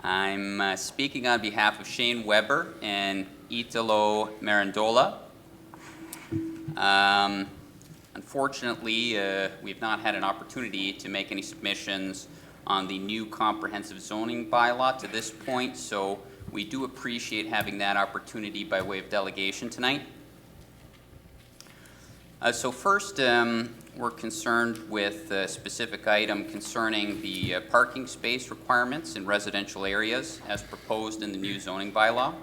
I'm speaking on behalf of Shane Weber and Italo Marandola. Unfortunately, we've not had an opportunity to make any submissions on the new comprehensive zoning bylaw to this point, so we do appreciate having that opportunity by way of delegation tonight. So first, we're concerned with a specific item concerning the parking space requirements in residential areas as proposed in the new zoning bylaw.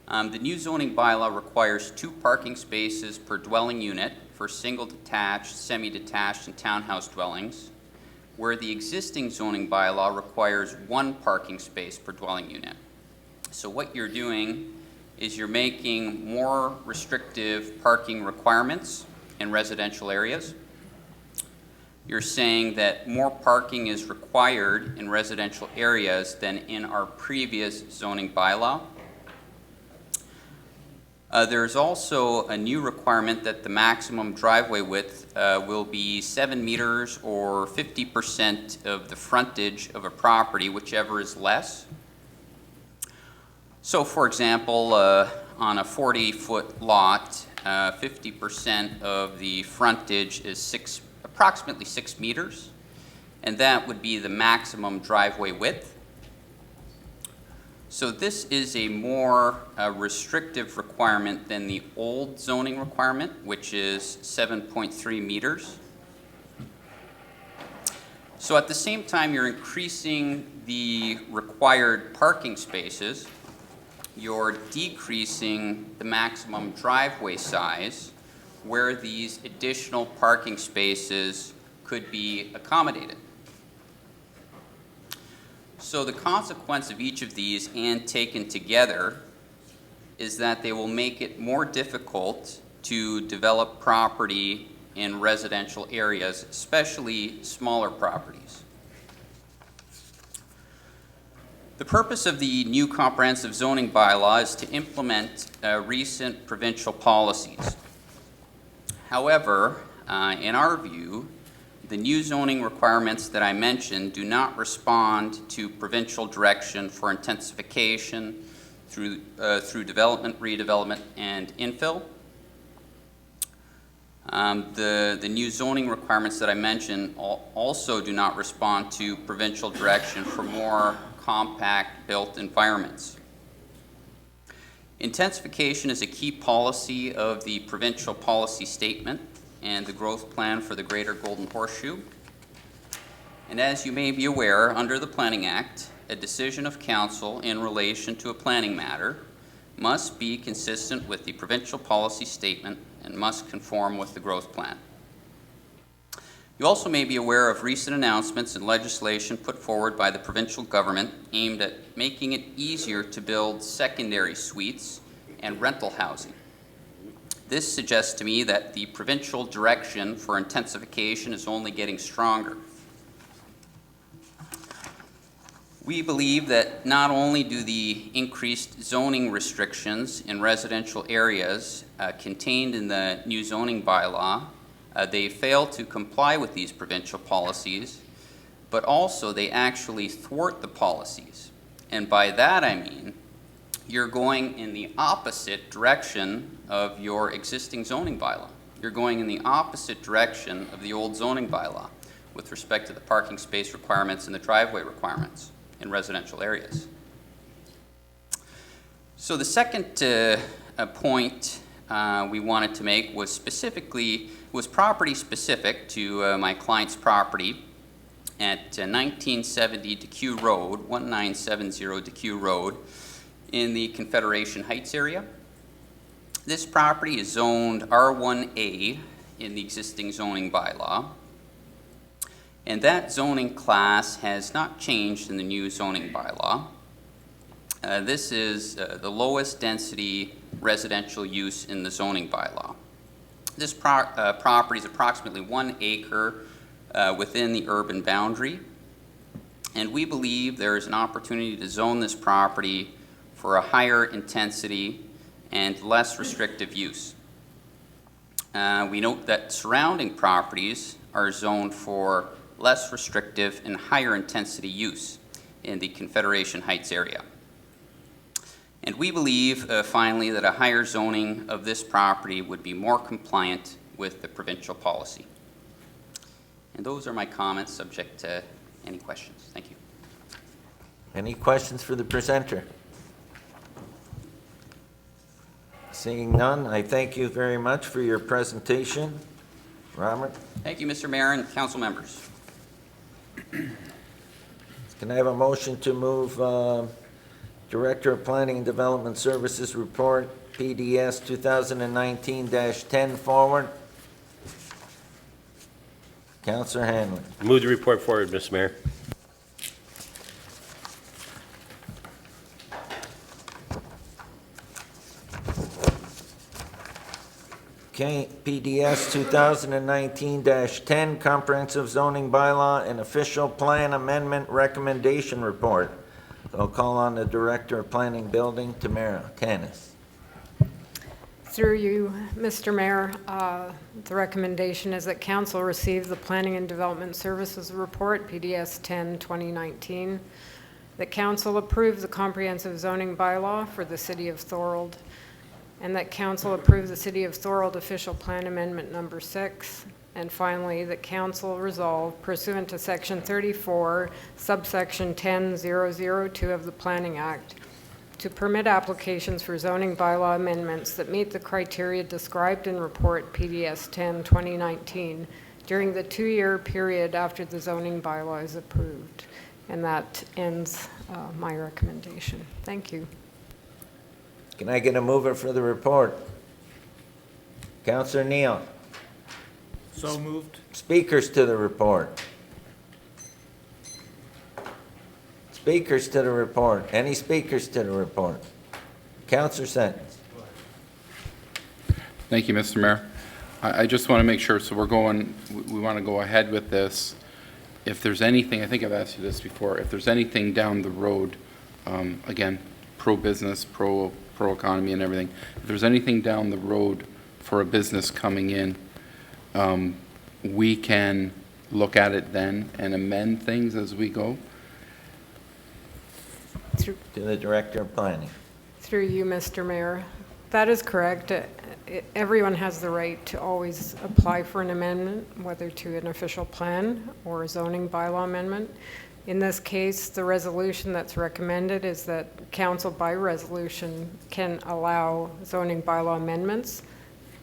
The new zoning bylaw requires 2 parking spaces per dwelling unit for single detached, semi-detached, and townhouse dwellings, where the existing zoning bylaw requires 1 parking space per dwelling unit. So what you're doing is you're making more restrictive parking requirements in residential areas. You're saying that more parking is required in residential areas than in our previous zoning bylaw. There's also a new requirement that the maximum driveway width will be 7 meters or 50% of the frontage of a property, whichever is less. So for example, on a 40-foot lot, 50% of the frontage is approximately 6 meters, and that would be the maximum driveway width. So this is a more restrictive requirement than the old zoning requirement, which is 7.3 meters. So at the same time you're increasing the required parking spaces, you're decreasing the maximum driveway size where these additional parking spaces could be accommodated. So the consequence of each of these, and taken together, is that they will make it more difficult to develop property in residential areas, especially smaller properties. The purpose of the new comprehensive zoning bylaw is to implement recent provincial policies. However, in our view, the new zoning requirements that I mentioned do not respond to provincial direction for intensification through development, redevelopment, and infill. The new zoning requirements that I mentioned also do not respond to provincial direction for more compact built environments. Intensification is a key policy of the provincial policy statement and the growth plan for the Greater Golden Horseshoe. And as you may be aware, under the Planning Act, a decision of council in relation to a planning matter must be consistent with the provincial policy statement and must conform with the growth plan. You also may be aware of recent announcements and legislation put forward by the provincial government aimed at making it easier to build secondary suites and rental housing. This suggests to me that the provincial direction for intensification is only getting stronger. We believe that not only do the increased zoning restrictions in residential areas contained in the new zoning bylaw, they fail to comply with these provincial policies, but also they actually thwart the policies. And by that I mean you're going in the opposite direction of your existing zoning bylaw. You're going in the opposite direction of the old zoning bylaw with respect to the parking space requirements and the driveway requirements in residential areas. So the second point we wanted to make was property specific to my client's property at 1970 DeQ Road, 1970 DeQ Road in the Confederation Heights area. This property is zoned R1A in the existing zoning bylaw, and that zoning class has not changed in the new zoning bylaw. This is the lowest density residential use in the zoning bylaw. This property is approximately 1 acre within the urban boundary, and we believe there is an opportunity to zone this property for a higher intensity and less restrictive use. We note that surrounding properties are zoned for less restrictive and higher intensity use in the Confederation Heights area. And we believe, finally, that a higher zoning of this property would be more compliant with the provincial policy. And those are my comments, subject to any questions. Thank you. Any questions for the presenter? Seeing none, I thank you very much for your presentation. Robert? Thank you, Mr. Mayor and council members. Can I have a motion to move Director of Planning and Development Services Report, PDS 2019-10 forward? Counselor Hanlon. Move the report forward, Mr. Mayor. Okay, PDS 2019-10, Comprehensive Zoning Bylaw and Official Plan Amendment Recommendation Report. So I'll call on the Director of Planning Building, Tamara Tanis. Through you, Mr. Mayor, the recommendation is that Council receive the Planning and Development Services Report, PDS 10-2019, that Council approve the Comprehensive Zoning Bylaw for the City of Thorold, and that Council approve the City of Thorold Official Plan Amendment Number 6, and finally, that Council resolve pursuant to Section 34, subsection 10002 of the Planning Act, to permit applications for zoning bylaw amendments that meet the criteria described in Report PDS 10-2019 during the 2-year period after the zoning bylaw is approved. And that ends my recommendation. Thank you. Can I get a mover for the report? Counselor Neal. So moved. Speakers to the report. Speakers to the report. Any speakers to the report? Counselor Sentence. Thank you, Mr. Mayor. I just want to make sure, so we want to go ahead with this. If there's anything, I think I've asked you this before, if there's anything down the road, again, pro-business, pro-economy and everything, if there's anything down the road for a business coming in, we can look at it then and amend things as we go. To the Director of Planning. Through you, Mr. Mayor. That is correct. Everyone has the right to always apply for an amendment, whether to an official plan or a zoning bylaw amendment. In this case, the resolution that's recommended is that Council by resolution can allow zoning bylaw amendments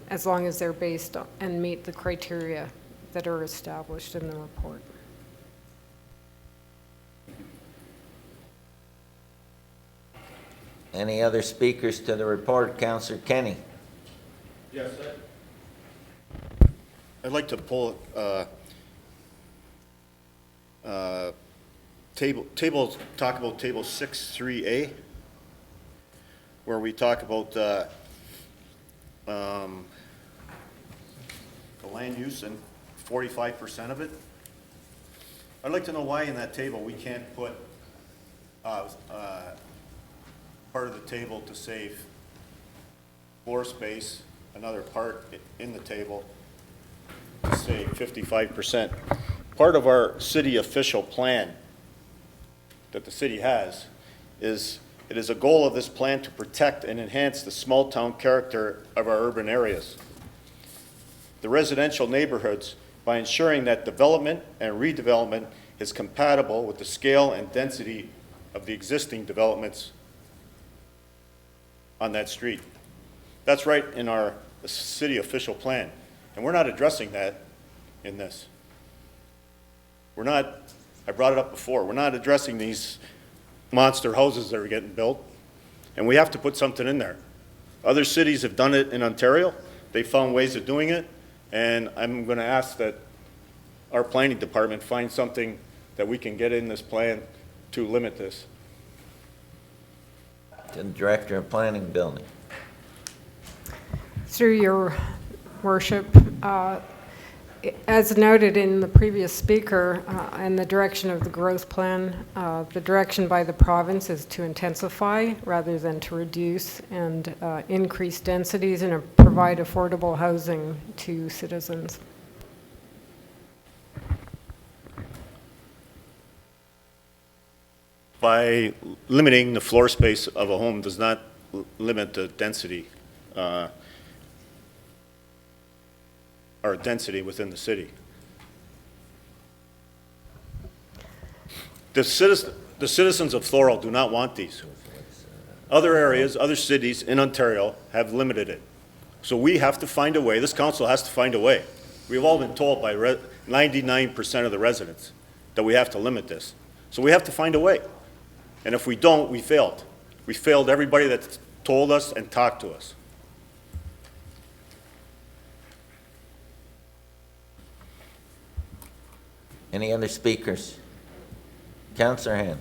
as long as they're based on and meet the criteria that are established in the report. Any other speakers to the report? Councillor Kenny. Yes, sir. I'd like to pull talk about table 6.3A, where we talk about the land use and 45% of it. I'd like to know why in that table we can't put part of the table to save floor space, another part in the table to save 55%. Part of our city official plan that the city has is it is a goal of this plan to protect and enhance the small town character of our urban areas, the residential neighborhoods, by ensuring that development and redevelopment is compatible with the scale and density of the existing developments on that street. That's right in our city official plan, and we're not addressing that in this. We're not, I brought it up before, we're not addressing these monster houses that are getting built, and we have to put something in there. Other cities have done it in Ontario. They found ways of doing it, and I'm going to ask that our planning department find something that we can get in this plan to limit this. To the Director of Planning Building. Through your worship, as noted in the previous speaker and the direction of the growth plan, the direction by the province is to intensify rather than to reduce and increase densities and provide affordable housing to citizens. By limiting the floor space of a home does not limit the density or density within the city. The citizens of Thorold do not want these. Other areas, other cities in Ontario have limited it. So we have to find a way, this council has to find a way. We've all been told by 99% of the residents that we have to limit this. So we have to find a way. And if we don't, we failed. We failed everybody that told us and talked to us. Any other speakers? Councillor Hand.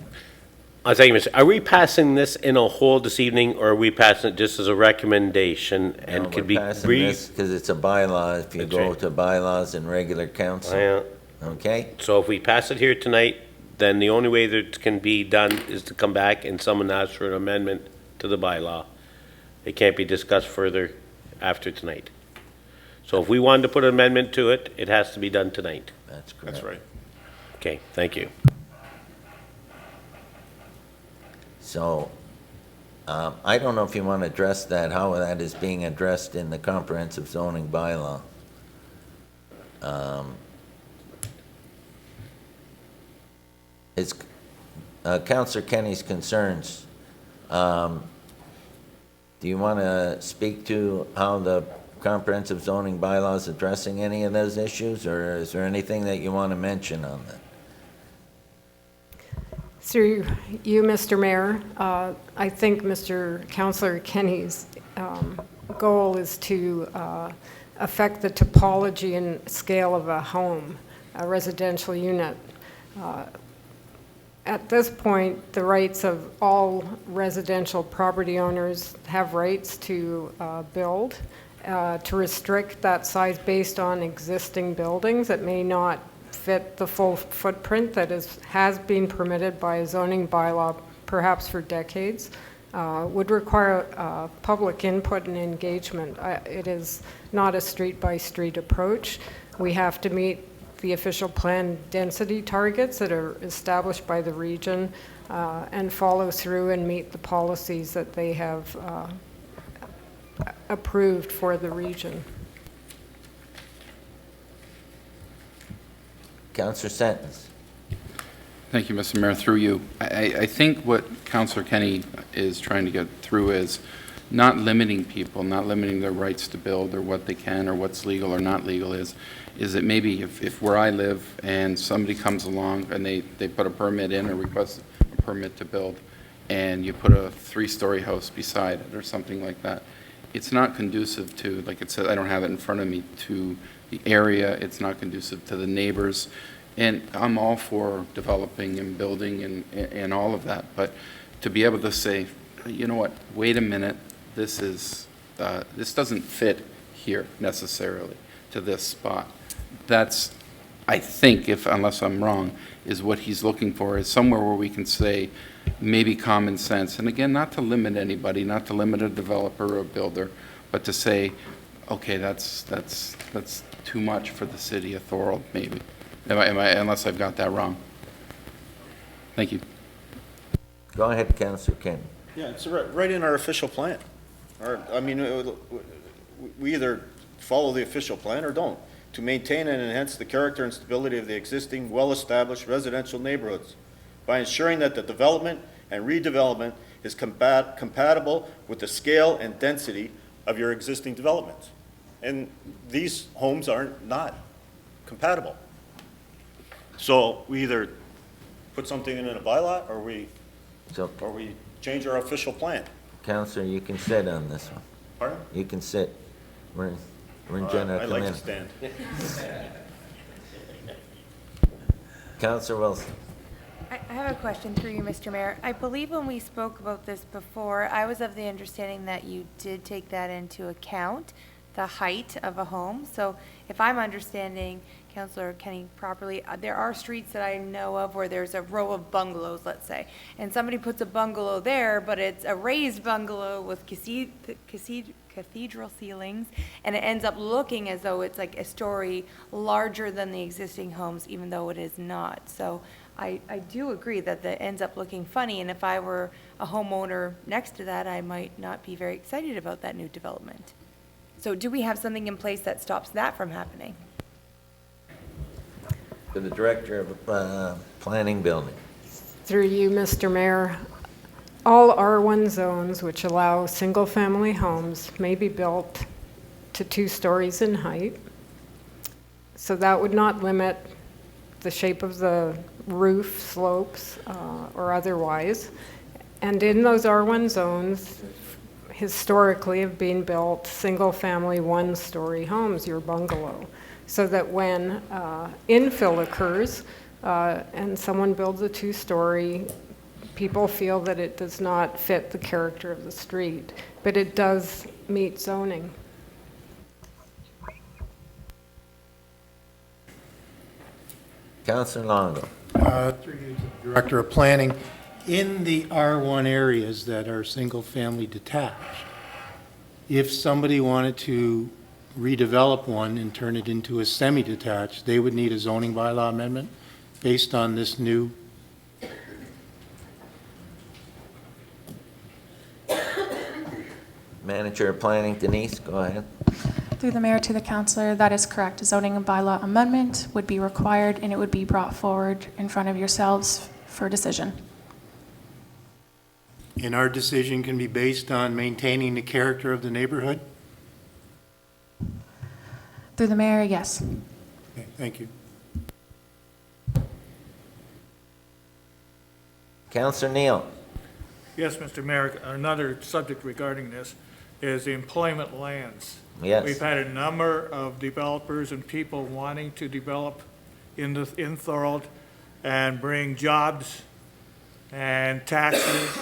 Thank you, Mr. Are we passing this in a whole this evening, or are we passing it just as a recommendation and could be Because it's a bylaw, if you That's go right. to bylaws and regular council. Yeah. Okay? So if we pass it here tonight, then the only way that it can be done is to come back and someone ask for an amendment to the bylaw. It can't be discussed further after tonight. So if we wanted to put an amendment to it, it has to be done tonight. That's correct. That's right. Okay, thank you. So, I don't know if you want to address that, how that is being addressed in the comprehensive zoning bylaw. It's Councillor Kenny's concerns. Do you want to speak to how the comprehensive zoning bylaw is addressing any of those issues, or is there anything that you want to mention on that? Through you, Mr. Mayor, I think Mr. Councillor Kenny's goal is to affect the topology and scale of a home, a residential unit. At this point, the rights of all residential property owners have rights to build, to restrict that size based on existing buildings that may not fit the full footprint that has been permitted by a zoning bylaw perhaps for decades, would require public input and engagement. It is not a street-by-street approach. We have to meet the official plan density targets that are established by the region and follow through and meet the policies that they have approved for the region. Councillor Sentence. Thank you, Mr. Mayor. Through you, I think what Councillor Kenny is trying to get through is not limiting people, not limiting their rights to build or what they can or what's legal or not legal is that maybe if where I live and somebody comes along and they put a permit in or request a permit to build and you put a 3-story house beside it or something like that, it's not conducive to, like it said, I don't have it in front of me, to the area, it's not conducive to the neighbors. And I'm all for developing and building and all of that, but to be able to say, you know what, wait a minute, this doesn't fit here necessarily to this spot. That's, I think, unless I'm wrong, is what he's looking for, is somewhere where we can say maybe common sense. And again, not to limit anybody, not to limit a developer or a builder, but to say, okay, that's too much for the city of Thorold, maybe. Unless I've got that wrong. Thank you. Go ahead, Councillor Kenny. Yeah, it's right in our official plan. We either follow the official plan or don't, to maintain and enhance the character and stability of the existing well-established residential neighborhoods by ensuring that the development and redevelopment is compatible with the scale and density of your existing developments. And these homes are not compatible. So we either put something in a bylaw or we change our official plan. Councillor, you can sit on this one. Pardon? You can sit. We're in general I'd committee. like to stand. Councillor Wilson. I have a question through you, Mr. Mayor. I believe when we spoke about this before, I was of the understanding that you did take that into account, the height of a home. So if I'm understanding Councillor Kenny properly, there are streets that I know of where there's a row of bungalows, let's say, and somebody puts a bungalow there, but it's a raised bungalow with cathedral ceilings, and it ends up looking as though it's like a story larger than the existing homes, even though it is not. So I do agree that that ends up looking funny, and if I were a homeowner next to that, I might not be very excited about that new development. So do we have something in place that stops that from happening? To the Director of Planning Building. Through you, Mr. Mayor, all R1 zones which allow single-family homes may be built to 2 stories in height. So that would not limit the shape of the roof slopes or otherwise. And in those R1 zones, historically have been built single-family 1-story homes, your bungalow, so that when infill occurs, and someone builds a two-story, people feel that it does not fit the character of the street, but it does meet zoning. Councilor Longo. Through you to the Director of Planning, in the R1 areas that are single-family detached, if somebody wanted to redevelop one and turn it into a semi-detached, they would need a zoning bylaw amendment based on this new. Manager of Planning, Denise, go ahead. Through the mayor to the councillor, that is correct. A zoning and bylaw amendment would be required, and it would be brought forward in front of yourselves for decision. And our decision can be based on maintaining the character of the neighborhood? Through the mayor, yes. Okay, thank you. Councilor Neal. Yes, Mr. Mayor, another subject regarding this is the employment lands. Yes. We've had a number of developers and people wanting to develop in Thorold and bring jobs and taxes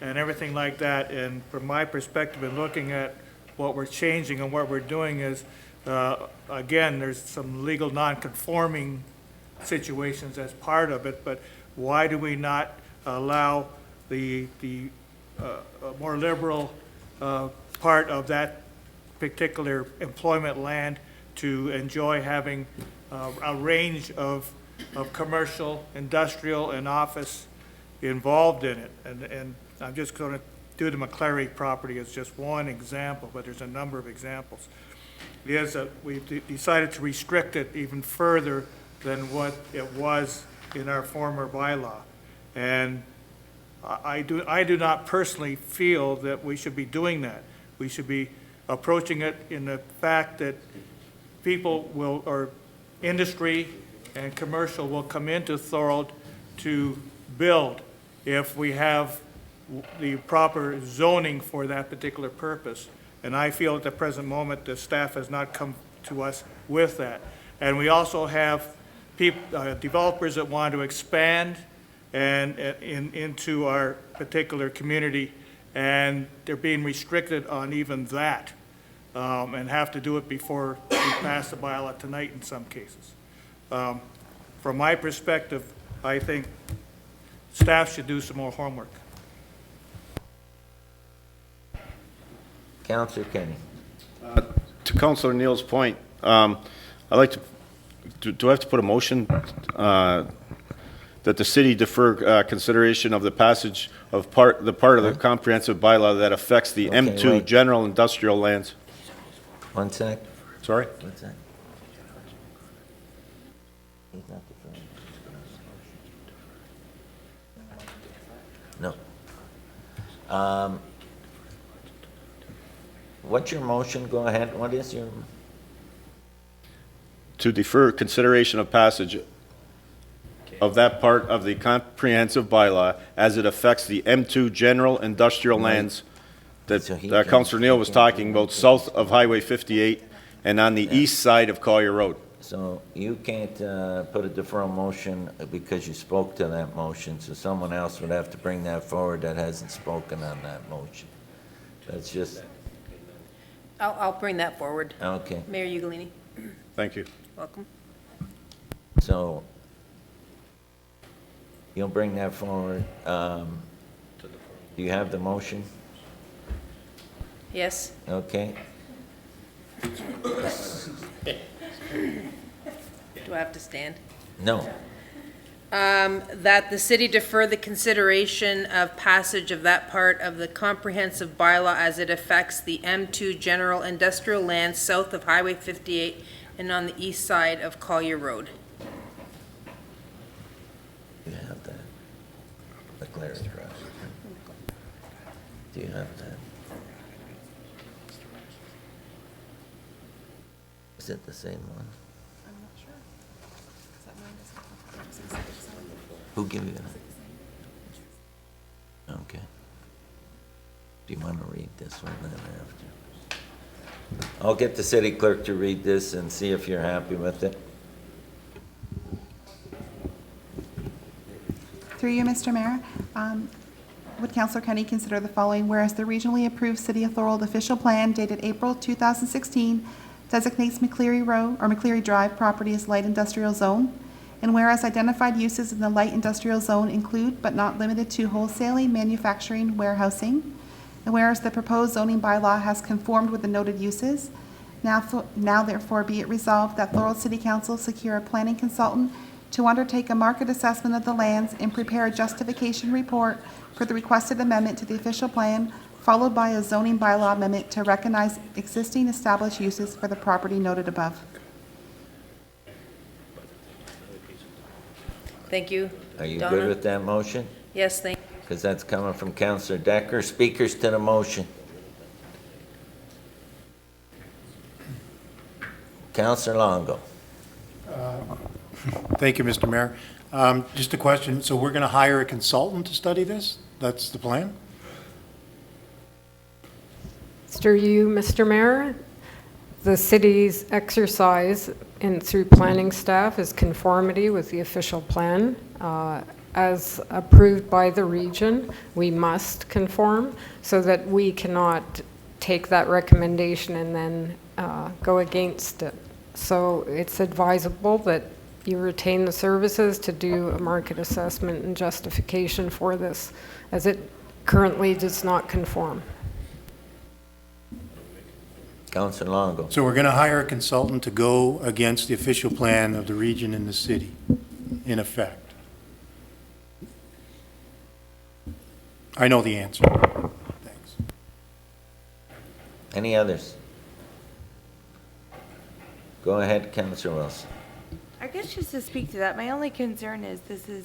and everything like that. And from my perspective, in looking at what we're changing and what we're doing is, again, there's some legal non-conforming situations as part of it, but why do we not allow the more liberal part of that particular employment land to enjoy having a range of commercial, industrial, and office involved in it? And I'm just going to do the McClary property as just one example, but there's a number of examples. Is that we've decided to restrict it even further than what it was in our former bylaw. And I do not personally feel that we should be doing that. We should be approaching it in the fact that people will, or industry and commercial will come into Thorold to build if we have the proper zoning for that particular purpose. And I feel at the present moment the staff has not come to us with that. And we also have developers that want to expand and into our particular community, and they're being restricted on even that, and have to do it before we pass the bylaw tonight in some cases. From my perspective, I think staff should do some more homework. Councilor Kenny. To Councilor Neal's point, I'd like to, do I have to put a motion that the city defer consideration of the passage of the part of the comprehensive bylaw that affects the Okay, M2 wait. general industrial lands? One sec. Sorry? One sec. He's not deferring. No. What's your motion? Go ahead. What is your? To defer consideration of passage of that part of the comprehensive bylaw as it affects the M2 general industrial lands that So he Councilor Neal was talking about, south of Highway 58 and on the east side of Collier Road. So you can't put a deferral motion because you spoke to that motion, so someone else would have to bring that forward that hasn't spoken on that motion. That's just, I'll bring that forward. okay. Mayor Ugolini, Thank you. welcome. So you'll bring that forward. Do you have the motion? Yes. Okay. Do I have to stand? No. That the city defer the consideration of passage of that part of the comprehensive bylaw as it affects the M2 general industrial lands south of Highway 58 and on the east side of Collier Road. You have that. The Claris Trust. Do you have that? Is it the same one? I'm not sure. Is that mine? Who gave you that? Okay. Do you want to read this one then after? I'll get the city clerk to read this and see if you're happy with it. Through you, Mr. Mayor, would Councillor Kenny consider the following? Whereas the regionally approved City of Thorold official plan dated April 2016 designates McCleary Drive property as light industrial zone, and whereas identified uses in the light industrial zone include, but not limited to, wholesaling, manufacturing, warehousing, and whereas the proposed zoning bylaw has conformed with the noted uses, now therefore be it resolved that Thorold City Council secure a planning consultant to undertake a market assessment of the lands and prepare a justification report for the requested amendment to the official plan, followed by a zoning bylaw amendment to recognize existing established uses for the property noted above. Thank you. Are you Donna? good with that motion? Yes, thank you. Because that's coming from Councillor Decker. Speakers to the motion. Councillor Longo. Thank you, Mr. Mayor. Just a question. So we're going to hire a consultant to study this? That's the plan? Through you, Mr. Mayor, the city's exercise through planning staff is conformity with the official plan. As approved by the region, we must conform so that we cannot take that recommendation and then go against it. So it's advisable that you retain the services to do a market assessment and justification for this, as it currently does not conform. Councillor Longo. So we're going to hire a consultant to go against the official plan of the region and the city, in effect. I know the answer. Thanks. Any others? Go ahead, Councillor Wilson. I guess just to speak to that, my only concern is this is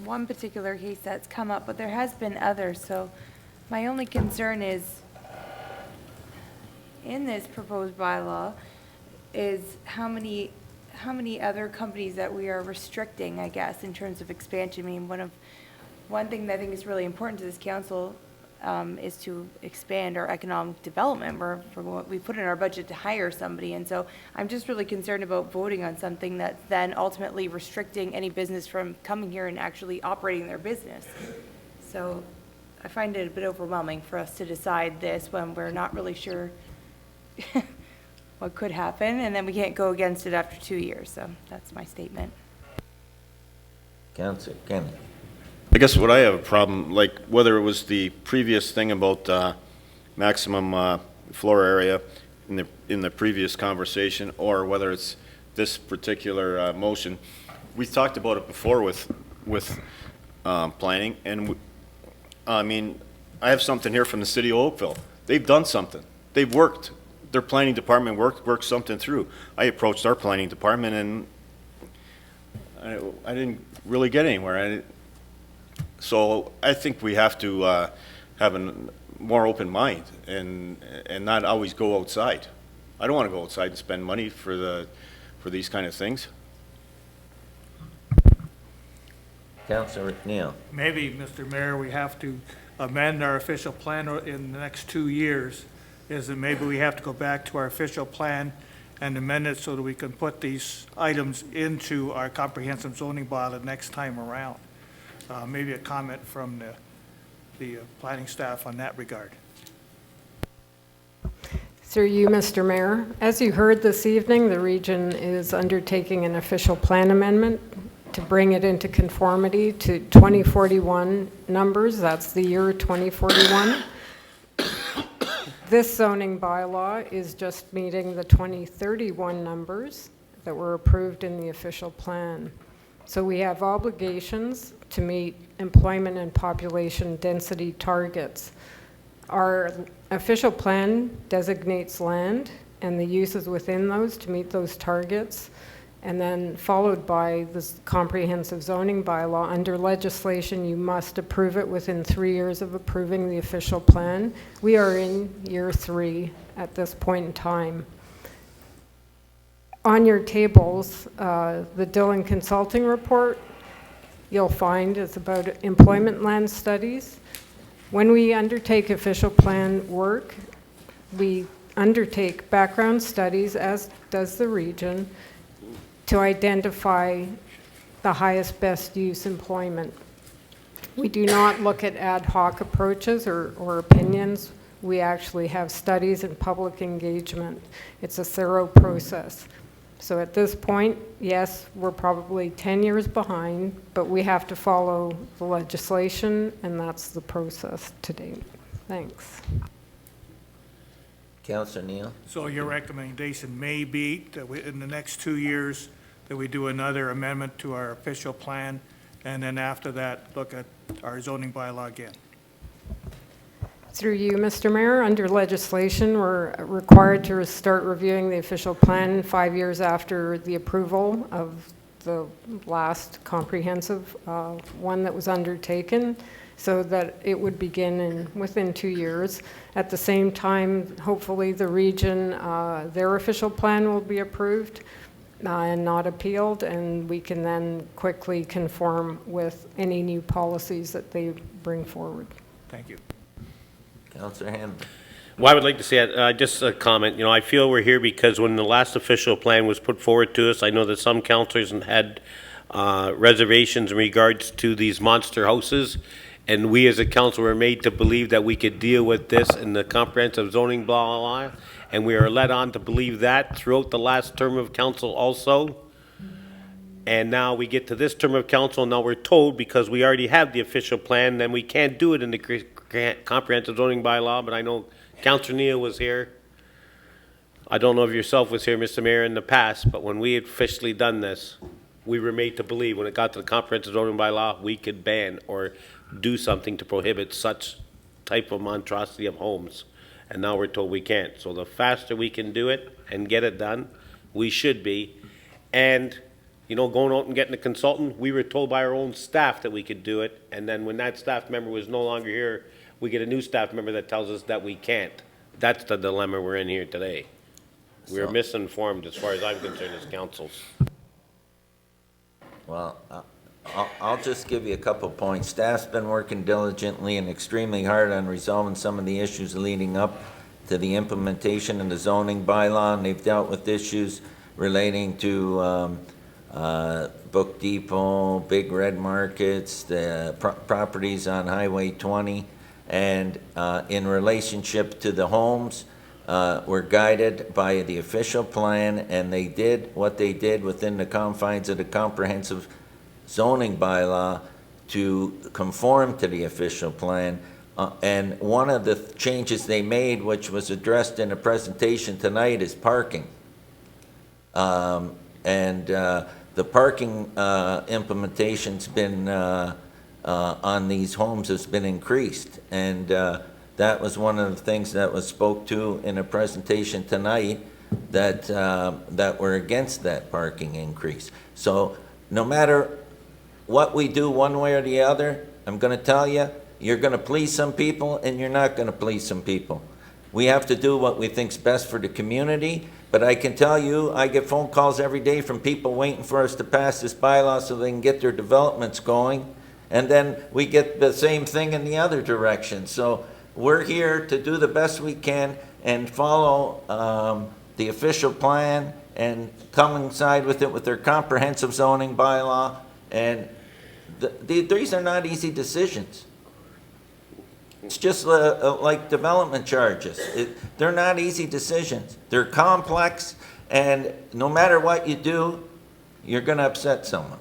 one particular case that's come up, but there has been others. So my only concern is in this proposed bylaw is how many other companies that we are restricting, I guess, in terms of expansion. I mean, one thing that I think is really important to this council is to expand our economic development. For what we put in our budget to hire somebody, and so I'm just really concerned about voting on something that's then ultimately restricting any business from coming here and actually operating their business. So I find it a bit overwhelming for us to decide this when we're not really sure what could happen, and then we can't go against it after 2 years. So that's my statement. Councillor Kenny. I guess what I have a problem, like whether it was the previous thing about maximum floor area in the previous conversation, or whether it's this particular motion, we talked about it before with planning, and I mean, I have something here from the city of Oakville. They've done something. They've worked. Their planning department worked something through. I approached our planning department, and I didn't really get anywhere. So I think we have to have a more open mind and not always go outside. I don't want to go outside and spend money for these kind of things. Councillor McNeil. Maybe, Mr. Mayor, we have to amend our official plan in the next 2 years, is that maybe we have to go back to our official plan and amend it so that we can put these items into our comprehensive zoning bylaw next time around. Maybe a comment from the planning staff on that regard. Through you, Mr. Mayor, as you heard this evening, the region is undertaking an official plan amendment to bring it into conformity to 2041 numbers. That's the year 2041. This zoning bylaw is just meeting the 2031 numbers that were approved in the official plan. So we have obligations to meet employment and population density targets. Our official plan designates land and the uses within those to meet those targets, and then followed by this comprehensive zoning bylaw. Under legislation, you must approve it within 3 years of approving the official plan. We are in year 3 at this point in time. On your tables, the Dillon Consulting Report, you'll find is about employment land studies. When we undertake official plan work, we undertake background studies, as does the region, to identify the highest best use employment We do not look at ad hoc approaches or opinions. We actually have studies and public engagement. It's a thorough process. So at this point, yes, we're probably 10 years behind, but we have to follow the legislation, and that's the process to date. Thanks. Councillor Neal? So your recommendation may be that we, in the next 2 years, that we do another amendment to our official plan, and then after that, look at our zoning bylaw again. Through you, Mr. Mayor, under legislation, we're required to start reviewing the official plan 5 years after the approval of the last comprehensive one that was undertaken, so that it would begin within 2 years. At the same time, hopefully the region, their official plan will be approved and not appealed, and we can then quickly conform with any new policies that they bring forward. Thank you. Councillor Hammond? Well, I would like to say, just a comment, I feel we're here because when the last official plan was put forward to us, I know that some councillors had reservations in regards to these monster houses, and we as a council were made to believe that we could deal with this in the comprehensive zoning bylaw, and we are led on to believe that throughout the last term of council also. And now we get to this term of council, and now we're told, because we already have the official plan, then we can't do it in the comprehensive zoning bylaw. But I know Councillor Neal was here. I don't know if yourself was here, Mr. Mayor, in the past, but when we had officially done this, we were made to believe when it got to the comprehensive zoning bylaw, we could ban or do something to prohibit such type of monstrosity of homes. And now we're told we can't. So the faster we can do it and get it done, we should be. And going out and getting a consultant, we were told by our own staff that we could do it, and then when that staff member was no longer here, we get a new staff member that tells us that we can't. That's the dilemma we're in here today. We're misinformed as far as I'm concerned as councils. Well, I'll just give you a couple points. Staff's been working diligently and extremely hard on resolving some of the issues leading up to the implementation of the zoning bylaw, and they've dealt with issues relating to Book Depot, Big Red Markets, the properties on Highway 20, and in relationship to the homes, we're guided by the official plan, and they did what they did within the confines of the comprehensive zoning bylaw to conform to the official plan. And one of the changes they made, which was addressed in a presentation tonight, is parking. The parking implementation's been on these homes has been increased, and that was one of the things that was spoke to in a presentation tonight, that that we're against that parking increase. So no matter what we do one way or the other, I'm going to tell you, you're going to please some people and you're not going to please some people. We have to do what we think's best for the community. But I can tell you, I get phone calls every day from people waiting for us to pass this bylaw so they can get their developments going. And then we get the same thing in the other direction. So we're here to do the best we can and follow the official plan and coincide with it with their comprehensive zoning bylaw. And these are not easy decisions. It's just like development charges. They're not easy decisions. They're complex, and no matter what you do, you're going to upset someone.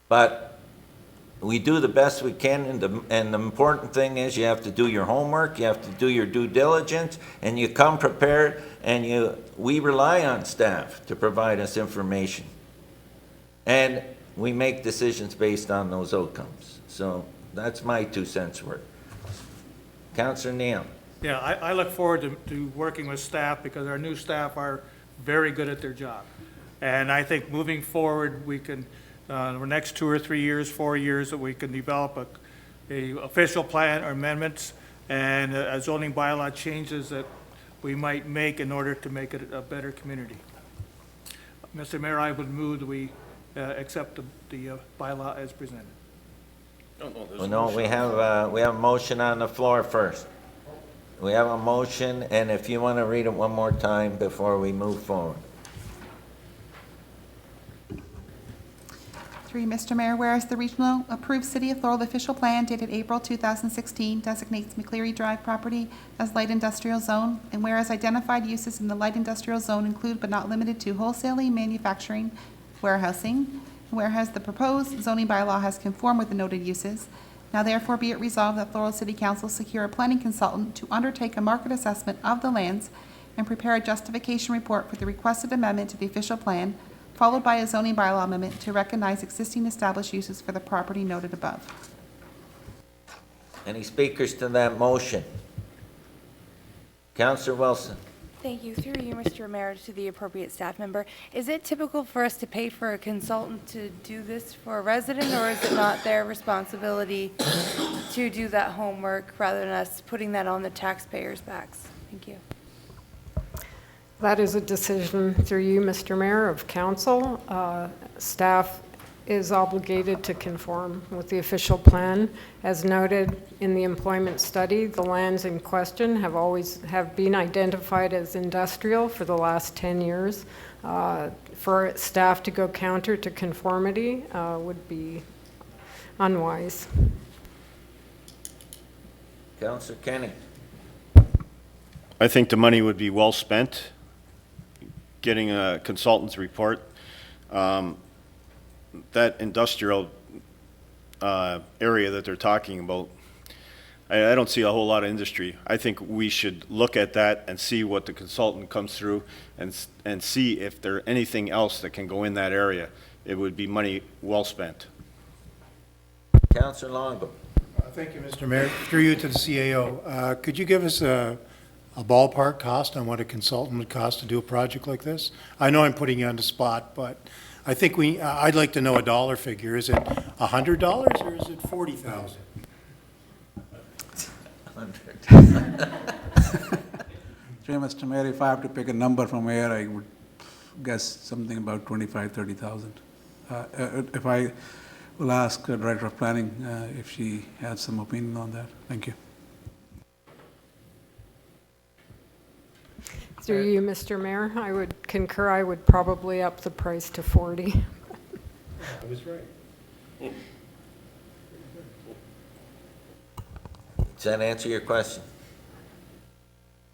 But we do the best we can, and the important thing is you have to do your homework, you have to do your due diligence, and you come prepared, and we rely on staff to provide us information. And we make decisions based on those outcomes. So that's my 2 cents worth. Councillor Neal. Yeah, I look forward to working with staff, because our new staff are very good at their job. And I think moving forward, we can, the next 2 or 3 years, 4 years, that we can develop a official plan or amendments and a zoning bylaw changes that we might make in order to make it a better community. Mr. Mayor, I would move that we accept the bylaw as presented. Well, no, we have a motion on the floor first. We have a motion, and if you want to read it one more time before we move forward. Through you, Mr. Mayor, whereas the regional approved City of Thorold official plan dated April 2016 designates McCleary Drive property as light industrial zone, and whereas identified uses in the light industrial zone include but not limited to wholesaling, manufacturing, warehousing, whereas the proposed zoning bylaw has conformed with the noted uses, now therefore be it resolved that Thorold City Council secure a planning consultant to undertake a market assessment of the lands and prepare a justification report for the requested amendment to the official plan, followed by a zoning bylaw amendment to recognize existing established uses for the property noted above. Any speakers to that motion? Councillor Wilson. Thank you. Through you, Mr. Mayor, to the appropriate staff member. Is it typical for us to pay for a consultant to do this for a resident, or is it not their responsibility to do that homework rather than us putting that on the taxpayers' backs? Thank you. That is a decision through you, Mr. Mayor, of council. Staff is obligated to conform with the official plan. As noted in the employment study, the lands in question have been identified as industrial for the last 10 years. For staff to go counter to conformity would be unwise. Councillor Kenny. I think the money would be well spent getting a consultant's report. That industrial area that they're talking about, I don't see a whole lot of industry. I think we should look at that and see what the consultant comes through and see if there's anything else that can go in that area. It would be money well spent. Councillor Longo. Thank you, Mr. Mayor. Through you to the CAO. Could you give us a ballpark cost on what a consultant would cost to do a project like this? I know I'm putting you on the spot, but I think I'd like to know a dollar figure. Is it $100 or is it $40,000? Mr. Mayor, if I have to pick a number from here, I would guess something about 25,000, 30,000. If I will ask the Director of Planning if she has some opinion on that. Thank you. Through you, Mr. Mayor, I would concur. I would probably up the price to 40. I was right. Does that answer your question?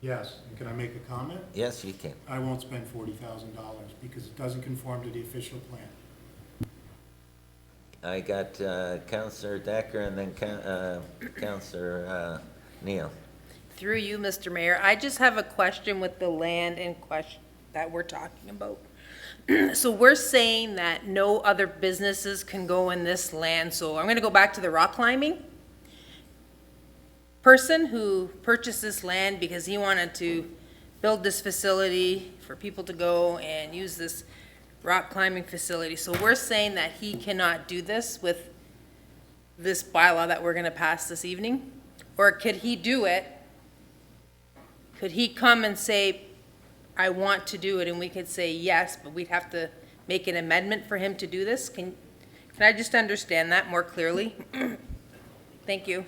Yes. And can I make a comment? Yes, you can. I won't spend $40,000 because it doesn't conform to the official plan. I got Councillor Decker and then Councillor Neal. Through you, Mr. Mayor, I just have a question with the land in question that we're talking about. So we're saying that no other businesses can go in this land. So I'm going to go back to the rock climbing person who purchased this land because he wanted to build this facility for people to go and use this rock climbing facility. So we're saying that he cannot do this with this bylaw that we're going to pass this evening? Or could he do it? Could he come and say, I want to do it, and we could say yes, but we'd have to make an amendment for him to do this? Can I just understand that more clearly? Thank you.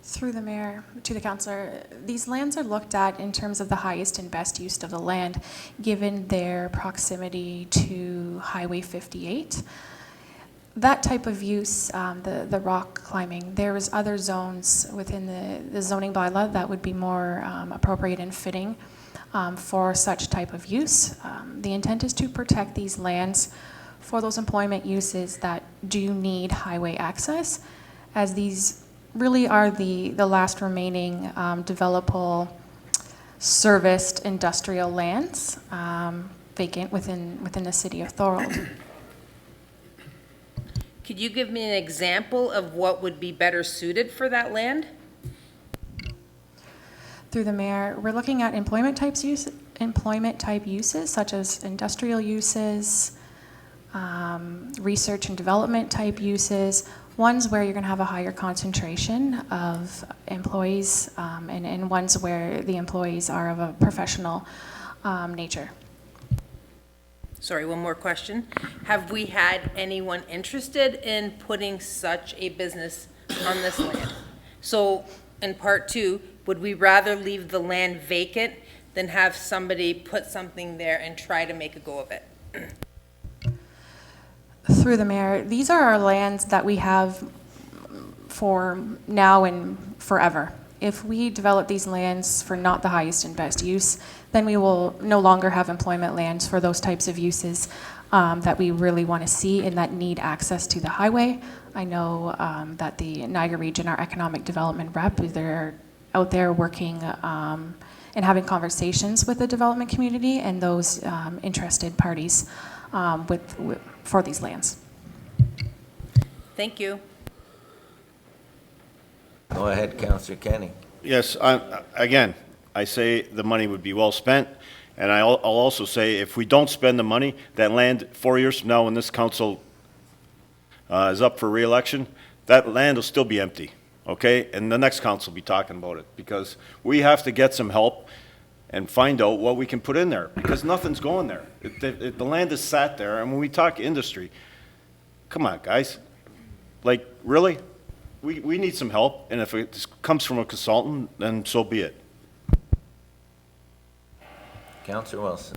Through the mayor to the councillor, these lands are looked at in terms of the highest and best use of the land, given their proximity to Highway 58. That type of use, the rock climbing, there is other zones within the zoning bylaw that would be more appropriate and fitting for such type of use. The intent is to protect these lands for those employment uses that do need highway access, as these really are the last remaining developable serviced industrial lands vacant within the city of Thorold. Could you give me an example of what would be better suited for that land? Through the mayor, we're looking at employment type uses such as industrial uses, research and development type uses, ones where you're going to have a higher concentration of employees, and ones where the employees are of a professional nature. Sorry, one more question. Have we had anyone interested in putting such a business on this land? So in part two, would we rather leave the land vacant than have somebody put something there and try to make a go of it. Through the mayor, these are our lands that we have for now and forever. If we develop these lands for not the highest and best use, then we will no longer have employment lands for those types of uses that we really want to see and that need access to the highway. I know that the Niagara Region, our economic development rep, they're out there working and having conversations with the development community and those interested parties for these lands. Thank you. Go ahead, Councillor Kenny. Yes, again, I say the money would be well spent, and I'll also say if we don't spend the money, that land 4 years from now when this council is up for re-election, that land will still be empty, okay? And the next council will be talking about it, because we have to get some help and find out what we can put in there, because nothing's going there. The land is sat there, and when we talk industry, come on, guys. Like, really? We need some help, and if it comes from a consultant, then so be it. Councillor Wilson.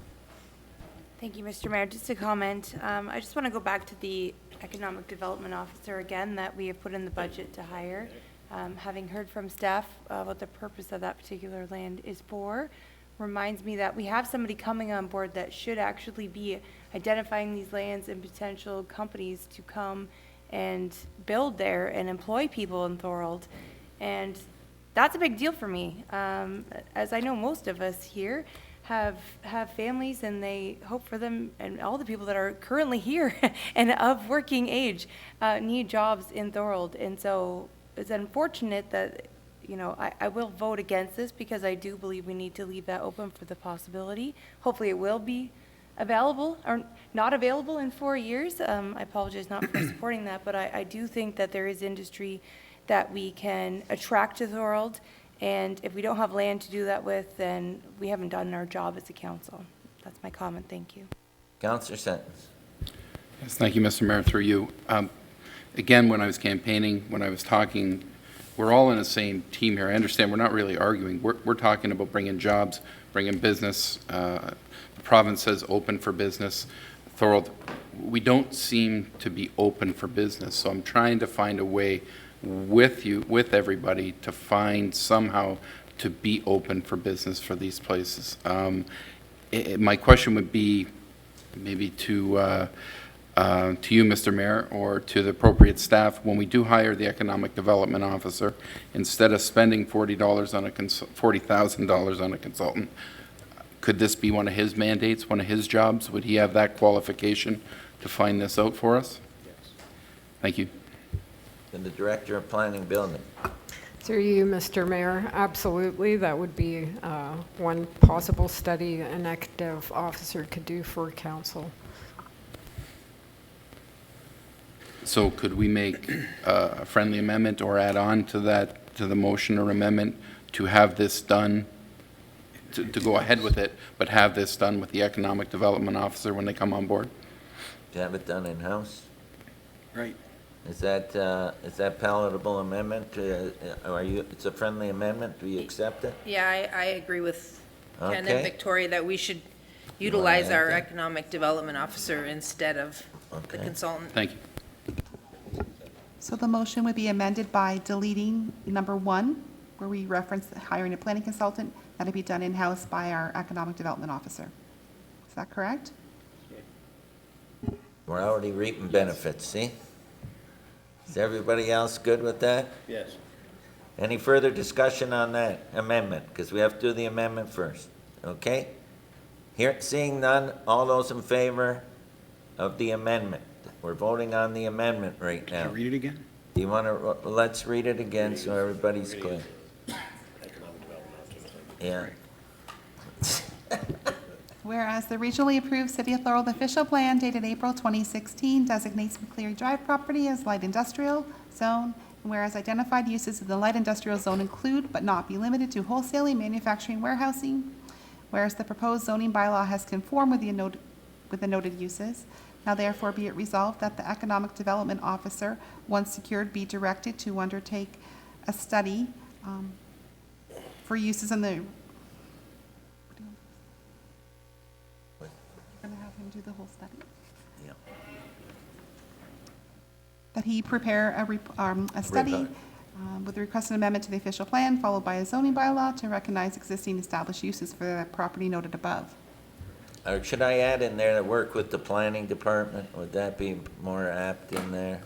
Thank you, Mr. Mayor. Just a comment. I just want to go back to the Economic Development Officer again that we have put in the budget to hire. Having heard from staff what the purpose of that particular land is for, reminds me that we have somebody coming on board that should actually be identifying these lands and potential companies to come and build there and employ people in Thorold. And that's a big deal for me. As I know most of us here have families and they hope for them, and all the people that are currently here and of working age need jobs in Thorold. And so it's unfortunate that, you know, I will vote against this because I do believe we need to leave that open for the possibility. Hopefully it will be available or not available in 4 years. I apologize not for supporting that, but I do think that there is industry that we can attract to Thorold, and if we don't have land to do that with, then we haven't done our job as a council. That's my comment. Thank you. Councillor Sentence. Yes, thank you, Mr. Mayor, through you. Again, when I was campaigning, when I was talking, we're all in the same team here. I understand we're not really arguing. We're talking about bringing jobs, bringing business. The province says open for business. Thorold, we don't seem to be open for business, so I'm trying to find a way with you, with everybody, to find somehow to be open for business for these places. My question would be maybe to you, Mr. Mayor, or to the appropriate staff, when we do hire the economic development officer, instead of spending $40,000 on a consultant, could this be one of his mandates, one of his jobs? Would he have that qualification to find this out for us? Yes. Thank you. And the Director of Planning Building. Through you, Mr. Mayor, absolutely. That would be one possible study an executive officer could do for council. So could we make a friendly amendment or add on to that, to the motion or amendment, to have this done, to go ahead with it, but have this done with the economic development officer when they come on board? To have it done in-house? Right. Is that palatable amendment? It's a friendly amendment? Do you accept it? Yeah, I agree with Ken Okay. and Victoria that we should utilize our Okay. economic development officer instead of the Okay. consultant. Thank you. So the motion would be amended by deleting number 1, where we reference hiring a planning consultant. That'll be done in-house by our economic development officer. Is that correct? We're already reaping benefits, see? Is everybody else good with that? Yes. Any further discussion on that amendment? Because we have to do the amendment first, okay? Seeing none, all those in favor of the amendment? We're voting on the amendment right now. Can you read it again? Do you want to, let's read it again so everybody's clear. Yeah. Whereas the regionally approved City of Thorold official plan dated April 2016 designates McCleary Drive property as light industrial zone, and whereas identified uses of the light industrial zone include but not be limited to wholesaling, manufacturing, warehousing, whereas the proposed zoning bylaw has conformed with the noted uses, now therefore be it resolved that the economic development officer, once secured, be directed to undertake a study for uses in the do the whole study. Yeah. That he prepare a study with a requested amendment to the official plan, followed by a zoning bylaw to recognize existing established uses for the property noted above. Or should I add in there that work with the planning department? Would that be more apt in there?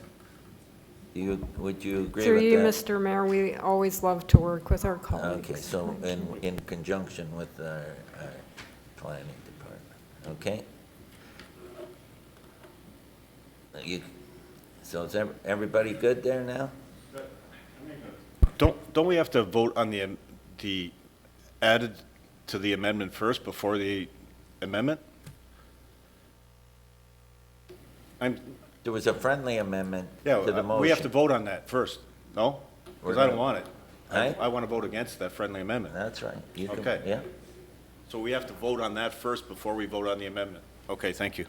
Would you agree Through with you, that? Mr. Mayor, we always love to work with our colleagues. Okay, so in conjunction with our planning department, okay? So is everybody good there now? Don't we have to vote on the added to the amendment first before the amendment? There was a friendly amendment Yeah, to the motion. we have to vote on that first, no? Because I don't want it. Aye? I want to vote against that friendly amendment. That's right. You can- Okay. Yeah. So we have to vote on that first before we vote on the amendment. Okay, thank you.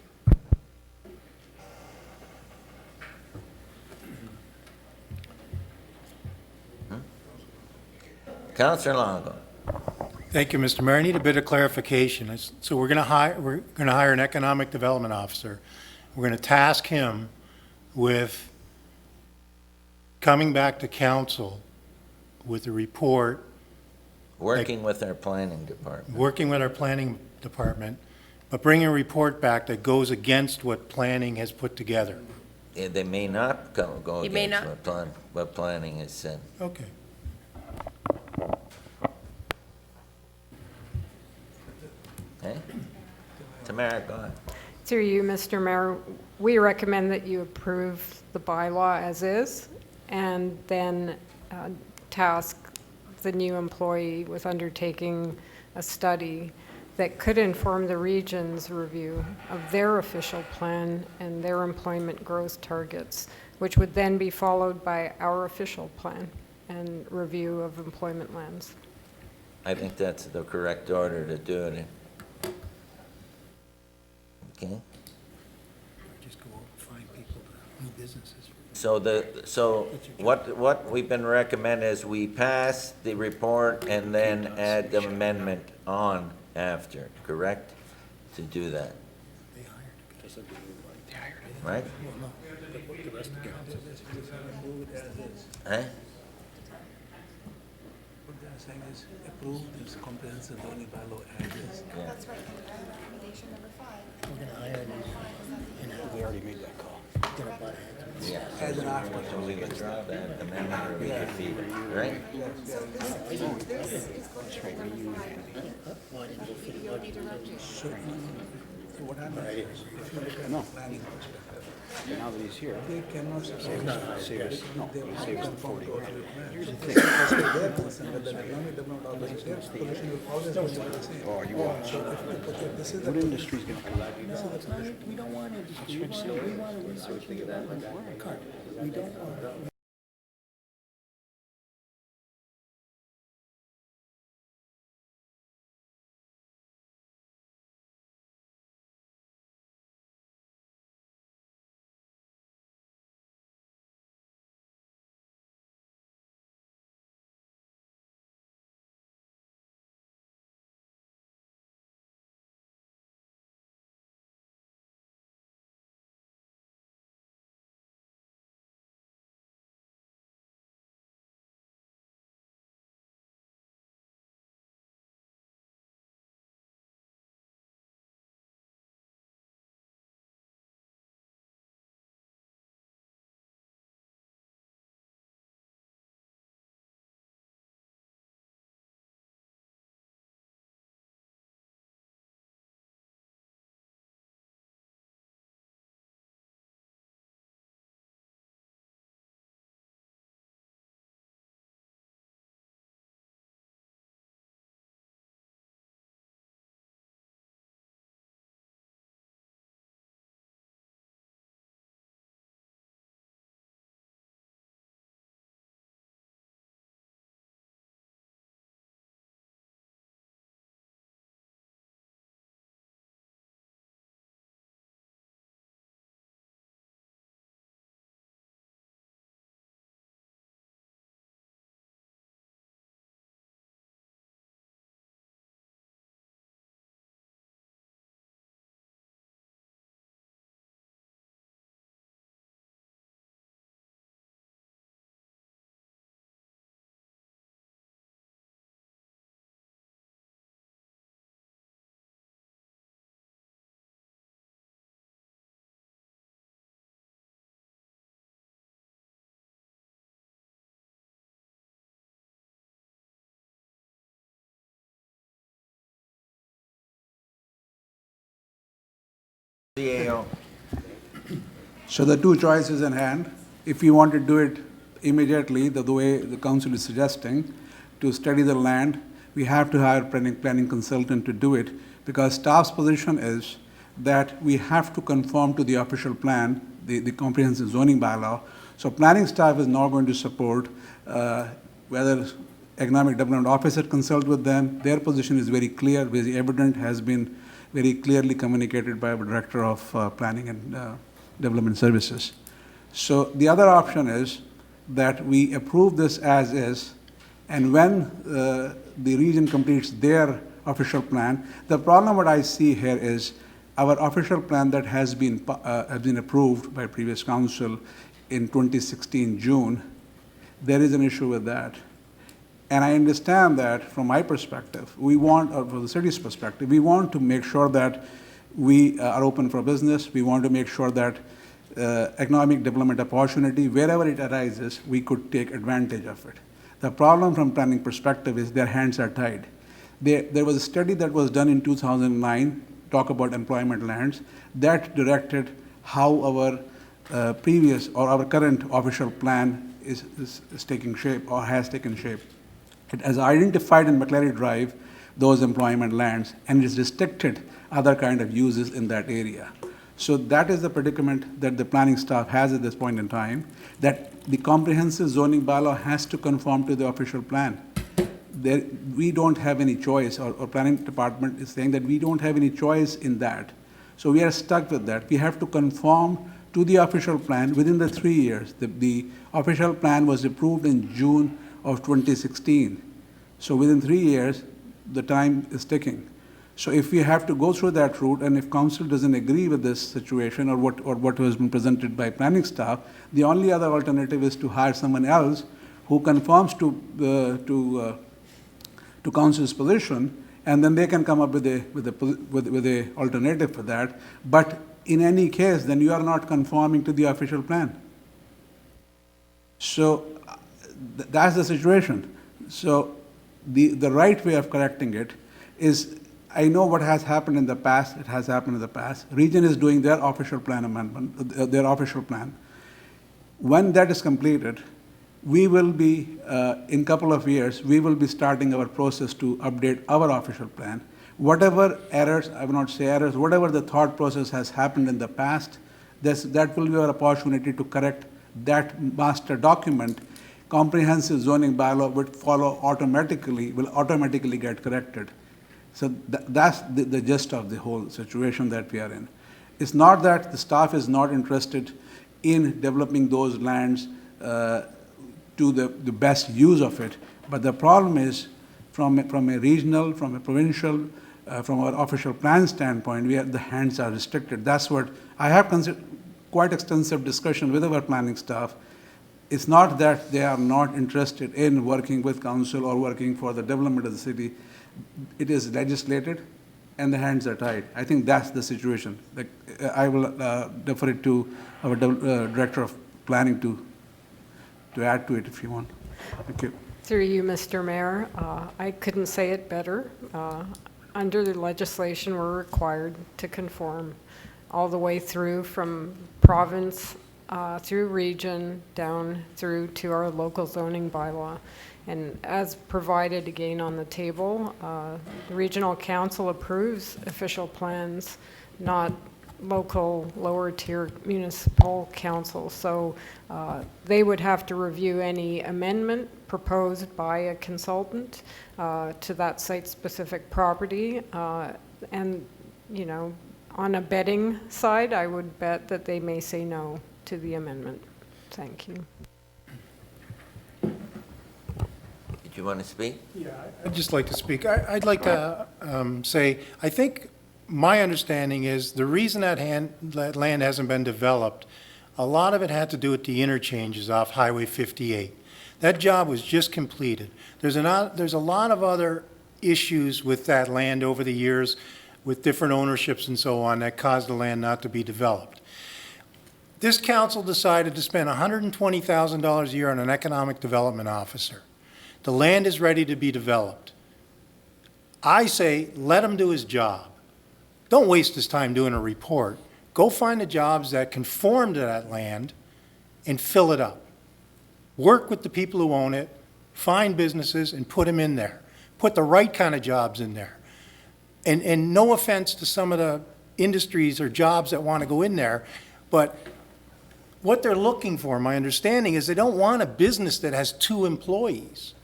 Councillor Longo. Thank you, Mr. Mayor. I need a bit of clarification. So we're going to hire an economic development officer. We're going to task him with coming back to council with a report. Working with our planning department. Working with our planning department, but bring a report back that goes against what planning has put together. They may not go He may against not. what planning has said. Okay. Okay? Tamara, go ahead. Through you, Mr. Mayor, we recommend that you approve the bylaw as is, and then task the new employee with undertaking a study that could inform the region's review of their official plan and their employment growth targets, which would then be followed by our official plan and review of employment lands. I think that's the correct order to do it in. Okay? Just go find people, new businesses. So what we've been recommending is we pass the report and then add the amendment on after, correct? To do that. They hired. Right? Well, no, but what the rest of the council Eh? What they're saying is approve this comprehensive zoning bylaw as is. That's right. Recommendation number 5. We're going to hire them. We already made that call. Yeah. As an after. So we withdraw that amendment or we defeat it, right? So this is going to be number 5. You'll need to run to. So what happens is, if you look at the planning perspective, Now that he's here, they cannot save us, no, they he saves the 40 grand. Here's the thing. Because they're concerned that the economic development organization, their position will always be the same. Oh, you want? So if this is the. What industry's gonna come out? No, it's not, we don't want industry, we want a research and development card. We don't want. CAO. So the two choices in hand, if you want to do it immediately, the way the council is suggesting, to study the land, we have to hire planning consultant to do it, because staff's position is that we have to conform to the official plan, the comprehensive zoning bylaw. So planning staff is not going to support whether economic development officer consult with them. Their position is very clear, very evident, has been very clearly communicated by our Director of Planning and Development Services. So the other option is that we approve this as is, and when the region completes their official plan, the problem what I see here is our official plan that has been approved by previous council in 2016 June, there is an issue with that. And I understand that from my perspective, we want, or from the city's perspective, we want to make sure that we are open for business. We want to make sure that economic development opportunity, wherever it arises, we could take advantage of it. The problem from planning perspective is their hands are tied. There was a study that was done in 2009, talk about employment lands, that directed how our previous or our current official plan is taking shape or has taken shape. It has identified in McClary Drive those employment lands, and it has restricted other kind of uses in that area. So that is the predicament that the planning staff has at this point in time, that the comprehensive zoning bylaw has to conform to the official plan. We don't have any choice, or planning department is saying that we don't have any choice in that. So we are stuck with that. We have to conform to the official plan within the 3 years. The official plan was approved in June of 2016. So within 3 years, the time is ticking. So if we have to go through that route, and if council doesn't agree with this situation or what has been presented by planning staff, the only other alternative is to hire someone else who conforms to council's position, and then they can come up with a alternative for that. But in any case, then you are not conforming to the official plan. So that's the situation. So the right way of correcting it is, I know what has happened in the past. It has happened in the past. Region is doing their official plan amendment, their official plan. When that is completed, we will be, in a couple of years, we will be starting our process to update our official plan. Whatever errors, I will not say errors, whatever the thought process has happened in the past, that will be our opportunity to correct that master document. Comprehensive zoning bylaw would follow automatically, will automatically get corrected. So that's the gist of the whole situation that we are in. It's not that the staff is not interested in developing those lands to the best use of it, but the problem is from a regional, from a provincial, from our official plan standpoint, the hands are restricted. That's what I have quite extensive discussion with our planning staff. It's not that they are not interested in working with council or working for the development of the city. It is legislated, and the hands are tied. I think that's the situation. I will defer it to our Director of Planning to add to it if you want. Thank you. Through you, Mr. Mayor, I couldn't say it better. Under the legislation, we're required to conform all the way through from province through region down through to our local zoning bylaw. And as provided again on the table, the Regional Council approves official plans, not local lower tier municipal council. So they would have to review any amendment proposed by a consultant to that site-specific property. And, you know, on a betting side, I would bet that they may say no to the amendment. Thank you. Did you want to speak? Yeah, I'd just like to speak. I'd like to say, I think my understanding is the reason that land hasn't been developed, a lot of it had to do with the interchanges off Highway 58. That job was just completed. There's a lot of other issues with that land over the years with different ownerships and so on that caused the land not to be developed. This council decided to spend $120,000 a year on an economic development officer. The land is ready to be developed. I say, let him do his job. Don't waste his time doing a report. Go find the jobs that conform to that land and fill it up. Work with the people who own it, find businesses and put them in there. Put the right kind of jobs in there. And no offense to some of the industries or jobs that want to go in there, but what they're looking for, my understanding, is they don't want a business that has 2 employees.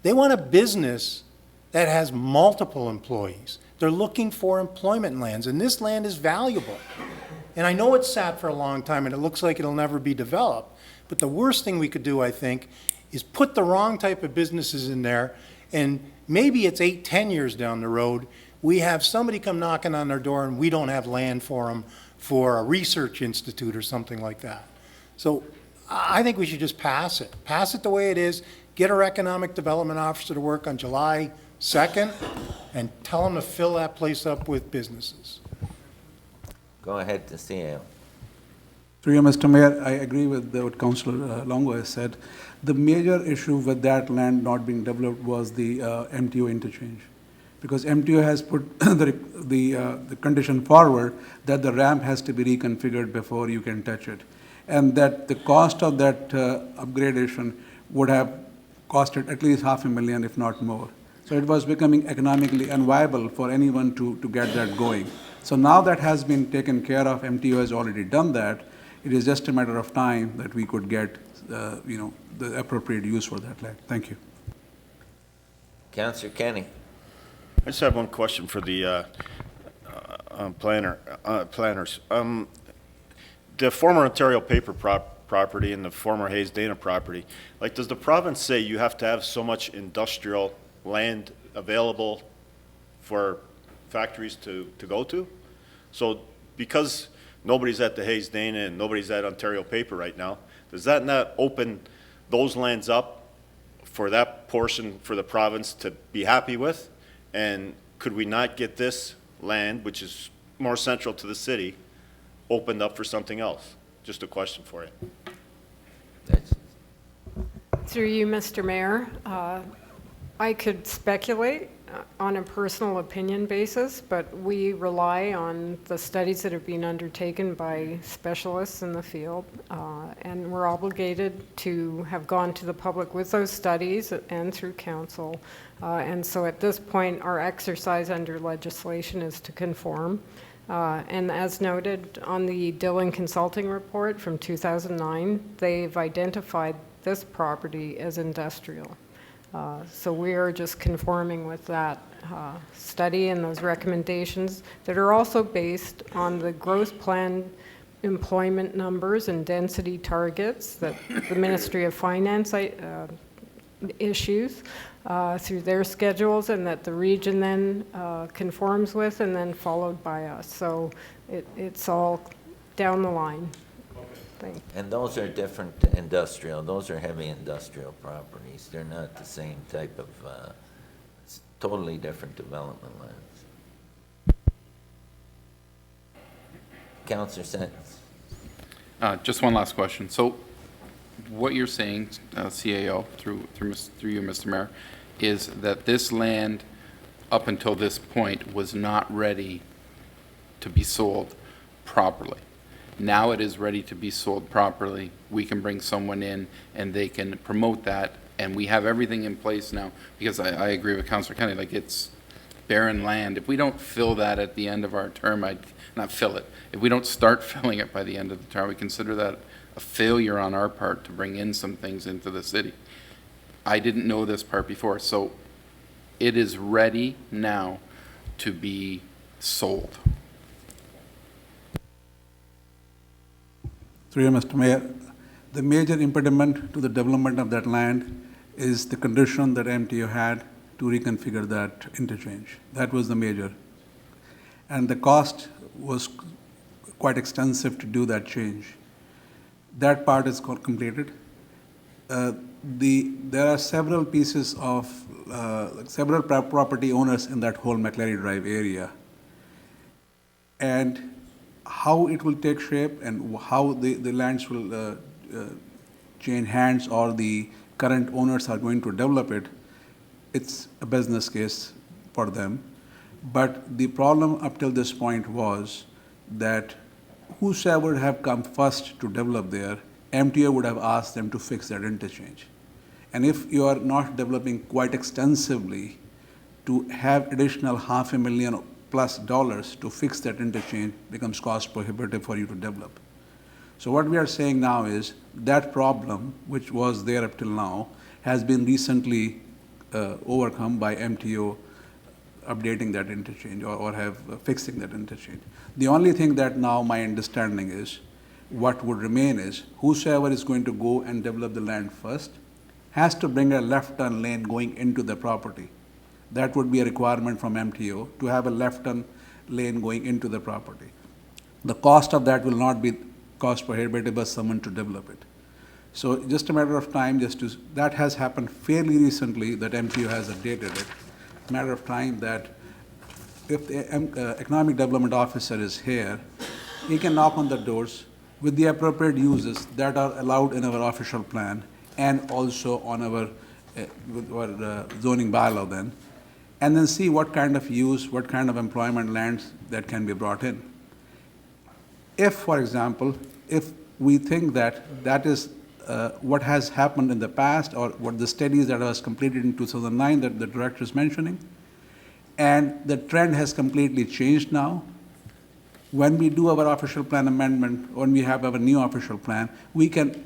They want a business that has multiple employees. They're looking for employment lands, and this land is valuable. And I know it's sat for a long time, and it looks like it'll never be developed, but the worst thing we could do, I think, is put the wrong type of businesses in there, and maybe it's 8, 10 years down the road, we have somebody come knocking on their door and we don't have land for them for a research institute or something like that. So I think we should just pass it. Pass it the way it is, get our economic development officer to work on July 2nd, and tell them to fill that place up with businesses. Go ahead to CAO. Through you, Mr. Mayor, I agree with what Councillor Longo has said. The major issue with that land not being developed was the MTO interchange. Because MTO has put the condition forward that the ramp has to be reconfigured before you can touch it. And that the cost of that upgradation would have costed at least $500,000, if not more. So it was becoming economically unviable for anyone to get that going. So now that has been taken care of, MTO has already done that. It is just a matter of time that we could get, the appropriate use for that land. Thank you. Councillor Kenny. I just have one question for the planners. The former Ontario paper property and the former Hayes Dana property, like, does the province say you have to have so much industrial land available for factories to go to? So because nobody's at the Hayes Dana and nobody's at Ontario paper right now, does that not open those lands up for that portion for the province to be happy with? And could we not get this land, which is more central to the city, opened up for something else? Just a question for you. Through you, Mr. Mayor, I could speculate on a personal opinion basis, but we rely on the studies that have been undertaken by specialists in the field, and we're obligated to have gone to the public with those studies and through council. And so at this point, our exercise under legislation is to conform. And as noted on the Dillon Consulting Report from 2009, they've identified this property as industrial. So we are just conforming with that study and those recommendations that are also based on the growth plan employment numbers and density targets that the Ministry of Finance issues through their schedules, and that the region then conforms with, and then followed by us. So it's all down the line. And those are different industrial, those are heavy industrial properties. They're not the same type of, it's totally different development lands. Councillor Sentence. Just one last question. So what you're saying, CAO, through you, Mr. Mayor, is that this land up until this point was not ready to be sold properly. Now it is ready to be sold properly. We can bring someone in and they can promote that, and we have everything in place now, because I agree with Councillor Kenny, like, it's barren land. If we don't fill that at the end of our term, not fill it, if we don't start filling it by the end of the term, we consider that a failure on our part to bring in some things into the city. I didn't know this part before, so it is ready now to be sold. Through you, Mr. Mayor, the major impediment to the development of that land is the condition that MTO had to reconfigure that interchange. That was the major. And the cost was quite extensive to do that change. That part is completed. There are several pieces of, several property owners in that whole McClary Drive area. And how it will take shape and how the lands will change hands, or the current owners are going to develop it, it's a business case for them. But the problem up till this point was that whosoever would have come first to develop there, MTO would have asked them to fix that interchange. And if you are not developing quite extensively, to have additional $500,000 plus to fix that interchange becomes cost prohibitive for you to develop. So what we are saying now is that problem, which was there up till now, has been recently overcome by MTO updating that interchange or have fixing that interchange. The only thing that now my understanding is, what would remain is, whosoever is going to go and develop the land first has to bring a left turn lane going into the property. That would be a requirement from MTO to have a left turn lane going into the property. The cost of that will not be cost prohibitive for someone to develop it. So just a matter of time, that has happened fairly recently that MTO has updated it. Matter of time that if the economic development officer is here, he can knock on the doors with the appropriate uses that are allowed in our official plan and also on our zoning bylaw then, and then see what kind of use, what kind of employment lands that can be brought in. If, for example, if we think that that is what has happened in the past or what the studies that was completed in 2009 that the director is mentioning, and the trend has completely changed now, when we do our official plan amendment, when we have our new official plan, we can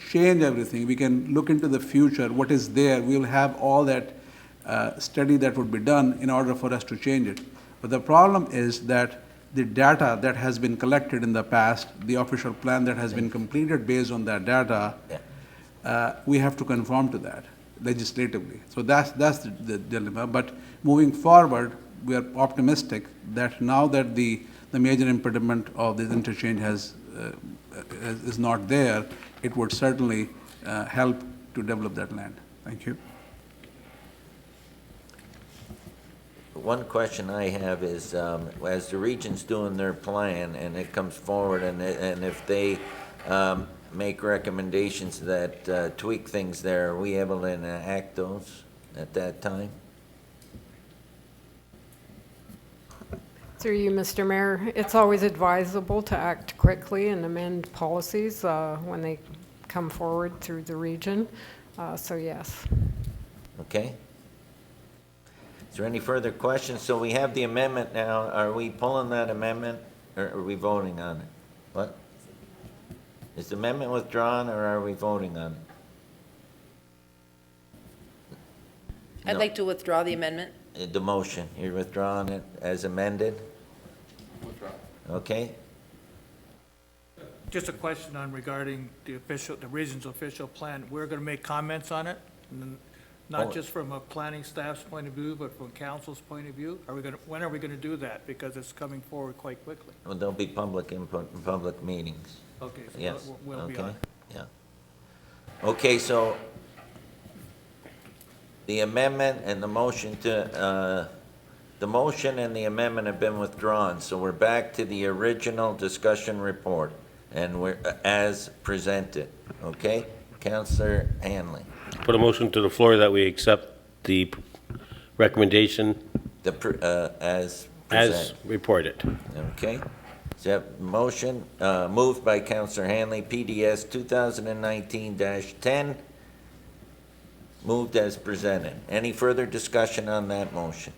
change everything. We can look into the future, what is there. We will have all that study that would be done in order for us to change it. But the problem is that the data that has been collected in the past, the official plan that has been completed based on that data, we have to conform to that legislatively. So that's the dilemma. But moving forward, we are optimistic that now that the major impediment of this interchange is not there, it would certainly help to develop that land. Thank you. One question I have is, as the region's doing their plan and it comes forward and if they make recommendations that tweak things there, are we able to enact those at that time? Through you, Mr. Mayor, it's always advisable to act quickly and amend policies when they come forward through the region. So yes. Okay. Is there any further questions? So we have the amendment now. Are we pulling that amendment or are we voting on it? What? Is the amendment withdrawn or are we voting on it? I'd No. like to withdraw the amendment. The motion, you're withdrawing it as amended? Withdraw. Okay. Just a question on regarding the region's official plan. We're going to make comments on it, not just from a planning staff's point of view, but from council's point of view. When are we going to do that? Because it's coming forward quite quickly. Well, there'll be public input in public meetings. Okay, so Yes. we'll be Okay. on. Yeah. Okay, so the amendment and the motion to, the motion and the amendment have been withdrawn, so we're back to the original discussion report, and we're, as presented, okay? Councillor Hanley. Put a motion to the floor that we accept the recommendation As as presented. reported. Okay. So that motion, moved by Councillor Hanley, PDS 2019-10, moved as presented. Any further discussion on that motion?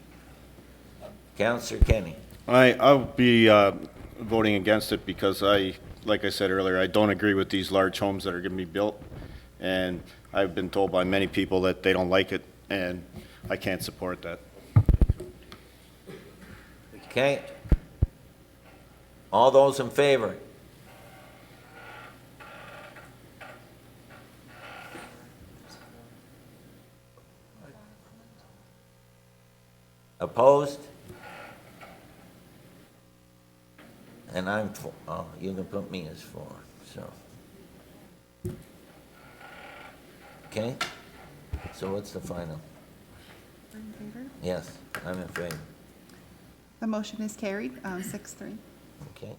Councillor Kenny. I'll be voting against it because like I said earlier, I don't agree with these large homes that are going to be built. And I've been told by many people that they don't like it, and I can't support that. Okay. All those in favor? Opposed? And I'm for, oh, you can put me as for, so. Okay? So what's the final? In favor? Yes, I'm in favor. The motion is carried, 6-3. Okay.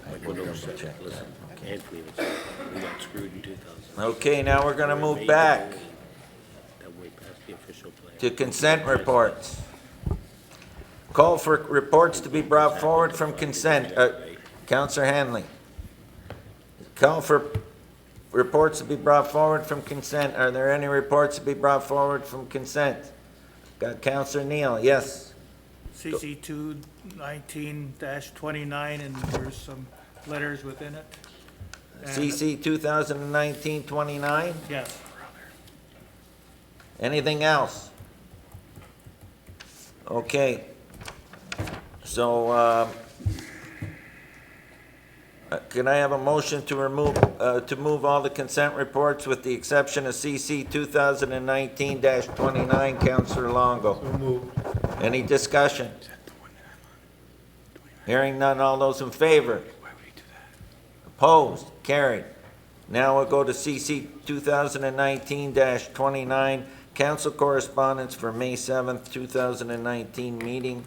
I will double check that. Can't believe it. We got screwed in 2000. Okay, now we're gonna move back That way past the official plan. to consent reports. Call for reports to be brought forward from consent. Counselor Hanley. Call for reports to be brought forward from consent. Are there any reports to be brought forward from consent? Got Counselor Neal, yes. CC 219-29, and there's some letters within it. And- CC 2019-29? Yes. Anything else? Okay. So, can I have a motion to move all the consent reports with the exception of CC 2019-29, Counselor Longo? So moved. Any discussion? Hearing none, all those in favor? Opposed? Carried. Now we'll go to CC 2019-29, council correspondence for May 7th, 2019 meeting.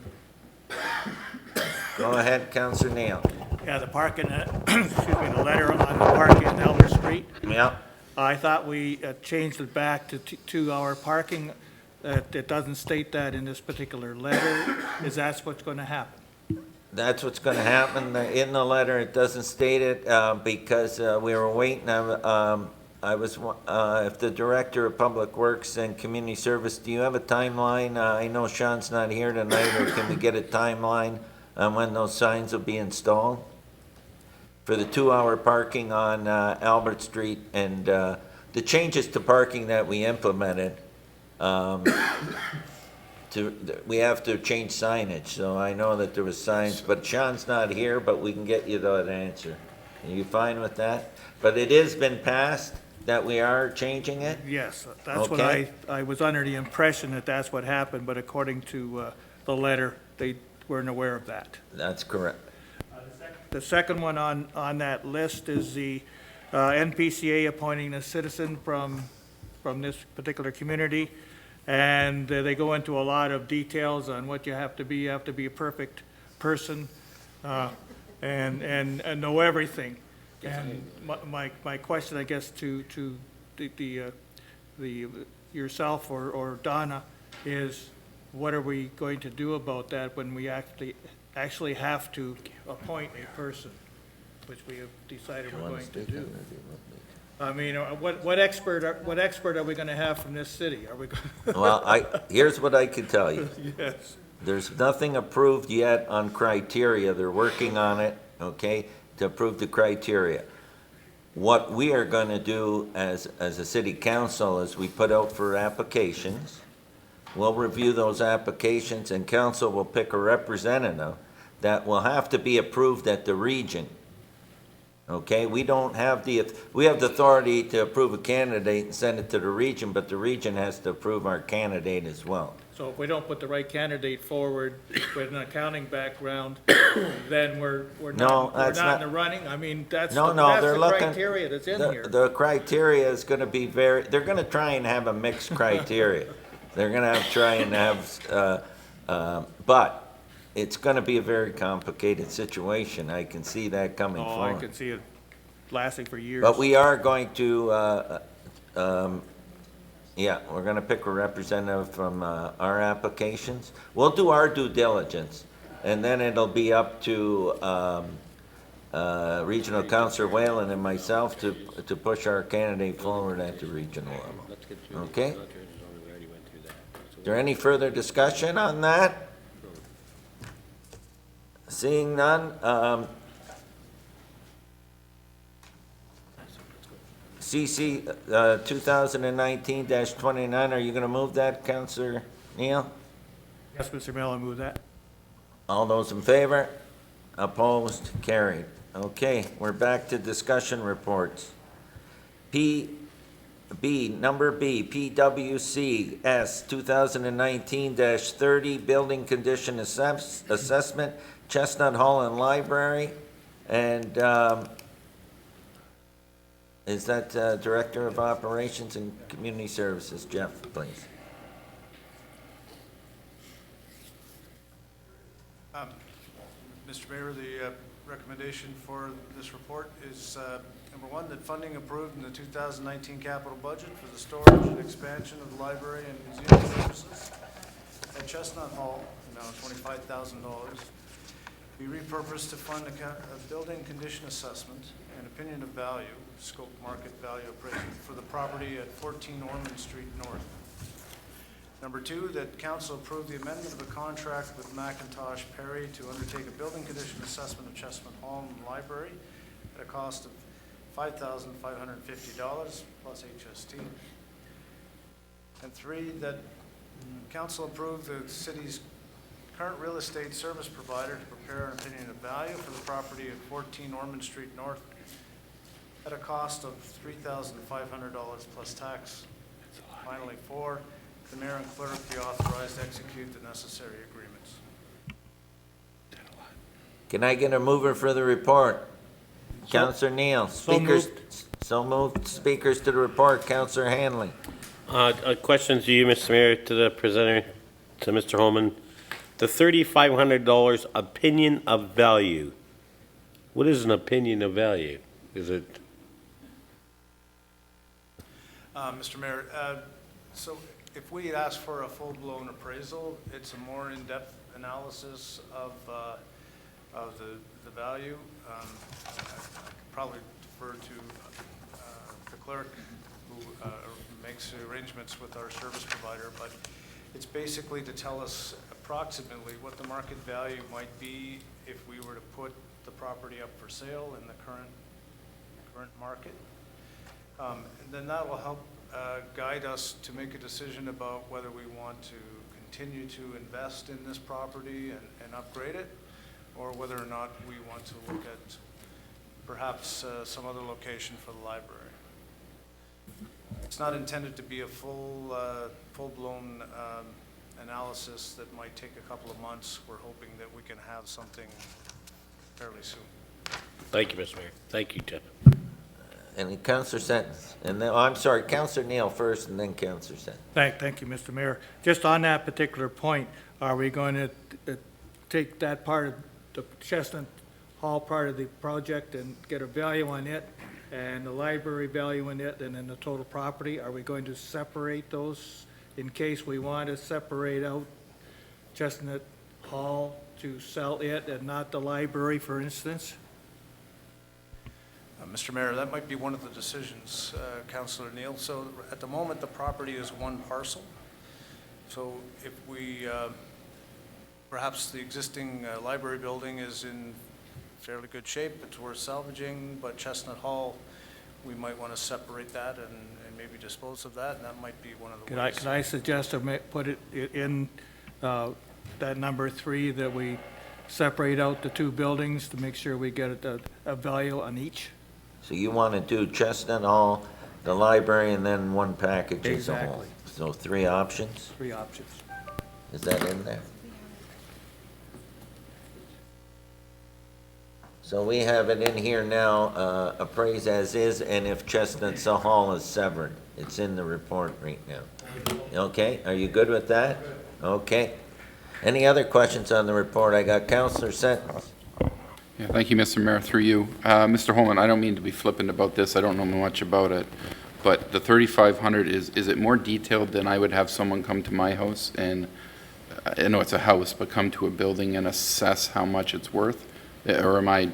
Go ahead, Councilor Neal. Yeah, the parking, excuse me, the letter on the parking on Elmer Street. Yeah. I thought we changed it back to 2-hour parking. It doesn't state that in this particular letter. Is that what's going to happen? That's what's going to happen. In the letter, it doesn't state it because we were waiting. I was, if the Director of Public Works and Community Service, do you have a timeline? I know Sean's not here tonight, or can we get a timeline on when those signs will be installed? For the 2-hour parking on Albert Street and the changes to parking that we implemented, we have to change signage, so I know that there was signs, but Sean's not here, but we can get you that answer. Are you fine with that? But it has been passed that we are changing it? Yes, that's what Okay. I was under the impression that that's what happened, but according to the letter, they weren't aware of that. That's correct. The second one on that list is the NPCA appointing a citizen from this particular community. And they go into a lot of details on what you have to be. You have to be a perfect person and know everything. And my question, I guess, to yourself or Donna is, what are we going to do about that when we actually have to appoint a person, which we have decided we're going to do? I mean, what expert are we going to have from this city? Are we going? Well, here's what I can tell you. Yes. There's nothing approved yet on criteria. They're working on it, okay, to approve the criteria. What we are going to do as a city council is we put out for applications. We'll review those applications, and council will pick a representative that will have to be approved at the region. Okay, we have the authority to approve a candidate and send it to the region, but the region has to approve our candidate as well. So if we don't put the right candidate forward with an accounting background, then we're not in the running? I mean, that's the criteria that's in here. The criteria is gonna be they're gonna try and have a mixed criteria. They're gonna try and have, but it's gonna be a very complicated situation. I can see that coming forward. I can see it lasting for years. But we are going to, we're gonna pick a representative from our applications. We'll do our due diligence, and then it'll be up to Regional Councilor Whalen and myself to push our candidate forward at the regional level. Okay? Is there any further discussion on that? Seeing none, CC 2019-29, are you going to move that, Councilor Neal? Yes, Mr. Mayor, I move that. All those in favor? Opposed? Carried. Okay, we're back to discussion reports. Number B, PWC S 2019-30, Building Condition Assessment, Chestnut Hall and Library. And is that Director of Operations and Community Services, Jeff, please? Mr. Mayor, the recommendation for this report is, number one, that funding approved in the 2019 capital budget for the storage and expansion of the library and museum services at Chestnut Hall, amount of $25,000, be repurposed to fund a building condition assessment and opinion of value, scope market value appraisal for the property at 14 Ormond Street North. Number two, that council approve the amendment of a contract with McIntosh Perry to undertake a building condition assessment of Chestnut Hall and Library at a cost of $5,550 plus HST. And three, that council approve the city's current real estate service provider to prepare an opinion of value for the property at 14 Ormond Street North at a cost of $3,500 plus tax. Finally, four, the mayor and clerk be authorized to execute the necessary agreements. Can I get a mover for the report? Counselor Neal. Speakers, so moved. Speakers to the report. Counselor Hanley. A question to you, Mr. Mayor, to the presenter, to Mr. Holman. The $3,500 opinion of value. What is an opinion of value? Is it? Mr. Mayor, so if we had asked for a full-blown appraisal, it's a more in-depth analysis of the value. I could probably defer to the clerk who makes arrangements with our service provider, but it's basically to tell us approximately what the market value might be if we were to put the property up for sale in the current market. And then that will help guide us to make a decision about whether we want to continue to invest in this property and upgrade it, or whether or not we want to look at perhaps some other location for the library. It's not intended to be a full-blown analysis that might take a couple of months. We're hoping that we can have something fairly soon. Thank you, Mr. Mayor. Thank you, Jeff. And Counselor Sentence. And then, I'm sorry, Counselor Neal first and then Counselor Sentence. Thank you, Mr. Mayor. Just on that particular point, are we going to take that part of the Chestnut Hall part of the project and get a value on it, and the library value in it, and then the total property? Are we going to separate those in case we want to separate out Chestnut Hall to sell it and not the library, for instance? Mr. Mayor, that might be one of the decisions, Councillor Neal. So at the moment, the property is one parcel. So if we, perhaps the existing library building is in fairly good shape, it's worth salvaging, but Chestnut Hall, we might want to separate that and maybe dispose of that, and that might be one of the ways. Can I suggest to put it in that number 3, that we separate out the two buildings to make sure we get a value on each? So you want to do Chestnut Hall, the library, and then one package as a whole? Exactly. So 3 options? 3 options. Is that in there? So we have it in here now, appraised as is, and if Chestnut Hall is severed. It's in the report right now. Okay, are you good with that? Okay. Any other questions on the report? I got Counselor Sentence. Yeah, thank you, Mr. Mayor, through you. Mr. Holman, I don't mean to be flippant about this. I don't know much about it. But the 3,500, is it more detailed than I would have someone come to my house and, I know it's a house, but come to a building and assess how much it's worth? Or am I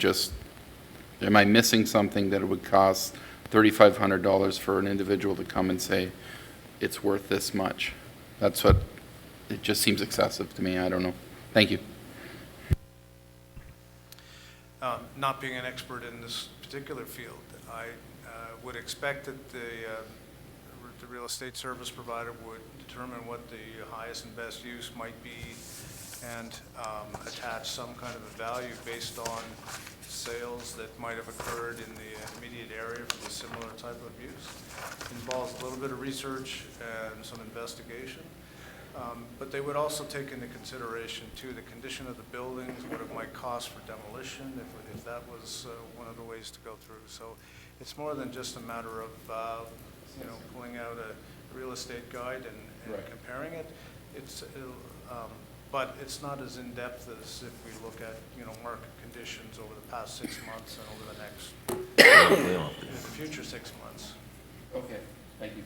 missing something that it would cost $3,500 for an individual to come and say, it's worth this much? That's what, it just seems excessive to me. I don't know. Thank you. Not being an expert in this particular field, I would expect that the real estate service provider would determine what the highest and best use might be and attach some kind of a value based on sales that might have occurred in the immediate area for the similar type of use. It involves a little bit of research and some investigation. But they would also take into consideration, too, the condition of the buildings, what it might cost for demolition, if that was one of the ways to go through. So it's more than just a matter of, pulling out a real estate guide and comparing it. but it's not as in-depth as if we look at, market conditions over the past 6 months and over the next, in the future 6 months. Okay, thank you.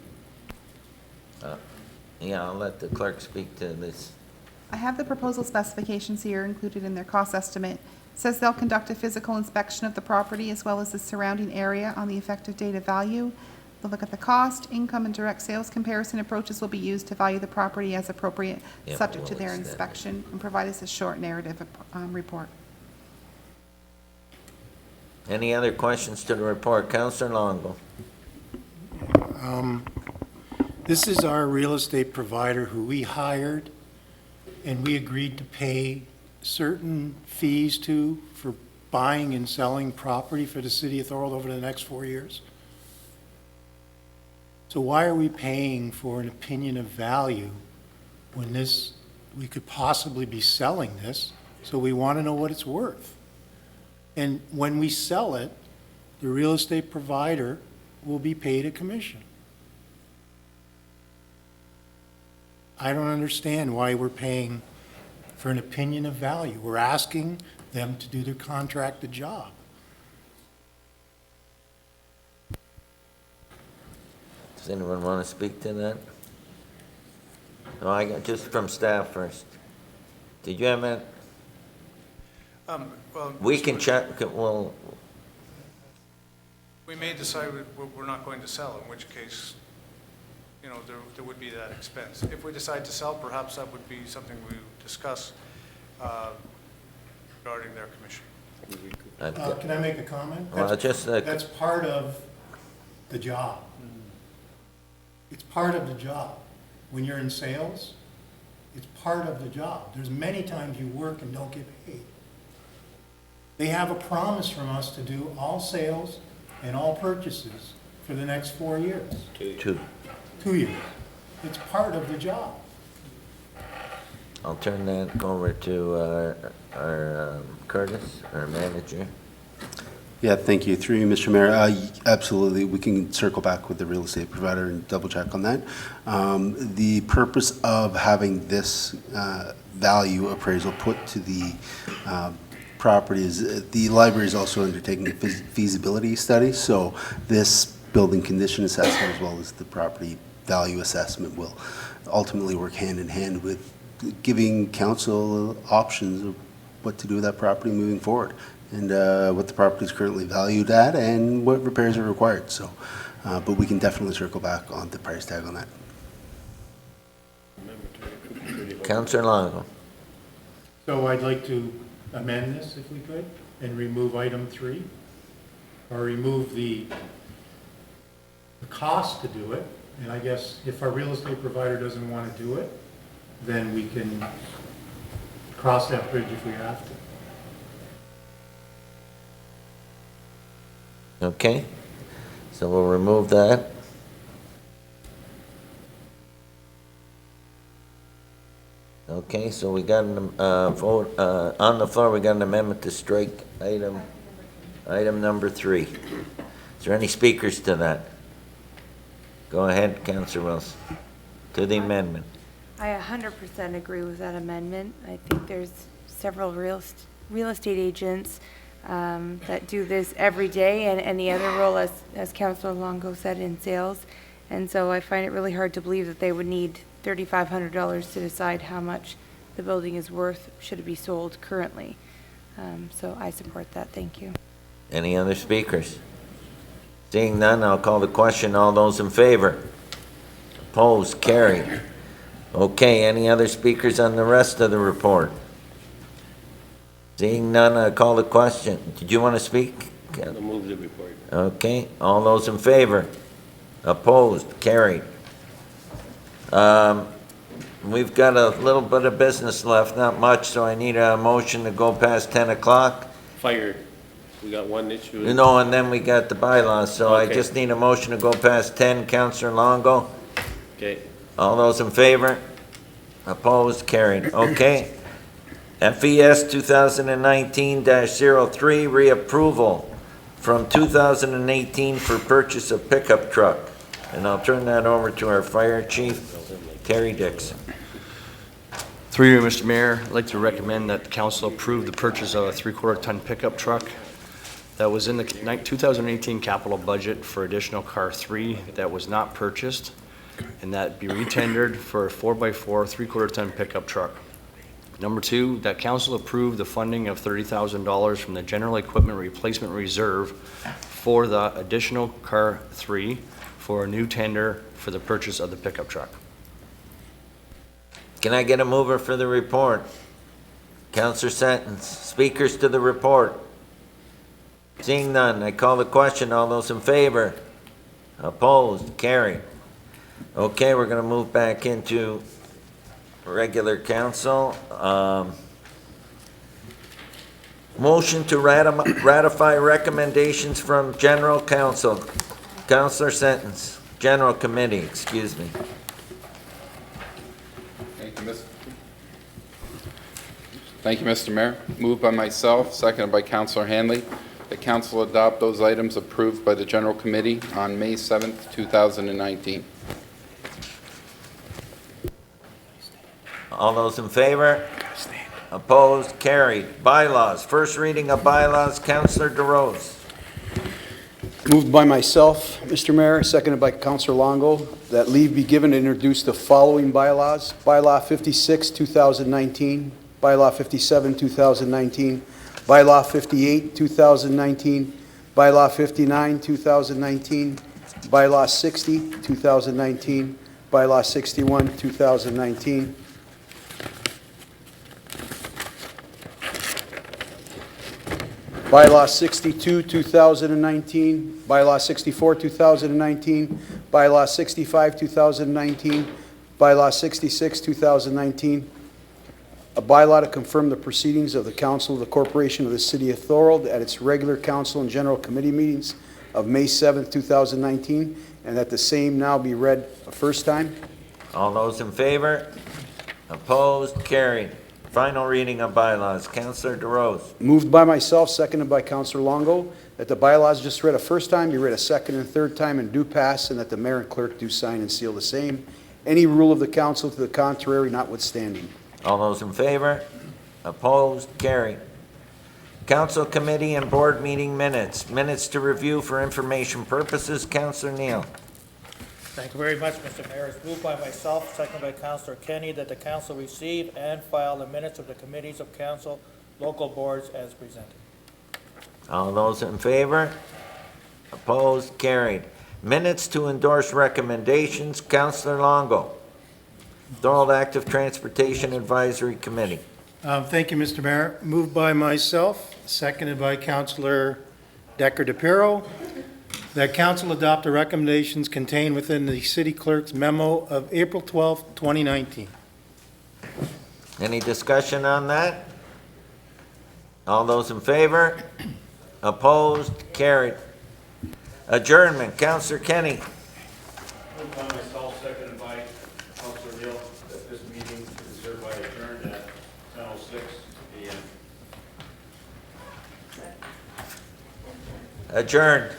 Yeah, I'll let the clerk speak to this. I have the proposal specifications here included in their cost estimate. It says they'll conduct a physical inspection of the property as well as the surrounding area on the effective date of value. They'll look at the cost, income, and direct sales comparison approaches will be used to value the property as appropriate, Yeah, subject to we'll their extend it. inspection, and provide us a short narrative report. Any other questions to the report? Councillor Longo. This is our real estate provider who we hired, and we agreed to pay certain fees to for buying and selling property for the city of Thorold over the next 4 years. So why are we paying for an opinion of value when we could possibly be selling this, so we want to know what it's worth? And when we sell it, the real estate provider will be paid a commission. I don't understand why we're paying for an opinion of value. We're asking them to do their contracted job. Does anyone want to speak to that? No, I got just from staff first. Did you have that? Well, We can check, well, we may decide we're not going to sell, in which case, there would be that expense. If we decide to sell, perhaps that would be something we would discuss regarding their commission. Can I make a comment? Well, just, That's part of the job. It's part of the job. When you're in sales, it's part of the job. There's many times you work and don't get paid. They have a promise from us to do all sales and all purchases for the next 4 years. 2. 2 years. It's part of the job. I'll turn that over to our Curtis, our manager. Yeah, thank you. Through you, Mr. Mayor. Absolutely, we can circle back with the real estate provider and double check on that. The purpose of having this value appraisal put to the property is the library is also undertaking a feasibility study. So this building condition assessment as well as the property value assessment will ultimately work hand in hand with giving council options of what to do with that property moving forward, and what the property is currently valued at and what repairs are required. So, but we can definitely circle back on the price tag on that. Councillor Longo. So I'd like to amend this if we could and remove item 3, or remove the cost to do it. And I guess if our real estate provider doesn't want to do it, then we can cross that bridge if we have to. Okay, so we'll remove that. Okay, so we got an vote on the floor. We got an amendment to strike item number 3. Is there any speakers to that? Go ahead, Councillor Wilson, to the amendment. I 100% agree with that amendment. I think there's several real estate agents that do this every day, and the other role, as Councillor Longo said, in sales. And so I find it really hard to believe that they would need $3,500 to decide how much the building is worth should it be sold currently. So I support that. Thank you. Any other speakers? Seeing none, I'll call the question. All those in favor? Opposed? Carried. Okay, any other speakers on the rest of the report? Seeing none, I call the question. Did you want to speak? I'll move the report. Okay, all those in favor? Opposed? Carried. We've got a little bit of business left, not much, so I need a motion to go past 10 o'clock. Fire, we got one issue. No, and then we got the bylaws, so I Okay. just need a motion to go past 10. Councillor Longo? Okay. All those in favor? Opposed? Carried. Okay. FES 2019-03, reapproval from 2018 for purchase of pickup truck. And I'll turn that over to our fire chief, Terry Dixon. Through you, Mr. Mayor, I'd like to recommend that the council approve the purchase of a 3/4-ton pickup truck that was in the 2018 capital budget for additional car 3 that was not purchased, and that be retendered for a 4x4 3/4-ton pickup truck. Number 2, that council approve the funding of $30,000 from the General Equipment Replacement Reserve for the additional car 3 for a new tender for the purchase of the pickup truck. Can I get a mover for the report? Counselor Sentence. Speakers to the report. Seeing none, I call the question. All those in favor? Opposed? Carried. Okay, we're going to move back into regular council. Motion to ratify recommendations from General Council. Counselor Sentence. General Committee, excuse me. Thank you, Mr. Mayor. Moved by myself, seconded by Councilor Hanley. The council adopt those items approved by the General Committee on May 7th, 2019. All those in favor? Opposed? Carried. Bylaws. First reading of bylaws. Councilor DeRose. Moved by myself, Mr. Mayor, seconded by Councilor Longo, that leave be given to introduce the following bylaws. Bylaw 56, 2019. Bylaw 57, 2019. Bylaw 58, 2019. Bylaw 59, 2019. Bylaw 60, 2019. Bylaw 61, 2019. Bylaw 62, 2019, Bylaw 64, 2019, Bylaw 65, 2019, Bylaw 66, 2019, a bylaw to confirm the proceedings of the Council of the Corporation of the City of Thorold at its regular council and general committee meetings of May 7th, 2019, and that the same now be read a first time. All those in favor? Opposed? Carried. Final reading of bylaws. Councilor DeRose. Moved by myself, seconded by Councilor Longo, that the bylaws just read a first time be read a second and third time and do pass, and that the mayor and clerk do sign and seal the same. Any rule of the council to the contrary notwithstanding. All those in favor? Opposed? Carried. Council committee and board meeting minutes. Minutes to review for information purposes. Councilor Neal. Thank you very much, Mr. Mayor. It's moved by myself, seconded by Councilor Kenny, that the council receive and file the minutes of the committees of council, local boards as presented. All those in favor? Opposed? Carried. Minutes to endorse recommendations. Councilor Longo. Thorold Active Transportation Advisory Committee. Thank you, Mr. Mayor. Moved by myself, seconded by Councilor Decker DePiero, that council adopt the recommendations contained within the city clerk's memo of April 12, 2019. Any discussion on that? All those in favor? Opposed? Carried. Adjournment. Councilor Kenny. Moved by myself, seconded by Councilor Neal, that this meeting is hereby adjourned at 10:06 p.m. Adjourned.